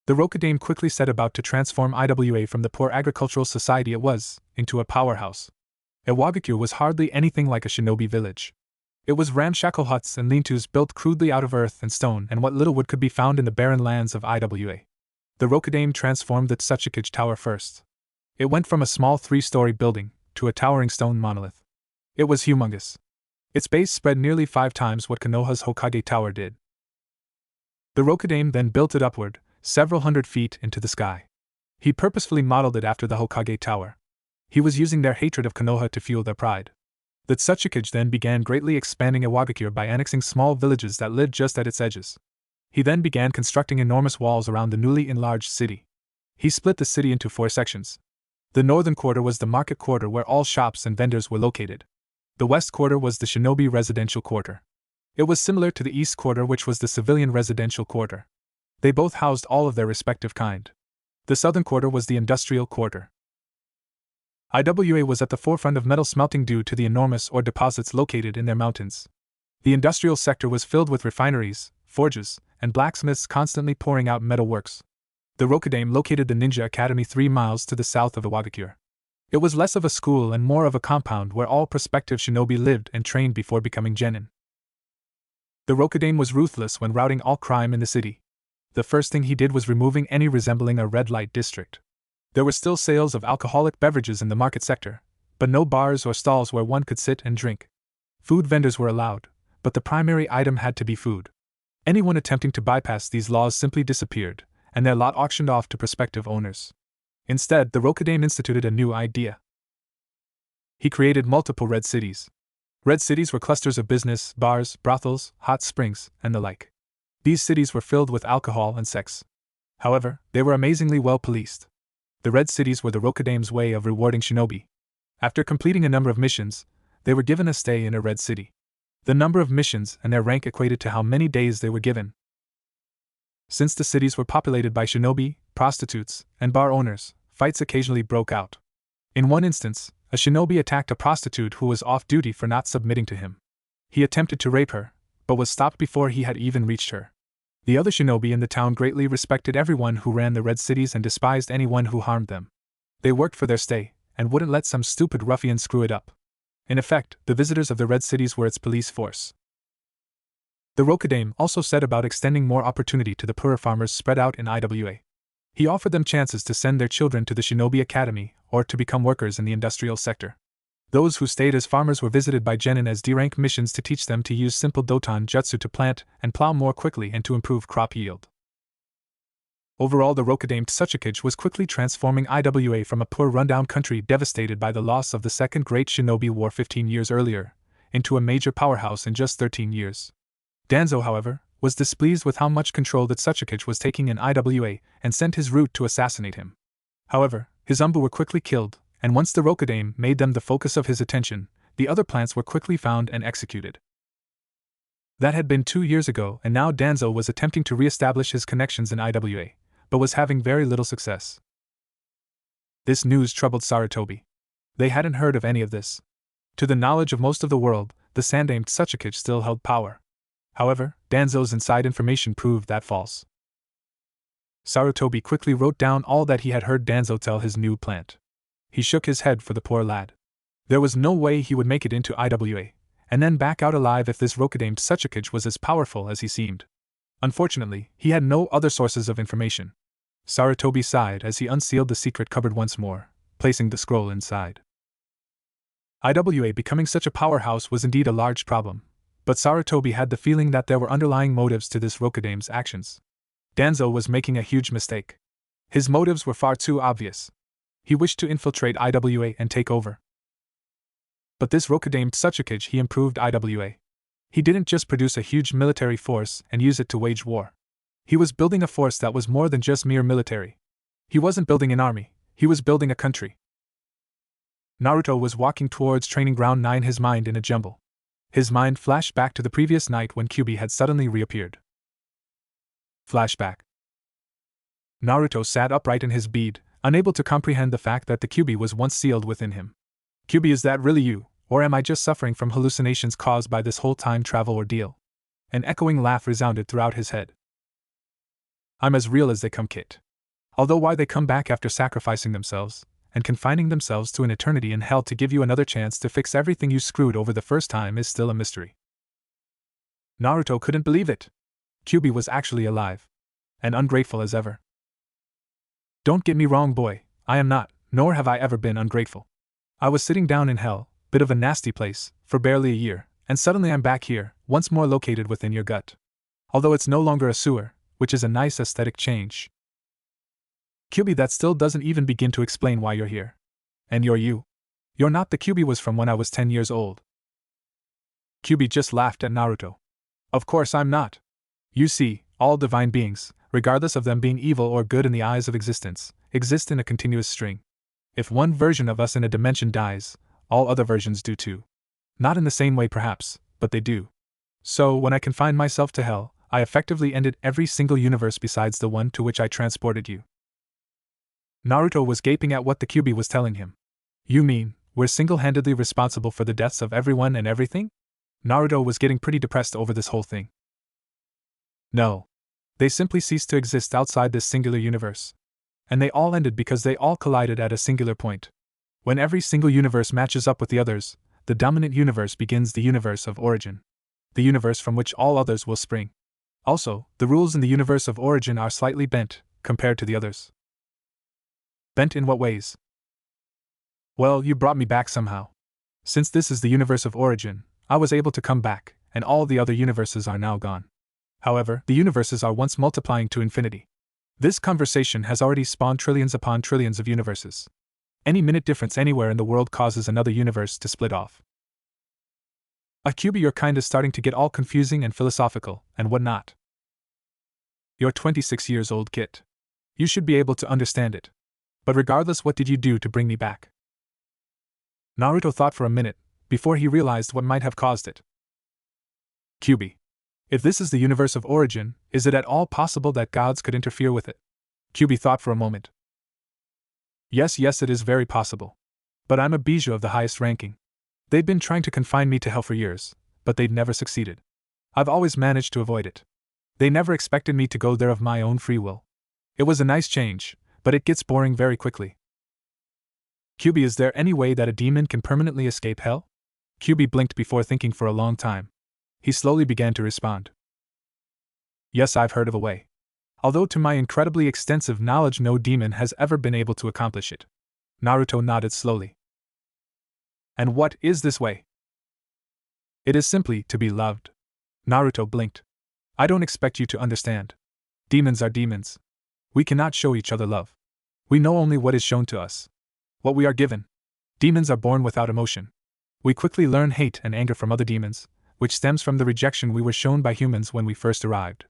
The Rokudame quickly set about to transform IWA from the poor agricultural society it was, into a powerhouse. Iwagakure was hardly anything like a shinobi village. It was ramshackle huts and lean-tos built crudely out of earth and stone and what little wood could be found in the barren lands of IWA. The Rokudame transformed the Tsuchikage Tower first. It went from a small 3-story building to a towering stone monolith. It was humongous. Its base spread nearly 5 times what Konoha's Hokage Tower did. The Rokudame then built it upward, several hundred feet into the sky. He purposefully modeled it after the Hokage Tower. He was using their hatred of Konoha to fuel their pride. The Tsuchikage then began greatly expanding Iwagakure by annexing small villages that lived just at its edges. He then began constructing enormous walls around the newly enlarged city. He split the city into 4 sections. The northern quarter was the market quarter where all shops and vendors were located. The west quarter was the shinobi residential quarter. It was similar to the east quarter, which was the civilian residential quarter. They both housed all of their respective kind. The southern quarter was the industrial quarter. IWA was at the forefront of metal smelting due to the enormous ore deposits located in their mountains. The industrial sector was filled with refineries, forges, and blacksmiths constantly pouring out metal works. The Rokudame located the Ninja Academy 3 miles to the south of Iwagakure. It was less of a school and more of a compound where all prospective shinobi lived and trained before becoming genin. The Rokudame was ruthless when routing all crime in the city. The first thing he did was removing any resembling a red light district. There were still sales of alcoholic beverages in the market sector, but no bars or stalls where one could sit and drink. Food vendors were allowed, but the primary item had to be food. Anyone attempting to bypass these laws simply disappeared, and their lot auctioned off to prospective owners. Instead, the Rokudame instituted a new idea. He created multiple red cities. Red cities were clusters of business, bars, brothels, hot springs, and the like. These cities were filled with alcohol and sex. However, they were amazingly well policed. The red cities were the Rokudame's way of rewarding shinobi. After completing a number of missions, they were given a stay in a red city. The number of missions and their rank equated to how many days they were given. Since the cities were populated by shinobi, prostitutes, and bar owners, fights occasionally broke out. In one instance, a shinobi attacked a prostitute who was off duty for not submitting to him. He attempted to rape her, but was stopped before he had even reached her. The other shinobi in the town greatly respected everyone who ran the red cities and despised anyone who harmed them. They worked for their stay, and wouldn't let some stupid ruffian screw it up. In effect, the visitors of the red cities were its police force. The Rokudame also set about extending more opportunity to the poorer farmers spread out in IWA. He offered them chances to send their children to the Shinobi Academy, or to become workers in the industrial sector. Those who stayed as farmers were visited by genin as D-rank missions to teach them to use simple doton jutsu to plant and plow more quickly and to improve crop yield. Overall, the Rokudame Tsuchikage was quickly transforming IWA from a poor rundown country devastated by the loss of the Second Great Shinobi War 15 years earlier, into a major powerhouse in just 13 years. Danzo, however, was displeased with how much control the Tsuchikage was taking in IWA and sent his root to assassinate him. However, his Umbu were quickly killed, and once the Rokudame made them the focus of his attention, the other plants were quickly found and executed. That had been 2 years ago, and now Danzo was attempting to re-establish his connections in IWA, but was having very little success. This news troubled Sarutobi. They hadn't heard of any of this. To the knowledge of most of the world, the Sandaime Tsuchikage still held power. However, Danzo's inside information proved that false. Sarutobi quickly wrote down all that he had heard Danzo tell his new plant. He shook his head for the poor lad. There was no way he would make it into IWA, and then back out alive if this Rokudamed Tsuchikage was as powerful as he seemed. Unfortunately, he had no other sources of information. Sarutobi sighed as he unsealed the secret cupboard once more, placing the scroll inside. IWA becoming such a powerhouse was indeed a large problem, but Sarutobi had the feeling that there were underlying motives to this Rokudame's actions. Danzo was making a huge mistake. His motives were far too obvious. He wished to infiltrate IWA and take over. But this Rokudamed Tsuchikage he improved IWA. He didn't just produce a huge military force and use it to wage war. He was building a force that was more than just mere military. He wasn't building an army, he was building a country. Naruto was walking towards Training Ground 9, his mind in a jumble. His mind flashed back to the previous night when Kyuubi had suddenly reappeared. Flashback. Naruto sat upright in his bed, unable to comprehend the fact that the Kyuubi was once sealed within him. Kyuubi, is that really you, or am I just suffering from hallucinations caused by this whole time travel ordeal? An echoing laugh resounded throughout his head. I'm as real as they come, Kit. Although why they come back after sacrificing themselves, and confining themselves to an eternity in hell to give you another chance to fix everything you screwed over the first time is still a mystery. Naruto couldn't believe it. Kyuubi was actually alive. And ungrateful as ever. Don't get me wrong, boy, I am not, nor have I ever been ungrateful. I was sitting down in hell, bit of a nasty place, for barely a year, and suddenly I'm back here, once more located within your gut. Although it's no longer a sewer, which is a nice aesthetic change. Kyuubi, that still doesn't even begin to explain why you're here. And you're you. You're not the Kyuubi was from when I was 10 years old. Kyuubi just laughed at Naruto. Of course I'm not. You see, all divine beings, regardless of them being evil or good in the eyes of existence, exist in a continuous string. If one version of us in a dimension dies, all other versions do too. Not in the same way perhaps, but they do. So, when I confined myself to hell, I effectively ended every single universe besides the one to which I transported you. Naruto was gaping at what the Kyuubi was telling him. You mean, we're single-handedly responsible for the deaths of everyone and everything? Naruto was getting pretty depressed over this whole thing. No. They simply ceased to exist outside this singular universe. And they all ended because they all collided at a singular point. When every single universe matches up with the others, the dominant universe begins the universe of origin. The universe from which all others will spring. Also, the rules in the universe of origin are slightly bent, compared to the others. Bent in what ways? Well, you brought me back somehow. Since this is the universe of origin, I was able to come back, and all the other universes are now gone. However, the universes are once multiplying to infinity. This conversation has already spawned trillions upon trillions of universes. Any minute difference anywhere in the world causes another universe to split off. Kyuubi, your kind is starting to get all confusing and philosophical, and whatnot. You're 26 years old, Kit. You should be able to understand it. But regardless, what did you do to bring me back? Naruto thought for a minute, before he realized what might have caused it. Kyuubi. If this is the universe of origin, is it at all possible that gods could interfere with it? Kyuubi thought for a moment. Yes, it is very possible. But I'm a bijou of the highest ranking. They'd been trying to confine me to hell for years, but they'd never succeeded. I've always managed to avoid it. They never expected me to go there of my own free will. It was a nice change, but it gets boring very quickly. Kyuubi, is there any way that a demon can permanently escape hell? Kyuubi blinked before thinking for a long time. He slowly began to respond. Yes, I've heard of a way. Although to my incredibly extensive knowledge no demon has ever been able to accomplish it. Naruto nodded slowly. And what is this way? It is simply to be loved. Naruto blinked. I don't expect you to understand. Demons are demons. We cannot show each other love. We know only what is shown to us. What we are given. Demons are born without emotion. We quickly learn hate and anger from other demons, which stems from the rejection we were shown by humans when we first arrived.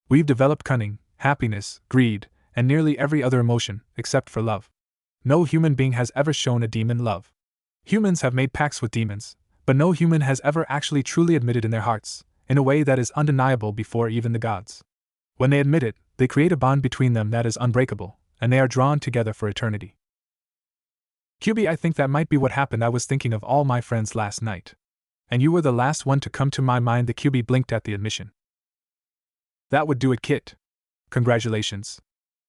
We've developed cunning, happiness, greed, and nearly every other emotion, except for love. No human being has ever shown a demon love. Humans have made pacts with demons, but no human has ever actually truly admitted in their hearts, in a way that is undeniable before even the gods. When they admit it, they create a bond between them that is unbreakable, and they are drawn together for eternity. Kyuubi, I think that might be what happened. I was thinking of all my friends last night. And you were the last one to come to my mind. The Kyuubi blinked at the admission. That would do it, Kit. Congratulations.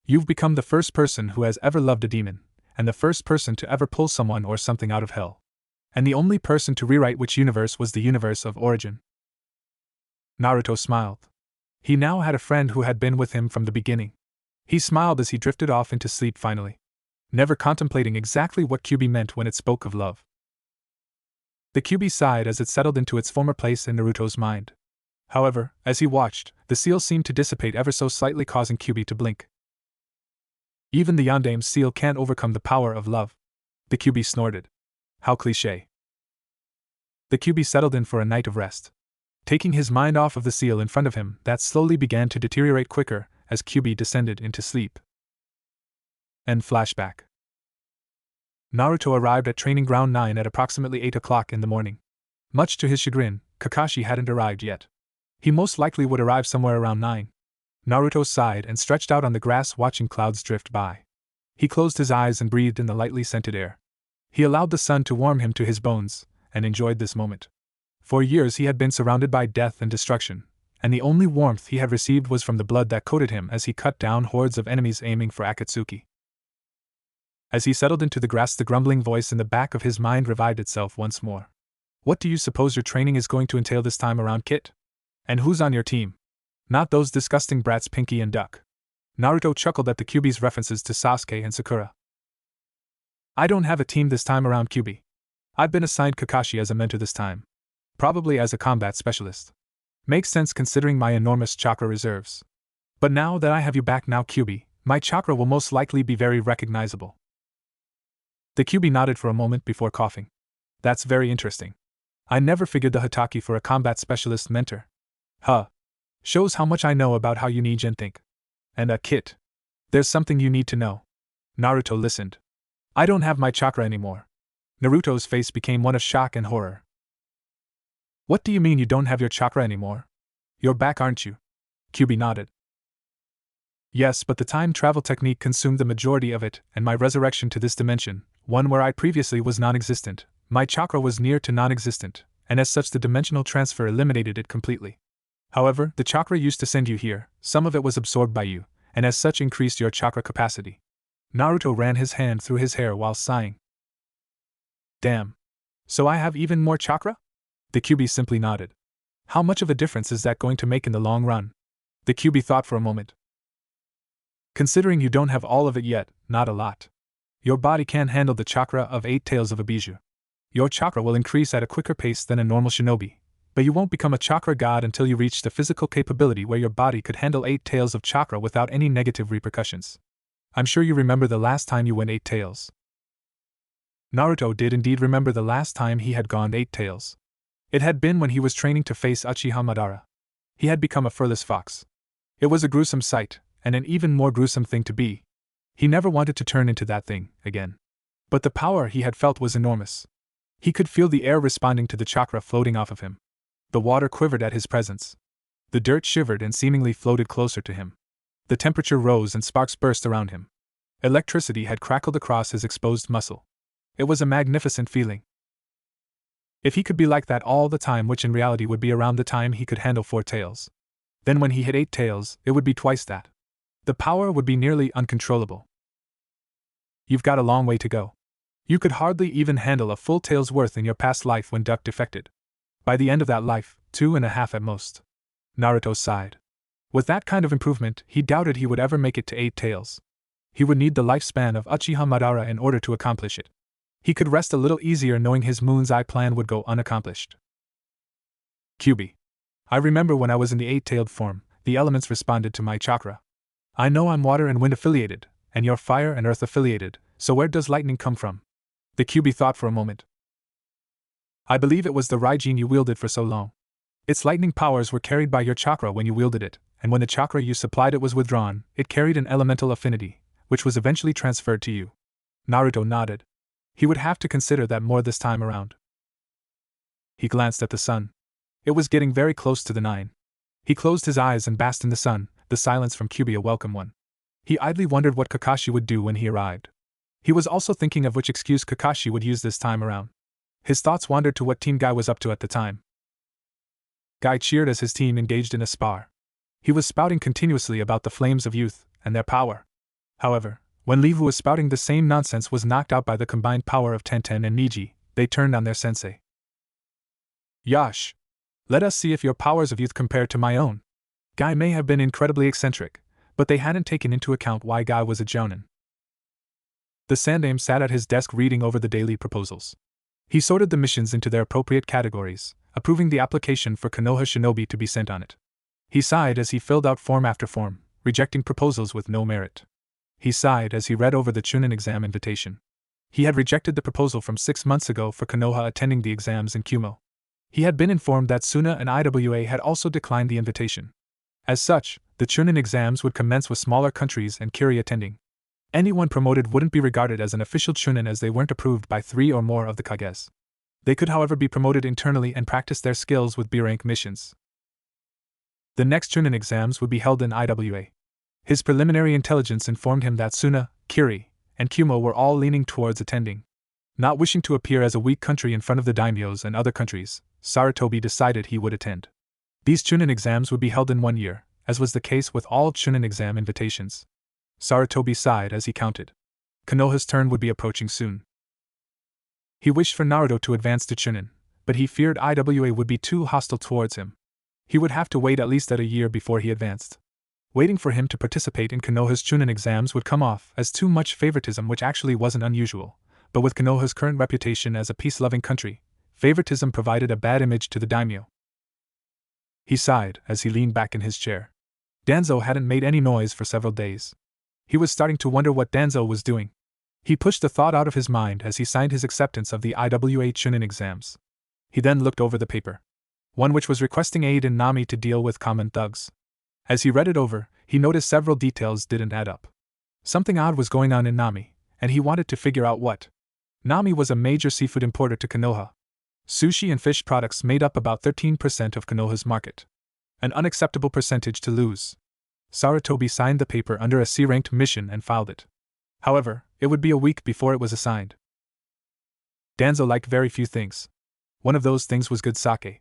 You've become the first person who has ever loved a demon, and the first person to ever pull someone or something out of hell. And the only person to rewrite which universe was the universe of origin. Naruto smiled. He now had a friend who had been with him from the beginning. He smiled as he drifted off into sleep finally, never contemplating exactly what Kyuubi meant when it spoke of love. The Kyuubi sighed as it settled into its former place in Naruto's mind. However, as he watched, the seal seemed to dissipate ever so slightly, causing Kyuubi to blink. Even the Yondame's seal can't overcome the power of love. The Kyuubi snorted. How cliché. The Kyuubi settled in for a night of rest. Taking his mind off of the seal in front of him, that slowly began to deteriorate quicker as Kyuubi descended into sleep. End flashback. Naruto arrived at Training Ground 9 at approximately 8 o'clock in the morning. Much to his chagrin, Kakashi hadn't arrived yet. He most likely would arrive somewhere around 9. Naruto sighed and stretched out on the grass watching clouds drift by. He closed his eyes and breathed in the lightly scented air. He allowed the sun to warm him to his bones, and enjoyed this moment. For years he had been surrounded by death and destruction, and the only warmth he had received was from the blood that coated him as he cut down hordes of enemies aiming for Akatsuki. As he settled into the grass, the grumbling voice in the back of his mind revived itself once more. What do you suppose your training is going to entail this time around, Kit? And who's on your team? Not those disgusting brats Pinky and Duck. Naruto chuckled at the Kyuubi's references to Sasuke and Sakura. I don't have a team this time around, Kyuubi. I've been assigned Kakashi as a mentor this time. Probably as a combat specialist. Makes sense considering my enormous chakra reserves. But now that I have you back now, Kyuubi, my chakra will most likely be very recognizable. The Kyuubi nodded for a moment before coughing. That's very interesting. I never figured the Hatake for a combat specialist mentor. Huh. Shows how much I know about how you need and think. And Kit. There's something you need to know. Naruto listened. I don't have my chakra anymore. Naruto's face became one of shock and horror. What do you mean you don't have your chakra anymore? You're back, aren't you? Kyuubi nodded. Yes, but the time travel technique consumed the majority of it, and my resurrection to this dimension, one where I previously was non-existent, my chakra was near to non-existent, and as such the dimensional transfer eliminated it completely. However, the chakra used to send you here, some of it was absorbed by you, and as such increased your chakra capacity. Naruto ran his hand through his hair while sighing. Damn. So I have even more chakra? The Kyuubi simply nodded. How much of a difference is that going to make in the long run? The Kyuubi thought for a moment. Considering you don't have all of it yet, not a lot. Your body can't handle the chakra of 8 tails of a bijou. Your chakra will increase at a quicker pace than a normal shinobi, but you won't become a chakra god until you reach the physical capability where your body could handle 8 tails of chakra without any negative repercussions. I'm sure you remember the last time you went 8 tails. Naruto did indeed remember the last time he had gone 8 tails. It had been when he was training to face Uchiha Madara. He had become a furless fox. It was a gruesome sight, and an even more gruesome thing to be. He never wanted to turn into that thing again. But the power he had felt was enormous. He could feel the air responding to the chakra floating off of him. The water quivered at his presence. The dirt shivered and seemingly floated closer to him. The temperature rose and sparks burst around him. Electricity had crackled across his exposed muscle. It was a magnificent feeling. If he could be like that all the time, which in reality would be around the time he could handle 4 tails. Then when he hit 8 tails, it would be twice that. The power would be nearly uncontrollable. You've got a long way to go. You could hardly even handle a full tail's worth in your past life when Duck defected. By the end of that life, 2.5 at most. Naruto sighed. With that kind of improvement, he doubted he would ever make it to 8 tails. He would need the lifespan of Uchiha Madara in order to accomplish it. He could rest a little easier knowing his Moon's Eye plan would go unaccomplished. Kyuubi. I remember when I was in the 8-tailed form, the elements responded to my chakra. I know I'm water and wind affiliated, and you're fire and earth affiliated, so where does lightning come from? The Kyuubi thought for a moment. I believe it was the Raijin you wielded for so long. Its lightning powers were carried by your chakra when you wielded it, and when the chakra you supplied it was withdrawn, it carried an elemental affinity, which was eventually transferred to you. Naruto nodded. He would have to consider that more this time around. He glanced at the sun. It was getting very close to the 9. He closed his eyes and basked in the sun, the silence from Kyuubi a welcome one. He idly wondered what Kakashi would do when he arrived. He was also thinking of which excuse Kakashi would use this time around. His thoughts wandered to what Team Guy was up to at the time. Guy cheered as his team engaged in a spar. He was spouting continuously about the flames of youth and their power. However, when Lee, who was spouting the same nonsense, was knocked out by the combined power of Tenten and Niji, they turned on their sensei. Yash! Let us see if your powers of youth compare to my own. Guy may have been incredibly eccentric, but they hadn't taken into account why Guy was a jounin. The Sandaime sat at his desk reading over the daily proposals. He sorted the missions into their appropriate categories, approving the application for Konoha Shinobi to be sent on it. He sighed as he filled out form after form, rejecting proposals with no merit. He sighed as he read over the Chunin exam invitation. He had rejected the proposal from 6 months ago for Konoha attending the exams in Kumo. He had been informed that Suna and IWA had also declined the invitation. As such, the Chunin exams would commence with smaller countries and Kiri attending. Anyone promoted wouldn't be regarded as an official Chunin as they weren't approved by 3 or more of the Kages. They could, however, be promoted internally and practice their skills with B-rank missions. The next Chunin exams would be held in IWA. His preliminary intelligence informed him that Suna, Kiri, and Kumo were all leaning towards attending. Not wishing to appear as a weak country in front of the daimyos and other countries, Sarutobi decided he would attend. These Chunin exams would be held in 1 year, as was the case with all Chunin exam invitations. Sarutobi sighed as he counted. Konoha's turn would be approaching soon. He wished for Naruto to advance to Chunin, but he feared IWA would be too hostile towards him. He would have to wait at least a year before he advanced. Waiting for him to participate in Konoha's Chunin exams would come off as too much favoritism, which actually wasn't unusual, but with Konoha's current reputation as a peace-loving country, favoritism provided a bad image to the daimyo. He sighed as he leaned back in his chair. Danzo hadn't made any noise for several days. He was starting to wonder what Danzo was doing. He pushed the thought out of his mind as he signed his acceptance of the IWA Chunin exams. He then looked over the paper, one which was requesting aid in Nami to deal with common thugs. As he read it over, he noticed several details didn't add up. Something odd was going on in Nami, and he wanted to figure out what. Nami was a major seafood importer to Konoha. Sushi and fish products made up about 13% of Konoha's market. An unacceptable percentage to lose. Sarutobi signed the paper under a C-ranked mission and filed it. However, it would be a week before it was assigned. Danzo liked very few things. One of those things was good sake.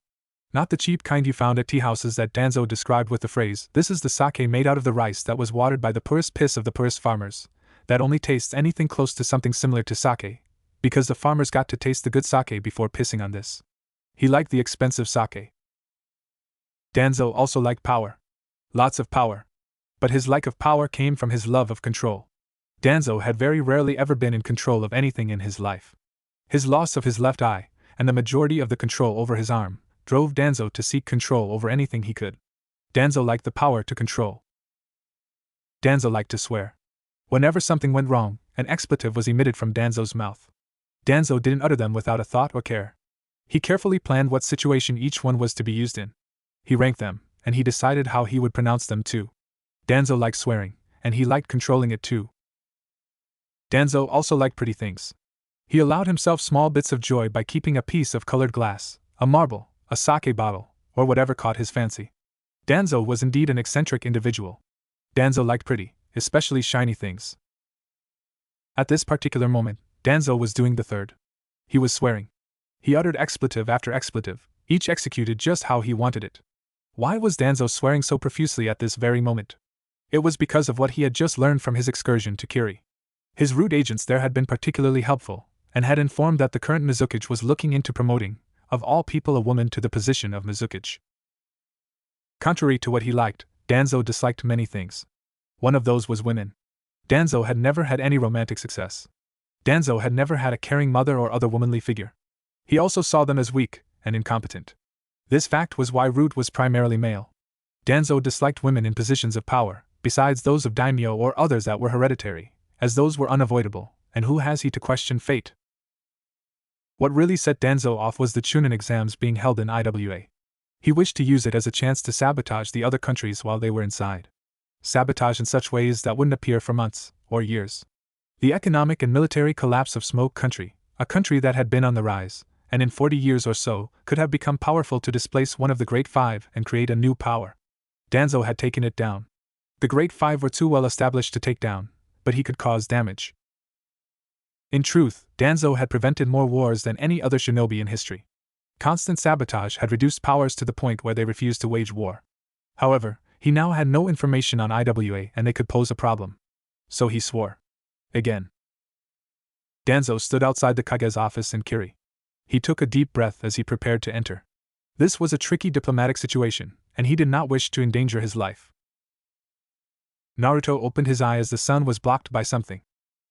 Not the cheap kind you found at tea houses that Danzo described with the phrase, "This is the sake made out of the rice that was watered by the poorest piss of the poorest farmers," that only tastes anything close to something similar to sake, because the farmers got to taste the good sake before pissing on this. He liked the expensive sake. Danzo also liked power. Lots of power. But his like of power came from his love of control. Danzo had very rarely ever been in control of anything in his life. His loss of his left eye, and the majority of the control over his arm, drove Danzo to seek control over anything he could. Danzo liked the power to control. Danzo liked to swear. Whenever something went wrong, an expletive was emitted from Danzo's mouth. Danzo didn't utter them without a thought or care. He carefully planned what situation each one was to be used in. He ranked them, and he decided how he would pronounce them too. Danzo liked swearing, and he liked controlling it too. Danzo also liked pretty things. He allowed himself small bits of joy by keeping a piece of colored glass, a marble, a sake bottle, or whatever caught his fancy. Danzo was indeed an eccentric individual. Danzo liked pretty, especially shiny things. At this particular moment, Danzo was doing the third. He was swearing. He uttered expletive after expletive, each executed just how he wanted it. Why was Danzo swearing so profusely at this very moment? It was because of what he had just learned from his excursion to Kiri. His root agents there had been particularly helpful, and had informed that the current Mizukage was looking into promoting, of all people, a woman to the position of Mizukage. Contrary to what he liked, Danzo disliked many things. One of those was women. Danzo had never had any romantic success. Danzo had never had a caring mother or other womanly figure. He also saw them as weak and incompetent. This fact was why Root was primarily male. Danzo disliked women in positions of power, besides those of daimyo or others that were hereditary, as those were unavoidable, and who has he to question fate? What really set Danzo off was the Chunin exams being held in IWA. He wished to use it as a chance to sabotage the other countries while they were inside. Sabotage in such ways that wouldn't appear for months, or years. The economic and military collapse of Smoke Country, a country that had been on the rise, and in 40 years or so, could have become powerful to displace one of the Great Five and create a new power. Danzo had taken it down. The Great Five were too well established to take down, but he could cause damage. In truth, Danzo had prevented more wars than any other shinobi in history. Constant sabotage had reduced powers to the point where they refused to wage war. However, he now had no information on IWA and they could pose a problem. So he swore. Again. Danzo stood outside the Kage's office in Kiri. He took a deep breath as he prepared to enter. This was a tricky diplomatic situation, and he did not wish to endanger his life. Naruto opened his eye as the sun was blocked by something.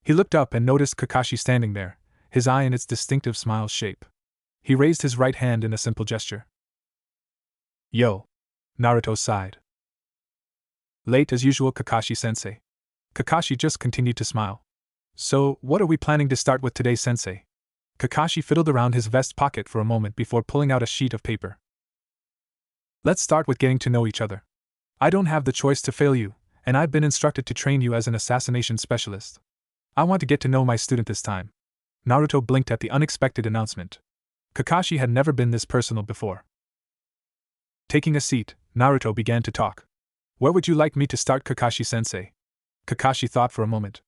He looked up and noticed Kakashi standing there, his eye in its distinctive smile shape. He raised his right hand in a simple gesture. Yo! Naruto sighed. Late as usual, Kakashi-sensei. Kakashi just continued to smile. So, what are we planning to start with today, sensei? Kakashi fiddled around his vest pocket for a moment before pulling out a sheet of paper. Let's start with getting to know each other. I don't have the choice to fail you, and I've been instructed to train you as an assassination specialist. I want to get to know my student this time. Naruto blinked at the unexpected announcement. Kakashi had never been this personal before. Taking a seat, Naruto began to talk. Where would you like me to start, Kakashi-sensei? Kakashi thought for a moment.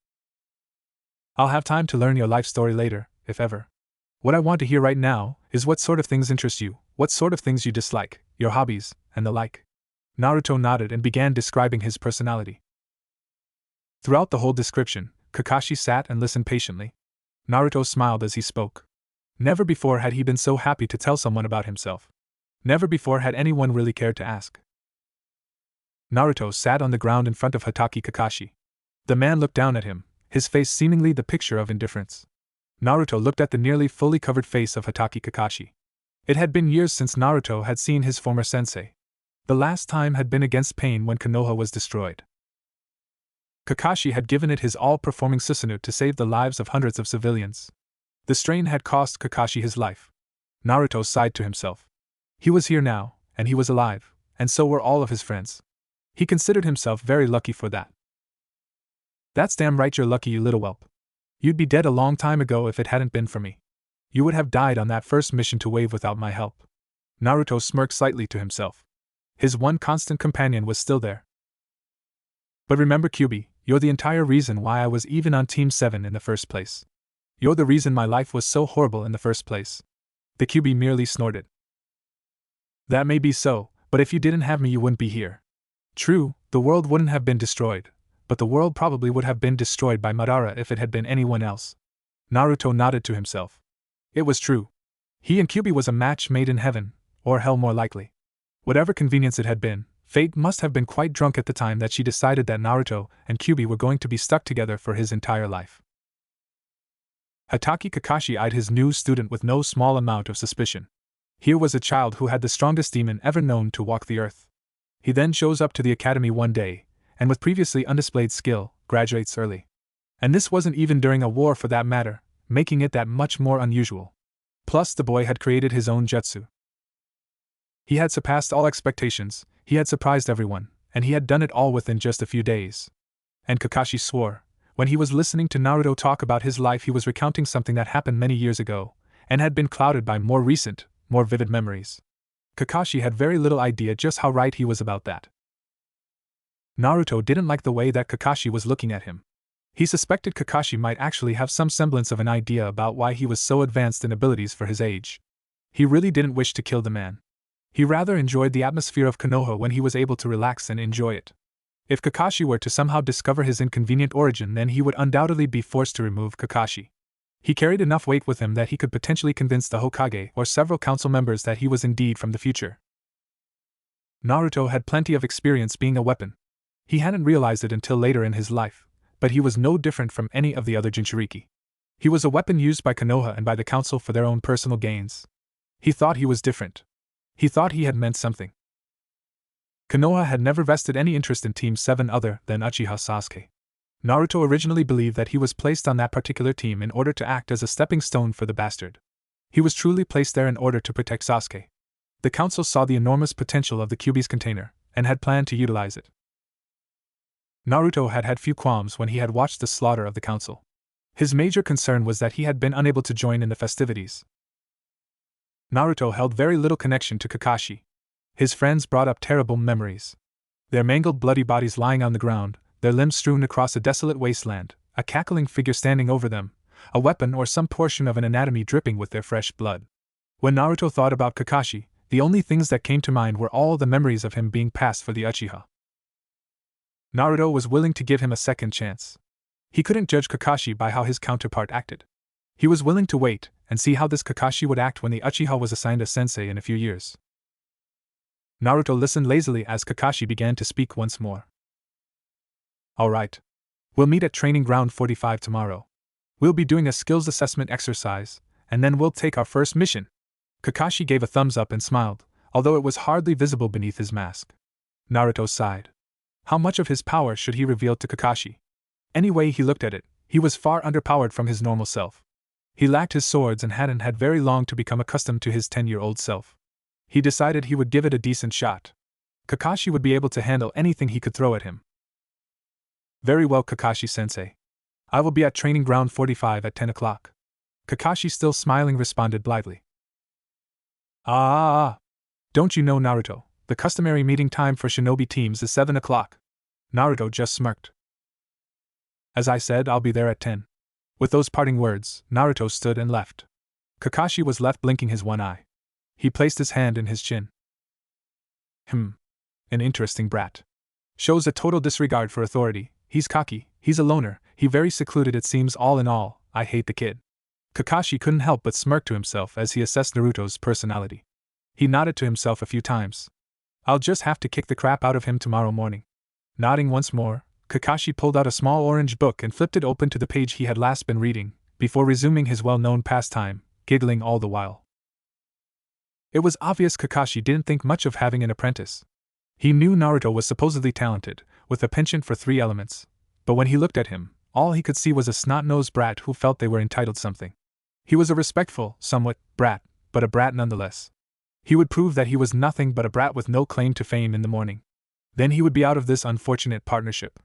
I'll have time to learn your life story later, if ever. What I want to hear right now is what sort of things interest you, what sort of things you dislike, your hobbies, and the like. Naruto nodded and began describing his personality. Throughout the whole description, Kakashi sat and listened patiently. Naruto smiled as he spoke. Never before had he been so happy to tell someone about himself. Never before had anyone really cared to ask. Naruto sat on the ground in front of Hatake Kakashi. The man looked down at him, his face seemingly the picture of indifference. Naruto looked at the nearly fully covered face of Hatake Kakashi. It had been years since Naruto had seen his former sensei. The last time had been against Pain when Konoha was destroyed. Kakashi had given it his all performing Susanoo to save the lives of hundreds of civilians. The strain had cost Kakashi his life. Naruto sighed to himself. He was here now, and he was alive, and so were all of his friends. He considered himself very lucky for that. That's damn right you're lucky, you little whelp. You'd be dead a long time ago if it hadn't been for me. You would have died on that first mission to Wave without my help. Naruto smirked slightly to himself. His one constant companion was still there. But remember, Kyuubi, you're the entire reason why I was even on Team 7 in the first place. You're the reason my life was so horrible in the first place. The Kyuubi merely snorted. That may be so, but if you didn't have me you wouldn't be here. True, the world wouldn't have been destroyed, but the world probably would have been destroyed by Madara if it had been anyone else. Naruto nodded to himself. It was true. He and Kyuubi was a match made in heaven, or hell more likely. Whatever convenience it had been, fate must have been quite drunk at the time that she decided that Naruto and Kyuubi were going to be stuck together for his entire life. Hatake Kakashi eyed his new student with no small amount of suspicion. Here was a child who had the strongest demon ever known to walk the earth. He then shows up to the academy one day, and with previously undisplayed skill, graduates early. And this wasn't even during a war for that matter, making it that much more unusual. Plus the boy had created his own jutsu. He had surpassed all expectations, he had surprised everyone, and he had done it all within just a few days. And Kakashi swore, when he was listening to Naruto talk about his life, he was recounting something that happened many years ago, and had been clouded by more recent, more vivid memories. Kakashi had very little idea just how right he was about that. Naruto didn't like the way that Kakashi was looking at him. He suspected Kakashi might actually have some semblance of an idea about why he was so advanced in abilities for his age. He really didn't wish to kill the man. He rather enjoyed the atmosphere of Konoha when he was able to relax and enjoy it. If Kakashi were to somehow discover his inconvenient origin, then he would undoubtedly be forced to remove Kakashi. He carried enough weight with him that he could potentially convince the Hokage or several council members that he was indeed from the future. Naruto had plenty of experience being a weapon. He hadn't realized it until later in his life, but he was no different from any of the other Jinchuriki. He was a weapon used by Konoha and by the council for their own personal gains. He thought he was different. He thought he had meant something. Konoha had never vested any interest in Team 7 other than Uchiha Sasuke. Naruto originally believed that he was placed on that particular team in order to act as a stepping stone for the bastard. He was truly placed there in order to protect Sasuke. The council saw the enormous potential of the Kyuubi's container, and had planned to utilize it. Naruto had had few qualms when he had watched the slaughter of the council. His major concern was that he had been unable to join in the festivities. Naruto held very little connection to Kakashi. His friends brought up terrible memories. Their mangled bloody bodies lying on the ground, their limbs strewn across a desolate wasteland, a cackling figure standing over them, a weapon or some portion of an anatomy dripping with their fresh blood. When Naruto thought about Kakashi, the only things that came to mind were all the memories of him being passed for the Uchiha. Naruto was willing to give him a second chance. He couldn't judge Kakashi by how his counterpart acted. He was willing to wait and see how this Kakashi would act when the Uchiha was assigned a sensei in a few years. Naruto listened lazily as Kakashi began to speak once more. Alright. We'll meet at Training Ground 45 tomorrow. We'll be doing a skills assessment exercise, and then we'll take our first mission. Kakashi gave a thumbs up and smiled, although it was hardly visible beneath his mask. Naruto sighed. How much of his power should he reveal to Kakashi? Any way he looked at it, he was far underpowered from his normal self. He lacked his swords and hadn't had very long to become accustomed to his 10-year-old self. He decided he would give it a decent shot. Kakashi would be able to handle anything he could throw at him. Very well, Kakashi-sensei. I will be at Training Ground 45 at 10 o'clock. Kakashi, still smiling, responded blithely. Don't you know, Naruto, the customary meeting time for shinobi teams is 7 o'clock. Naruto just smirked. As I said, I'll be there at 10. With those parting words, Naruto stood and left. Kakashi was left blinking his one eye. He placed his hand in his chin. An interesting brat. Shows a total disregard for authority. He's cocky, he's a loner, he very secluded, it seems. All in all, I hate the kid. Kakashi couldn't help but smirk to himself as he assessed Naruto's personality. He nodded to himself a few times. I'll just have to kick the crap out of him tomorrow morning. Nodding once more, Kakashi pulled out a small orange book and flipped it open to the page he had last been reading, before resuming his well-known pastime, giggling all the while. It was obvious Kakashi didn't think much of having an apprentice. He knew Naruto was supposedly talented, with a penchant for 3 elements, but when he looked at him, all he could see was a snot-nosed brat who felt they were entitled something. He was a respectful, somewhat, brat, but a brat nonetheless. He would prove that he was nothing but a brat with no claim to fame in the morning. Then he would be out of this unfortunate partnership.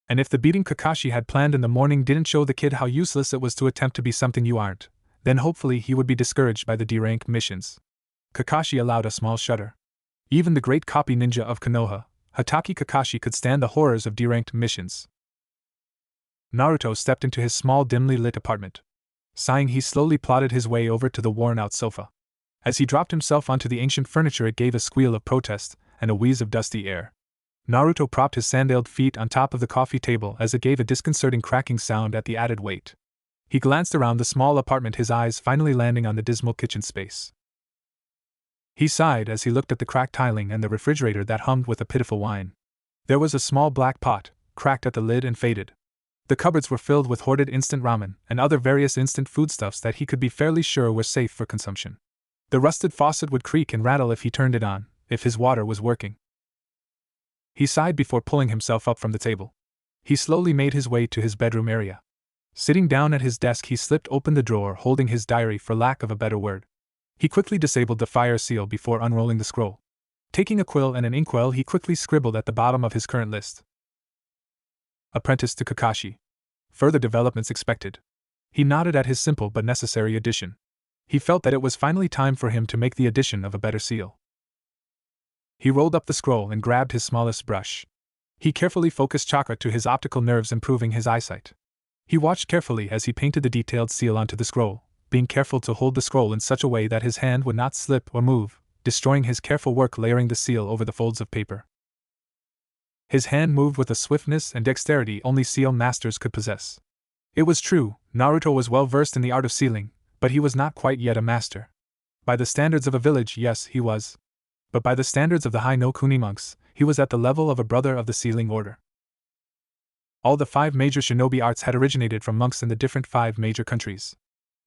And if the beating Kakashi had planned in the morning didn't show the kid how useless it was to attempt to be something you aren't, then hopefully he would be discouraged by the D-rank missions. Kakashi allowed a small shudder. Even the great copy ninja of Konoha, Hatake Kakashi, could stand the horrors of D-ranked missions. Naruto stepped into his small, dimly lit apartment. Sighing, he slowly plodded his way over to the worn-out sofa. As he dropped himself onto the ancient furniture, it gave a squeal of protest and a wheeze of dusty air. Naruto propped his sandaled feet on top of the coffee table as it gave a disconcerting cracking sound at the added weight. He glanced around the small apartment, his eyes finally landing on the dismal kitchen space. He sighed as he looked at the cracked tiling and the refrigerator that hummed with a pitiful whine. There was a small black pot, cracked at the lid and faded. The cupboards were filled with hoarded instant ramen and other various instant foodstuffs that he could be fairly sure were safe for consumption. The rusted faucet would creak and rattle if he turned it on, if his water was working. He sighed before pulling himself up from the table. He slowly made his way to his bedroom area. Sitting down at his desk, he slipped open the drawer holding his diary, for lack of a better word. He quickly disabled the fire seal before unrolling the scroll. Taking a quill and an inkwell, he quickly scribbled at the bottom of his current list. Apprentice to Kakashi. Further developments expected. He nodded at his simple but necessary addition. He felt that it was finally time for him to make the addition of a better seal. He rolled up the scroll and grabbed his smallest brush. He carefully focused chakra to his optical nerves, improving his eyesight. He watched carefully as he painted the detailed seal onto the scroll, being careful to hold the scroll in such a way that his hand would not slip or move, destroying his careful work layering the seal over the folds of paper. His hand moved with a swiftness and dexterity only seal masters could possess. It was true, Naruto was well versed in the art of sealing, but he was not quite yet a master. By the standards of a village, yes, he was. But by the standards of the High no Kuni monks, he was at the level of a brother of the sealing order. All the 5 major shinobi arts had originated from monks in the different 5 major countries.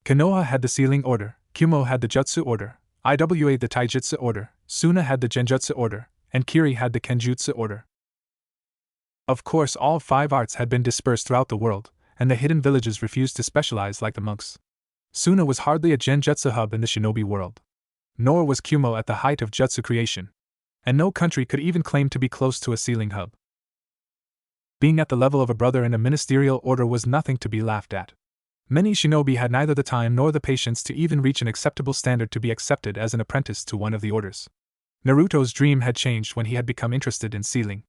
Konoha had the sealing order, Kumo had the jutsu order, Iwa the taijutsu order, Suna had the genjutsu order, and Kiri had the kenjutsu order. Of course, all 5 arts had been dispersed throughout the world, and the hidden villages refused to specialize like the monks. Suna was hardly a genjutsu hub in the shinobi world. Nor was Kumo at the height of jutsu creation. And no country could even claim to be close to a sealing hub. Being at the level of a brother in a ministerial order was nothing to be laughed at. Many shinobi had neither the time nor the patience to even reach an acceptable standard to be accepted as an apprentice to one of the orders. Naruto's dream had changed when he had become interested in sealing.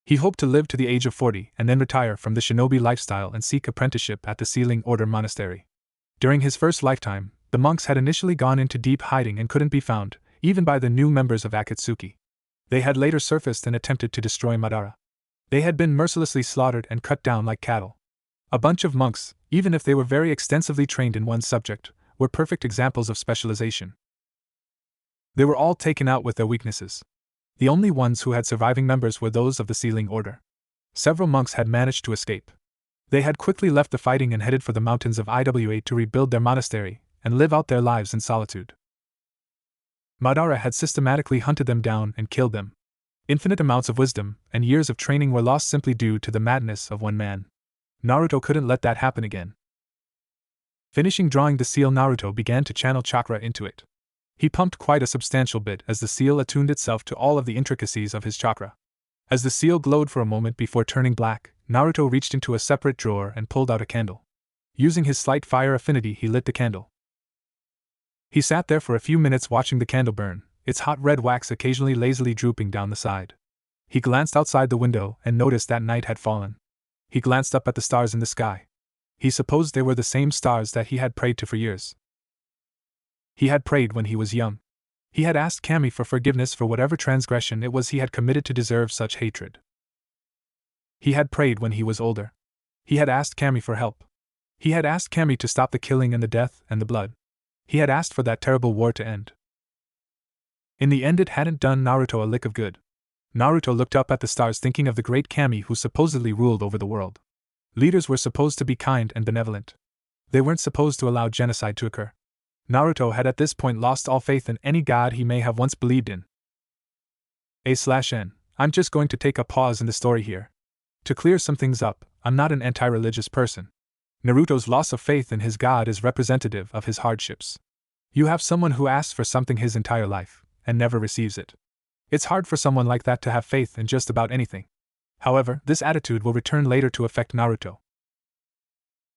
He hoped to live to the age of 40 and then retire from the shinobi lifestyle and seek apprenticeship at the sealing order monastery. During his first lifetime, the monks had initially gone into deep hiding and couldn't be found, even by the new members of Akatsuki. They had later surfaced and attempted to destroy Madara. They had been mercilessly slaughtered and cut down like cattle. A bunch of monks, even if they were very extensively trained in one subject, were perfect examples of specialization. They were all taken out with their weaknesses. The only ones who had surviving members were those of the Sealing Order. Several monks had managed to escape. They had quickly left the fighting and headed for the mountains of Iwa to rebuild their monastery and live out their lives in solitude. Madara had systematically hunted them down and killed them. Infinite amounts of wisdom and years of training were lost simply due to the madness of one man. Naruto couldn't let that happen again. Finishing drawing the seal, Naruto began to channel chakra into it. He pumped quite a substantial bit as the seal attuned itself to all of the intricacies of his chakra. As the seal glowed for a moment before turning black, Naruto reached into a separate drawer and pulled out a candle. Using his slight fire affinity, he lit the candle. He sat there for a few minutes watching the candle burn, its hot red wax occasionally lazily drooping down the side. He glanced outside the window and noticed that night had fallen. He glanced up at the stars in the sky. He supposed they were the same stars that he had prayed to for years. He had prayed when he was young. He had asked Kami for forgiveness for whatever transgression it was he had committed to deserve such hatred. He had prayed when he was older. He had asked Kami for help. He had asked Kami to stop the killing and the death and the blood. He had asked for that terrible war to end. In the end, it hadn't done Naruto a lick of good. Naruto looked up at the stars thinking of the great Kami who supposedly ruled over the world. Leaders were supposed to be kind and benevolent. They weren't supposed to allow genocide to occur. Naruto had at this point lost all faith in any god he may have once believed in. A/N. I'm just going to take a pause in the story here. To clear some things up, I'm not an anti-religious person. Naruto's loss of faith in his god is representative of his hardships. You have someone who asks for something his entire life, and never receives it. It's hard for someone like that to have faith in just about anything. However, this attitude will return later to affect Naruto.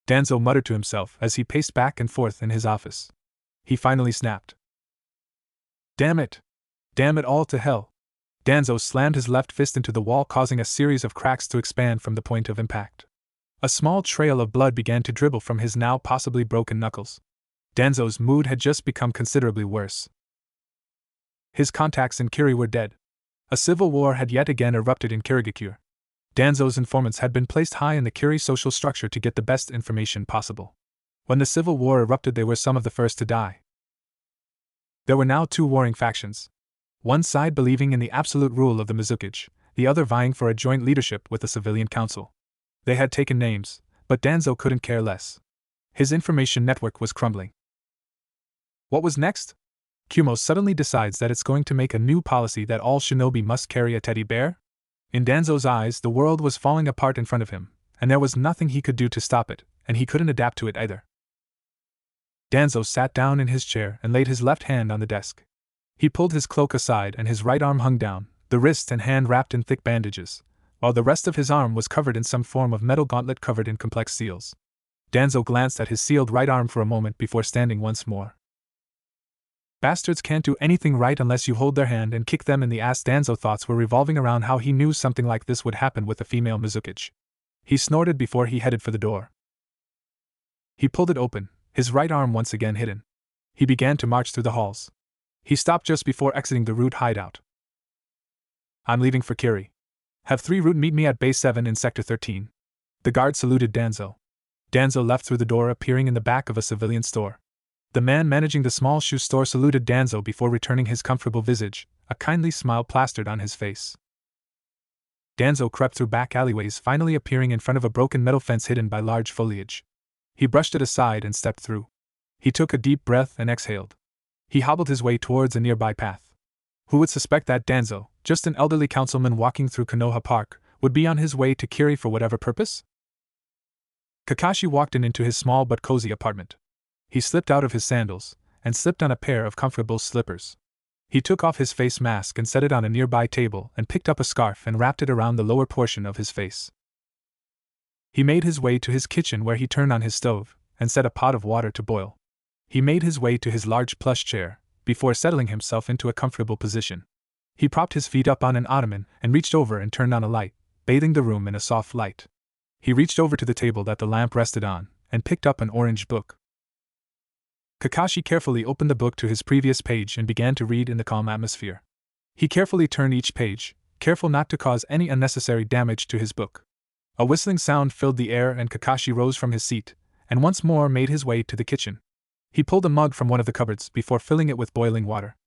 Danzo muttered to himself as he paced back and forth in his office. He finally snapped. Damn it! Damn it all to hell! Danzo slammed his left fist into the wall, causing a series of cracks to expand from the point of impact. A small trail of blood began to dribble from his now possibly broken knuckles. Danzo's mood had just become considerably worse. His contacts in Kiri were dead. A civil war had yet again erupted in Kirigakure. Danzo's informants had been placed high in the Kiri social structure to get the best information possible. When the civil war erupted, they were some of the first to die. There were now two warring factions. One side believing in the absolute rule of the Mizukage, the other vying for a joint leadership with the civilian council. They had taken names, but Danzo couldn't care less. His information network was crumbling. What was next? Kumo suddenly decides that it's going to make a new policy that all shinobi must carry a teddy bear? In Danzo's eyes, the world was falling apart in front of him, and there was nothing he could do to stop it, and he couldn't adapt to it either. Danzo sat down in his chair and laid his left hand on the desk. He pulled his cloak aside and his right arm hung down, the wrist and hand wrapped in thick bandages, while the rest of his arm was covered in some form of metal gauntlet covered in complex seals. Danzo glanced at his sealed right arm for a moment before standing once more. Bastards can't do anything right unless you hold their hand and kick them in the ass. Danzo's thoughts were revolving around how he knew something like this would happen with a female Mizukage. He snorted before he headed for the door. He pulled it open, his right arm once again hidden. He began to march through the halls. He stopped just before exiting the Root hideout. I'm leaving for Kiri. Have 3 Root meet me at Base 7 in Sector 13. The guard saluted Danzo. Danzo left through the door, appearing in the back of a civilian store. The man managing the small shoe store saluted Danzo before returning his comfortable visage, a kindly smile plastered on his face. Danzo crept through back alleyways, finally appearing in front of a broken metal fence hidden by large foliage. He brushed it aside and stepped through. He took a deep breath and exhaled. He hobbled his way towards a nearby path. Who would suspect that Danzo, just an elderly councilman walking through Konoha Park, would be on his way to Kiri for whatever purpose? Kakashi walked into his small but cozy apartment. He slipped out of his sandals, and slipped on a pair of comfortable slippers. He took off his face mask and set it on a nearby table and picked up a scarf and wrapped it around the lower portion of his face. He made his way to his kitchen where he turned on his stove and set a pot of water to boil. He made his way to his large plush chair, before settling himself into a comfortable position. He propped his feet up on an ottoman and reached over and turned on a light, bathing the room in a soft light. He reached over to the table that the lamp rested on and picked up an orange book. Kakashi carefully opened the book to his previous page and began to read in the calm atmosphere. He carefully turned each page, careful not to cause any unnecessary damage to his book. A whistling sound filled the air and Kakashi rose from his seat, and once more made his way to the kitchen. He pulled a mug from one of the cupboards before filling it with boiling water.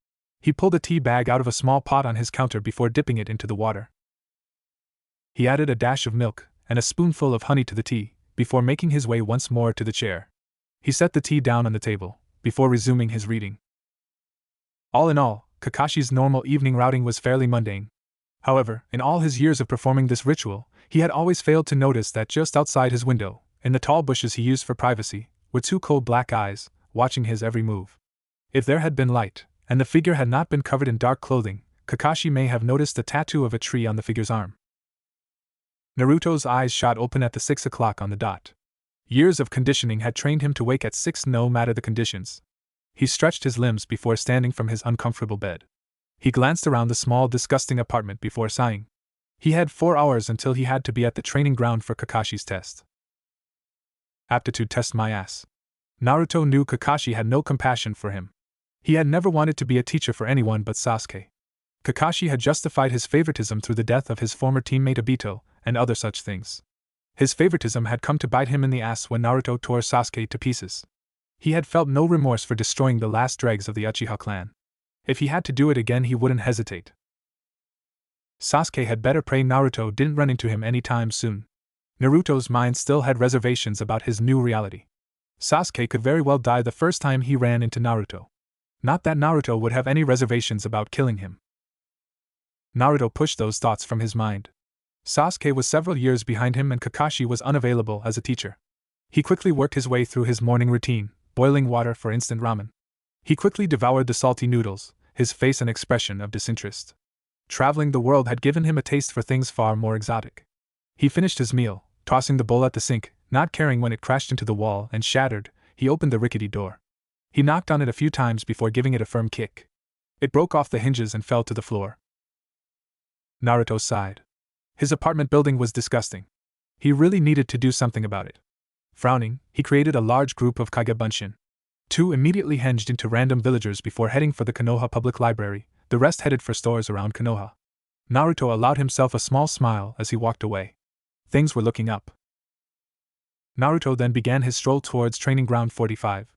He pulled a tea bag out of a small pot on his counter before dipping it into the water. He added a dash of milk and a spoonful of honey to the tea, before making his way once more to the chair. He set the tea down on the table, before resuming his reading. All in all, Kakashi's normal evening routing was fairly mundane. However, in all his years of performing this ritual, he had always failed to notice that just outside his window, in the tall bushes he used for privacy, were two cold black eyes, watching his every move. If there had been light, and the figure had not been covered in dark clothing, Kakashi may have noticed the tattoo of a tree on the figure's arm. Naruto's eyes shot open at the 6 o'clock on the dot. Years of conditioning had trained him to wake at 6 no matter the conditions. He stretched his limbs before standing from his uncomfortable bed. He glanced around the small, disgusting apartment before sighing. He had 4 hours until he had to be at the training ground for Kakashi's test. Aptitude test my ass. Naruto knew Kakashi had no compassion for him. He had never wanted to be a teacher for anyone but Sasuke. Kakashi had justified his favoritism through the death of his former teammate Obito, and other such things. His favoritism had come to bite him in the ass when Naruto tore Sasuke to pieces. He had felt no remorse for destroying the last dregs of the Uchiha clan. If he had to do it again, he wouldn't hesitate. Sasuke had better pray Naruto didn't run into him any time soon. Naruto's mind still had reservations about his new reality. Sasuke could very well die the first time he ran into Naruto. Not that Naruto would have any reservations about killing him. Naruto pushed those thoughts from his mind. Sasuke was several years behind him and Kakashi was unavailable as a teacher. He quickly worked his way through his morning routine, boiling water for instant ramen. He quickly devoured the salty noodles, his face an expression of disinterest. Traveling the world had given him a taste for things far more exotic. He finished his meal, tossing the bowl at the sink, not caring when it crashed into the wall and shattered. He opened the rickety door. He knocked on it a few times before giving it a firm kick. It broke off the hinges and fell to the floor. Naruto sighed. His apartment building was disgusting. He really needed to do something about it. Frowning, he created a large group of Kage Bunshin. 2 immediately hinged into random villagers before heading for the Konoha Public Library, the rest headed for stores around Konoha. Naruto allowed himself a small smile as he walked away. Things were looking up. Naruto then began his stroll towards Training Ground 45.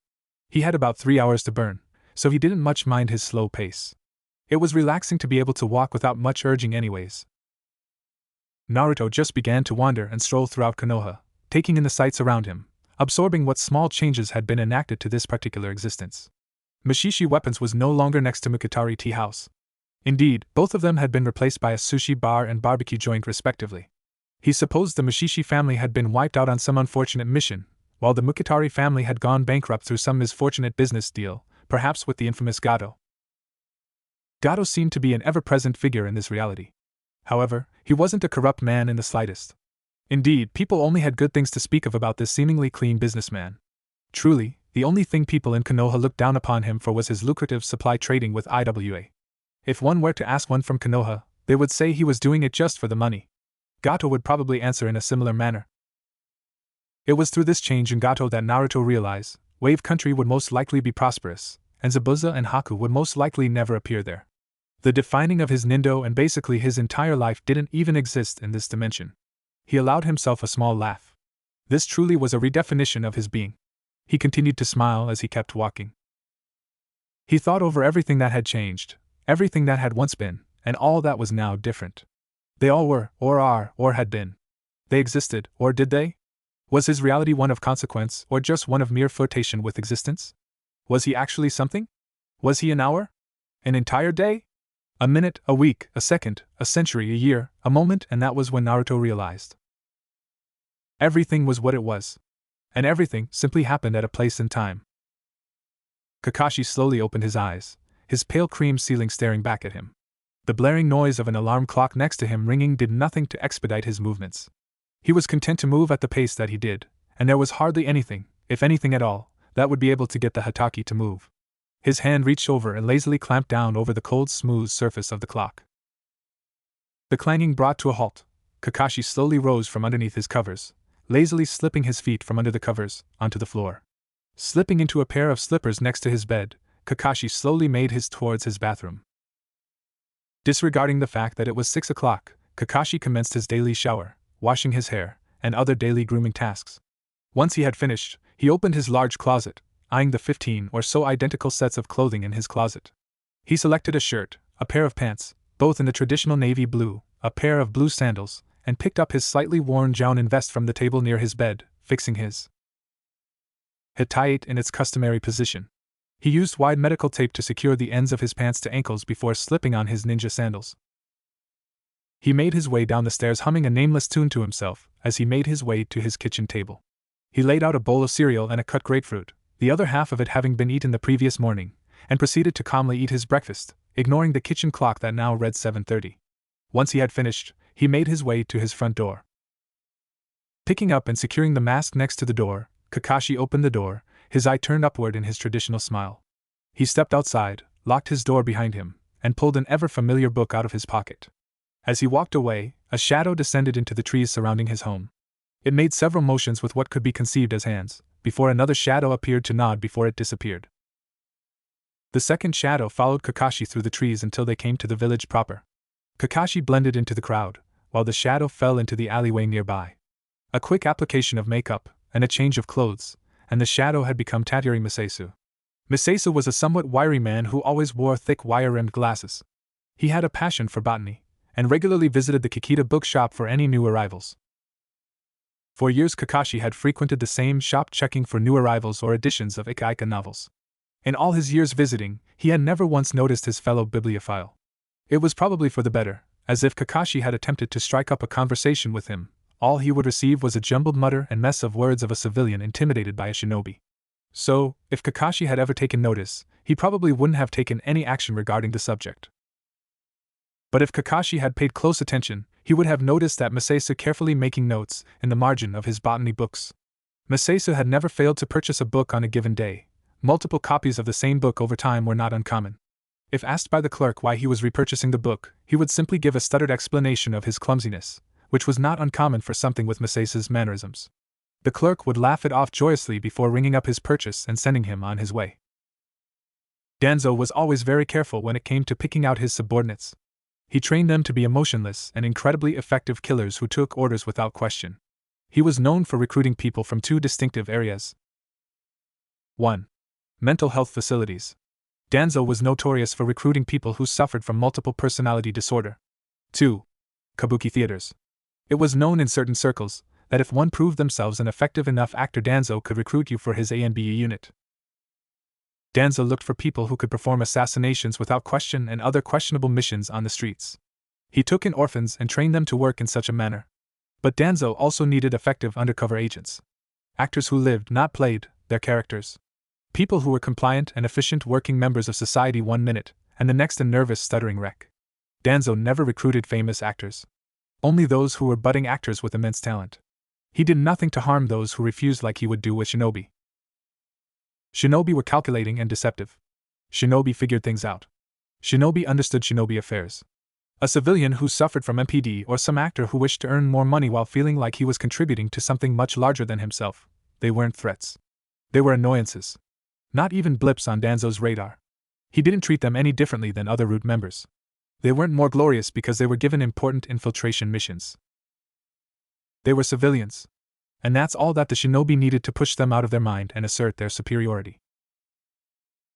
He had about 3 hours to burn, so he didn't much mind his slow pace. It was relaxing to be able to walk without much urging anyways. Naruto just began to wander and stroll throughout Konoha, taking in the sights around him, absorbing what small changes had been enacted to this particular existence. Mushishi Weapons was no longer next to Mukitari Tea House. Indeed, both of them had been replaced by a sushi bar and barbecue joint respectively. He supposed the Mushishi family had been wiped out on some unfortunate mission, while the Mukitari family had gone bankrupt through some misfortunate business deal, perhaps with the infamous Gato. Gato seemed to be an ever-present figure in this reality. However, he wasn't a corrupt man in the slightest. Indeed, people only had good things to speak of about this seemingly clean businessman. Truly, the only thing people in Konoha looked down upon him for was his lucrative supply trading with IWA. If one were to ask one from Konoha, they would say he was doing it just for the money. Gato would probably answer in a similar manner. It was through this change in Gato that Naruto realized Wave Country would most likely be prosperous, and Zabuza and Haku would most likely never appear there. The defining of his Nindo and basically his entire life didn't even exist in this dimension. He allowed himself a small laugh. This truly was a redefinition of his being. He continued to smile as he kept walking. He thought over everything that had changed, everything that had once been, and all that was now different. They all were, or are, or had been. They existed, or did they? Was his reality one of consequence, or just one of mere flirtation with existence? Was he actually something? Was he an hour? An entire day? A minute, a week, a second, a century, a year, a moment, and that was when Naruto realized. Everything was what it was. And everything simply happened at a place in time. Kakashi slowly opened his eyes, his pale cream ceiling staring back at him. The blaring noise of an alarm clock next to him ringing did nothing to expedite his movements. He was content to move at the pace that he did, and there was hardly anything, if anything at all, that would be able to get the Hataki to move. His hand reached over and lazily clamped down over the cold, smooth surface of the clock. The clanging brought to a halt. Kakashi slowly rose from underneath his covers, lazily slipping his feet from under the covers, onto the floor. Slipping into a pair of slippers next to his bed, Kakashi slowly made his towards his bathroom. Disregarding the fact that it was 6 o'clock, Kakashi commenced his daily shower, washing his hair, and other daily grooming tasks. Once he had finished, he opened his large closet, eyeing the 15 or so identical sets of clothing in his closet. He selected a shirt, a pair of pants, both in the traditional navy blue, a pair of blue sandals, and picked up his slightly worn jounin vest from the table near his bed, fixing his hitate in its customary position. He used wide medical tape to secure the ends of his pants to ankles before slipping on his ninja sandals. He made his way down the stairs humming a nameless tune to himself as he made his way to his kitchen table. He laid out a bowl of cereal and a cut grapefruit, the other half of it having been eaten the previous morning, and proceeded to calmly eat his breakfast, ignoring the kitchen clock that now read 7:30. Once he had finished, he made his way to his front door. Picking up and securing the mask next to the door, Kakashi opened the door, his eye turned upward in his traditional smile. He stepped outside, locked his door behind him, and pulled an ever-familiar book out of his pocket. As he walked away, a shadow descended into the trees surrounding his home. It made several motions with what could be conceived as hands, before another shadow appeared to nod before it disappeared. The second shadow followed Kakashi through the trees until they came to the village proper. Kakashi blended into the crowd, while the shadow fell into the alleyway nearby. A quick application of makeup, and a change of clothes, and the shadow had become Tatsuri Miseisu. Miseisu was a somewhat wiry man who always wore thick wire-rimmed glasses. He had a passion for botany, and regularly visited the Kikita bookshop for any new arrivals. For years Kakashi had frequented the same shop checking for new arrivals or editions of Ika novels. In all his years visiting, he had never once noticed his fellow bibliophile. It was probably for the better, as if Kakashi had attempted to strike up a conversation with him, all he would receive was a jumbled mutter and mess of words of a civilian intimidated by a shinobi. So, if Kakashi had ever taken notice, he probably wouldn't have taken any action regarding the subject. But if Kakashi had paid close attention, he would have noticed that Miseisu carefully making notes in the margin of his botany books. Miseisu had never failed to purchase a book on a given day. Multiple copies of the same book over time were not uncommon. If asked by the clerk why he was repurchasing the book, he would simply give a stuttered explanation of his clumsiness, which was not uncommon for something with Miseisu's mannerisms. The clerk would laugh it off joyously before ringing up his purchase and sending him on his way. Danzo was always very careful when it came to picking out his subordinates. He trained them to be emotionless and incredibly effective killers who took orders without question. He was known for recruiting people from two distinctive areas. 1. Mental health facilities. Danzo was notorious for recruiting people who suffered from multiple personality disorder. 2. Kabuki theaters. It was known in certain circles that if one proved themselves an effective enough actor, Danzo could recruit you for his A&B unit. Danzo looked for people who could perform assassinations without question and other questionable missions on the streets. He took in orphans and trained them to work in such a manner. But Danzo also needed effective undercover agents. Actors who lived, not played, their characters. People who were compliant and efficient working members of society one minute, and the next a nervous, stuttering wreck. Danzo never recruited famous actors. Only those who were budding actors with immense talent. He did nothing to harm those who refused like he would do with shinobi. Shinobi were calculating and deceptive. Shinobi figured things out. Shinobi understood shinobi affairs. A civilian who suffered from MPD or some actor who wished to earn more money while feeling like he was contributing to something much larger than himself, they weren't threats. They were annoyances. Not even blips on Danzo's radar. He didn't treat them any differently than other root members. They weren't more glorious because they were given important infiltration missions. They were civilians. And that's all that the shinobi needed to push them out of their mind and assert their superiority.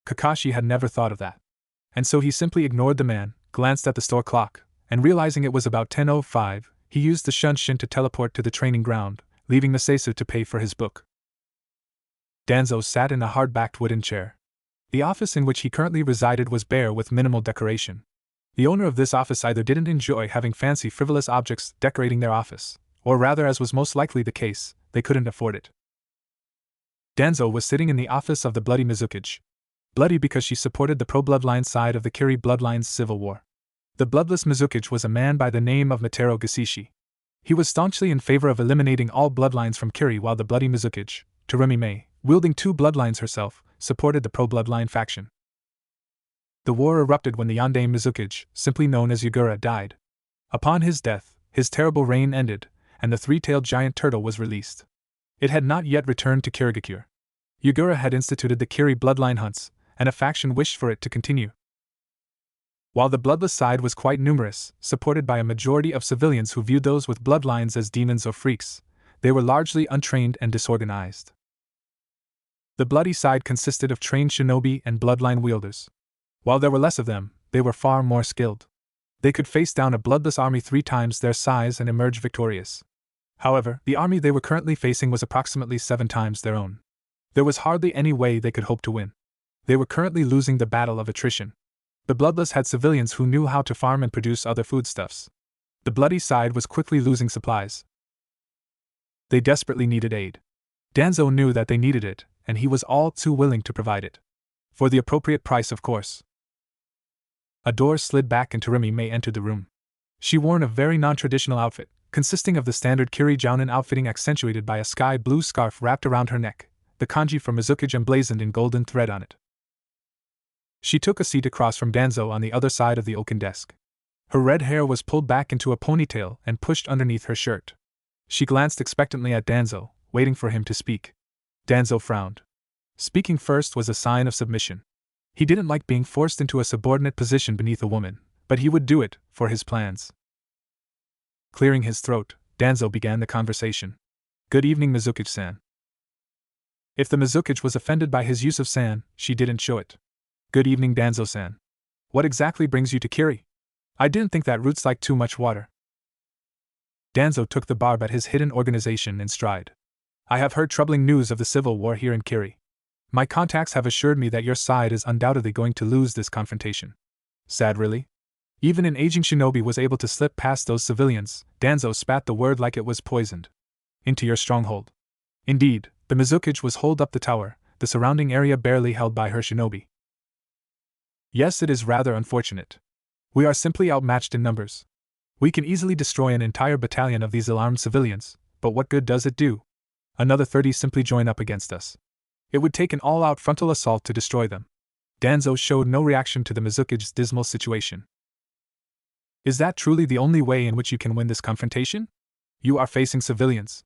Kakashi had never thought of that. And so he simply ignored the man, glanced at the store clock, and realizing it was about 10:05, he used the shunshin to teleport to the training ground, leaving Miseisu to pay for his book. Danzo sat in a hard-backed wooden chair. The office in which he currently resided was bare with minimal decoration. The owner of this office either didn't enjoy having fancy frivolous objects decorating their office, or rather, as was most likely the case, they couldn't afford it. Danzo was sitting in the office of the bloody Mizukage. Bloody because she supported the pro-bloodline side of the Kiri bloodline's civil war. The bloodless Mizukage was a man by the name of Matero Gasishi. He was staunchly in favor of eliminating all bloodlines from Kiri, while the bloody Mizukage, Terumi Mei, wielding two bloodlines herself, supported the pro-bloodline faction. The war erupted when the Yandere Mizukage, simply known as Yagura, died. Upon his death, his terrible reign ended, and the three-tailed giant turtle was released. It had not yet returned to Kirigakure. Yagura had instituted the Kiri bloodline hunts, and a faction wished for it to continue. While the bloodless side was quite numerous, supported by a majority of civilians who viewed those with bloodlines as demons or freaks, they were largely untrained and disorganized. The bloody side consisted of trained shinobi and bloodline wielders. While there were less of them, they were far more skilled. They could face down a bloodless army 3 times their size and emerge victorious. However, the army they were currently facing was approximately 7 times their own. There was hardly any way they could hope to win. They were currently losing the battle of attrition. The bloodless had civilians who knew how to farm and produce other foodstuffs. The bloody side was quickly losing supplies. They desperately needed aid. Danzo knew that they needed it, and he was all too willing to provide it. For the appropriate price, of course. A door slid back and Terumi May entered the room. She wore a very non-traditional outfit, consisting of the standard Kiri Jounin outfitting accentuated by a sky blue scarf wrapped around her neck, the kanji for Mizukage emblazoned in golden thread on it. She took a seat across from Danzo on the other side of the oaken desk. Her red hair was pulled back into a ponytail and pushed underneath her shirt. She glanced expectantly at Danzo, waiting for him to speak. Danzo frowned. Speaking first was a sign of submission. He didn't like being forced into a subordinate position beneath a woman, but he would do it, for his plans. Clearing his throat, Danzo began the conversation. Good evening, Mizukage-san. If the Mizukage was offended by his use of san, she didn't show it. Good evening, Danzo-san. What exactly brings you to Kiri? I didn't think that roots like too much water. Danzo took the barb at his hidden organization in stride. I have heard troubling news of the civil war here in Kiri. My contacts have assured me that your side is undoubtedly going to lose this confrontation. Sad, really? Even an aging shinobi was able to slip past those civilians. Danzo spat the word like it was poisoned. Into your stronghold. Indeed, the Mizukage was holed up the tower, the surrounding area barely held by her shinobi. Yes, it is rather unfortunate. We are simply outmatched in numbers. We can easily destroy an entire battalion of these alarmed civilians, but what good does it do? Another 30 simply join up against us. It would take an all-out frontal assault to destroy them. Danzo showed no reaction to the Mizukage's dismal situation. Is that truly the only way in which you can win this confrontation? You are facing civilians.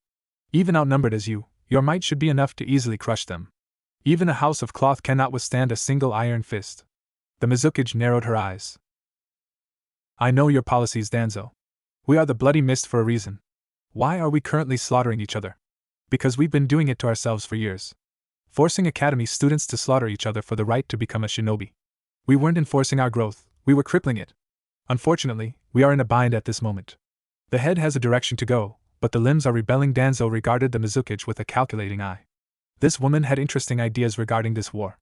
Even outnumbered as you, your might should be enough to easily crush them. Even a house of cloth cannot withstand a single iron fist. The Mizukage narrowed her eyes. I know your policies, Danzo. We are the Bloody Mist for a reason. Why are we currently slaughtering each other? Because we've been doing it to ourselves for years. Forcing academy students to slaughter each other for the right to become a shinobi. We weren't enforcing our growth, we were crippling it. Unfortunately, we are in a bind at this moment. The head has a direction to go, but the limbs are rebelling. Danzo regarded the Mizukage with a calculating eye. This woman had interesting ideas regarding this war.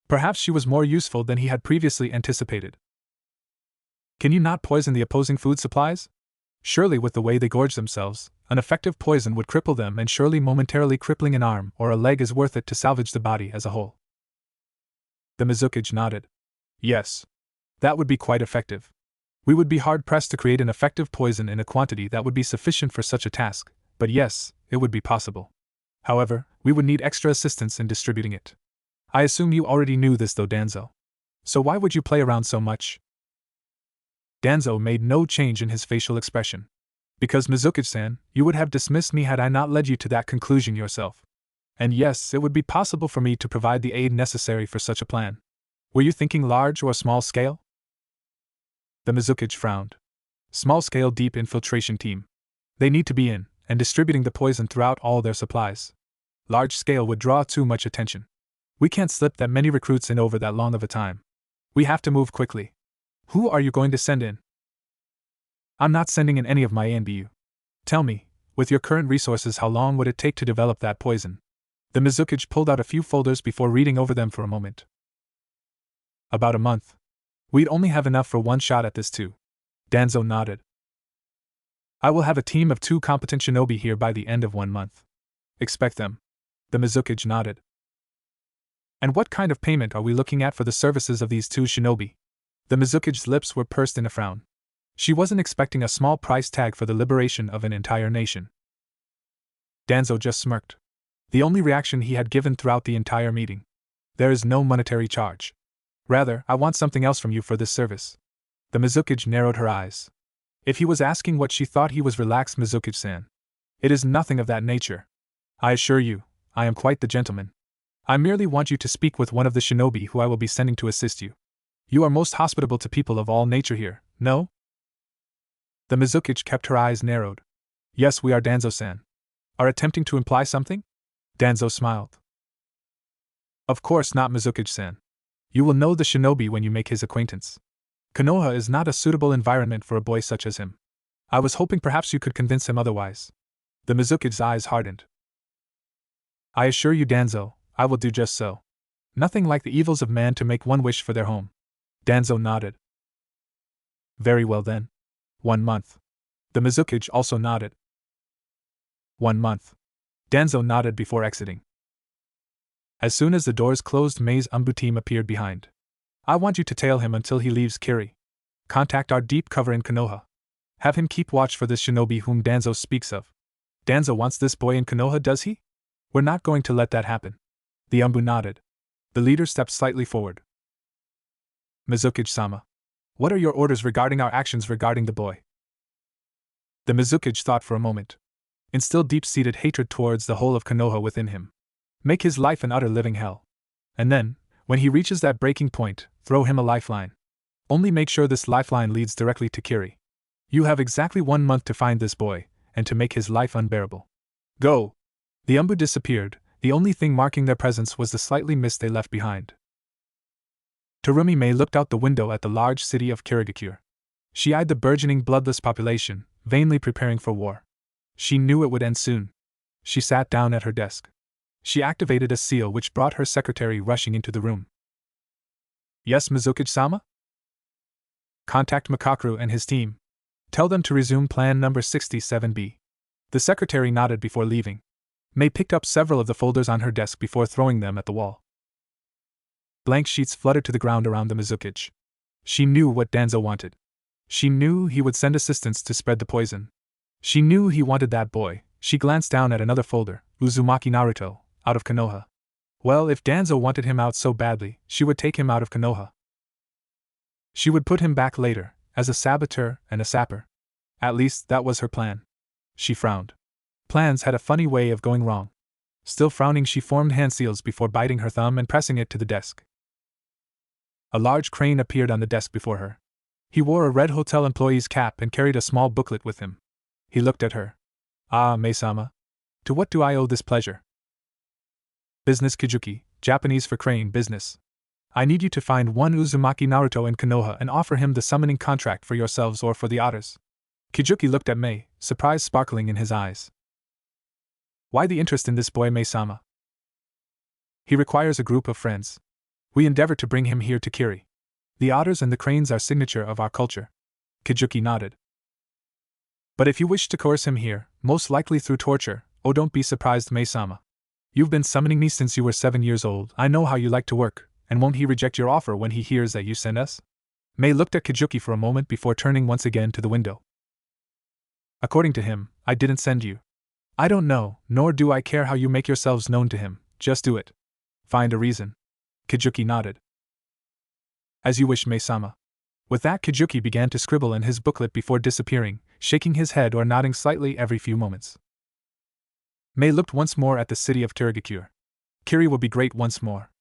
Perhaps she was more useful than he had previously anticipated. Can you not poison the opposing food supplies? Surely with the way they gorge themselves, an effective poison would cripple them, and surely momentarily crippling an arm or a leg is worth it to salvage the body as a whole. The Mizukage nodded. Yes. That would be quite effective. We would be hard-pressed to create an effective poison in a quantity that would be sufficient for such a task, but yes, it would be possible. However, we would need extra assistance in distributing it. I assume you already knew this though, Danzo. So why would you play around so much? Danzo made no change in his facial expression. Because Mizukage-san, you would have dismissed me had I not led you to that conclusion yourself. And yes, it would be possible for me to provide the aid necessary for such a plan. Were you thinking large or small scale? The Mizukage frowned. Small scale deep infiltration team. They need to be in, and distributing the poison throughout all their supplies. Large scale would draw too much attention. We can't slip that many recruits in over that long of a time. We have to move quickly. Who are you going to send in? I'm not sending in any of my ANBU. Tell me, with your current resources, how long would it take to develop that poison? The Mizukage pulled out a few folders before reading over them for a moment. About a month. We'd only have enough for one shot at this too. Danzo nodded. I will have a team of 2 competent shinobi here by the end of 1 month. Expect them. The Mizukage nodded. And what kind of payment are we looking at for the services of these 2 shinobi? The Mizukage's lips were pursed in a frown. She wasn't expecting a small price tag for the liberation of an entire nation. Danzo just smirked. The only reaction he had given throughout the entire meeting. There is no monetary charge. Rather, I want something else from you for this service. The Mizukage narrowed her eyes. If he was asking what she thought, he was relaxed. Mizukage-san. It is nothing of that nature. I assure you, I am quite the gentleman. I merely want you to speak with one of the shinobi who I will be sending to assist you. You are most hospitable to people of all nature here, no? The Mizukichi kept her eyes narrowed. Yes, we are, Danzo-san. Are attempting to imply something? Danzo smiled. Of course not, Mizukichi-san. You will know the shinobi when you make his acquaintance. Konoha is not a suitable environment for a boy such as him. I was hoping perhaps you could convince him otherwise. The Mizukichi's eyes hardened. I assure you, Danzo, I will do just so. Nothing like the evils of man to make one wish for their home. Danzo nodded. Very well then. 1 month. The Mizukichi also nodded. 1 month. Danzo nodded before exiting. As soon as the doors closed, Mei's Umbu team appeared behind. I want you to tail him until he leaves Kiri. Contact our deep cover in Konoha. Have him keep watch for this shinobi whom Danzo speaks of. Danzo wants this boy in Konoha, does he? We're not going to let that happen. The Umbu nodded. The leader stepped slightly forward. Mizukichi-sama. What are your orders regarding our actions regarding the boy? The Mizukichi thought for a moment. Instill deep-seated hatred towards the whole of Konoha within him. Make his life an utter living hell. And then, when he reaches that breaking point, throw him a lifeline. Only make sure this lifeline leads directly to Kiri. You have exactly 1 month to find this boy, and to make his life unbearable. Go! The Umbu disappeared. The only thing marking their presence was the slightly mist they left behind. Terumi Mei looked out the window at the large city of Kirigakure. She eyed the burgeoning bloodless population, vainly preparing for war. She knew it would end soon. She sat down at her desk. She activated a seal which brought her secretary rushing into the room. Yes, Mizukichi-sama? Contact Makakuru and his team. Tell them to resume plan number 67B. The secretary nodded before leaving. Mei picked up several of the folders on her desk before throwing them at the wall. Blank sheets fluttered to the ground around the Mizukichi. She knew what Danzo wanted. She knew he would send assistants to spread the poison. She knew he wanted that boy. She glanced down at another folder, Uzumaki Naruto, out of Konoha. Well, if Danzo wanted him out so badly, she would take him out of Konoha. She would put him back later, as a saboteur and a sapper. At least, that was her plan. She frowned. Plans had a funny way of going wrong. Still frowning, she formed hand seals before biting her thumb and pressing it to the desk. A large crane appeared on the desk before her. He wore a red hotel employee's cap and carried a small booklet with him. He looked at her. Ah, Mei-sama. To what do I owe this pleasure? Business Kijuki, Japanese for crane business. I need you to find one Uzumaki Naruto in Konoha and offer him the summoning contract for yourselves or for the otters. Kijuki looked at Mei, surprise sparkling in his eyes. Why the interest in this boy, Mei-sama? He requires a group of friends. We endeavor to bring him here to Kiri. The otters and the cranes are signature of our culture. Kijuki nodded. But if you wish to coerce him here, most likely through torture, oh, don't be surprised, Mei-sama. You've been summoning me since you were 7 years old. I know how you like to work, and won't he reject your offer when he hears that you send us? Mei looked at Kijuki for a moment before turning once again to the window. According to him, I didn't send you. I don't know, nor do I care how you make yourselves known to him, just do it. Find a reason. Kijuki nodded. As you wish, Mei-sama. With that, Kijuki began to scribble in his booklet before disappearing, shaking his head or nodding slightly every few moments. Mei looked once more at the city of Kirigakure. Kiri will be great once more.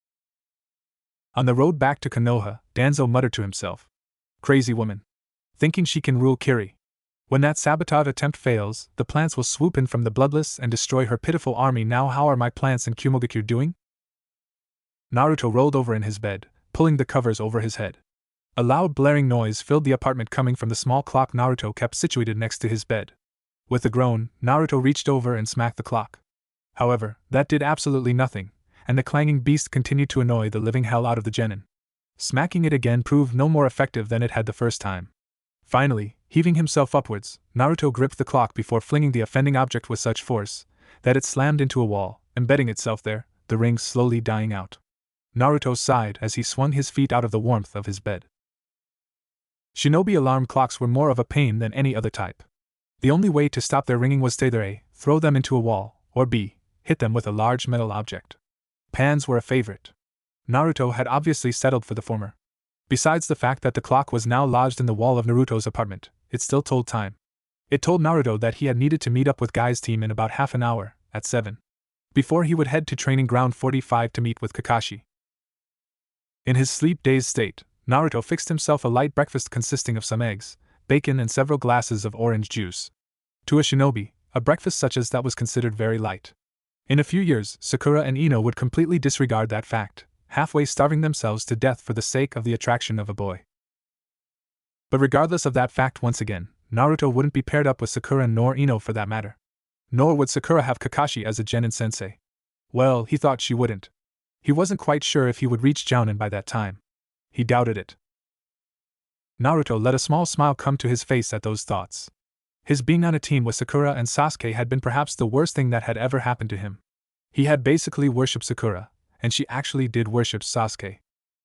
On the road back to Konoha, Danzo muttered to himself. Crazy woman. Thinking she can rule Kiri. When that sabotage attempt fails, the plants will swoop in from the bloodless and destroy her pitiful army. Now how are my plants in Kumogakure doing? Naruto rolled over in his bed, pulling the covers over his head. A loud blaring noise filled the apartment coming from the small clock Naruto kept situated next to his bed. With a groan, Naruto reached over and smacked the clock. However, that did absolutely nothing, and the clanging beast continued to annoy the living hell out of the genin. Smacking it again proved no more effective than it had the first time. Finally, heaving himself upwards, Naruto gripped the clock before flinging the offending object with such force that it slammed into a wall, embedding itself there, the rings slowly dying out. Naruto sighed as he swung his feet out of the warmth of his bed. Shinobi alarm clocks were more of a pain than any other type. The only way to stop their ringing was to either A, throw them into a wall, or B, hit them with a large metal object. Pans were a favorite. Naruto had obviously settled for the former. Besides the fact that the clock was now lodged in the wall of Naruto's apartment, it still told time. It told Naruto that he had needed to meet up with Guy's team in about half an hour, at 7. Before he would head to Training Ground 45 to meet with Kakashi. In his sleep-dazed state, Naruto fixed himself a light breakfast consisting of some eggs, bacon, and several glasses of orange juice. To a shinobi, a breakfast such as that was considered very light. In a few years, Sakura and Ino would completely disregard that fact, halfway starving themselves to death for the sake of the attraction of a boy. But regardless of that fact, once again, Naruto wouldn't be paired up with Sakura nor Ino for that matter. Nor would Sakura have Kakashi as a genin sensei. Well, he thought she wouldn't. He wasn't quite sure if he would reach Jounin by that time. He doubted it. Naruto let a small smile come to his face at those thoughts. His being on a team with Sakura and Sasuke had been perhaps the worst thing that had ever happened to him. He had basically worshipped Sakura, and she actually did worship Sasuke.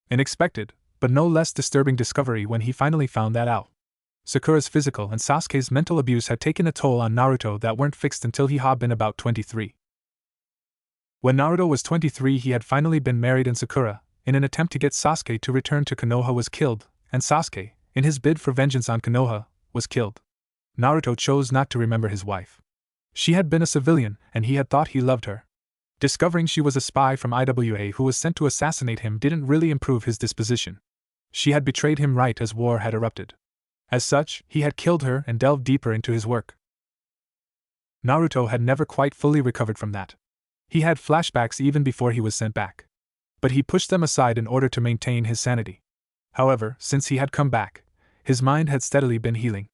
An expected, but no less disturbing discovery when he finally found that out. Sakura's physical and Sasuke's mental abuse had taken a toll on Naruto that weren't fixed until he had been about 23. When Naruto was 23, he had finally been married, and Sakura, in an attempt to get Sasuke to return to Konoha, was killed, and Sasuke, in his bid for vengeance on Konoha, was killed. Naruto chose not to remember his wife. She had been a civilian, and he had thought he loved her. Discovering she was a spy from IWA who was sent to assassinate him didn't really improve his disposition. She had betrayed him right as war had erupted. As such, he had killed her and delved deeper into his work. Naruto had never quite fully recovered from that. He had flashbacks even before he was sent back. But he pushed them aside in order to maintain his sanity. However, since he had come back, his mind had steadily been healing.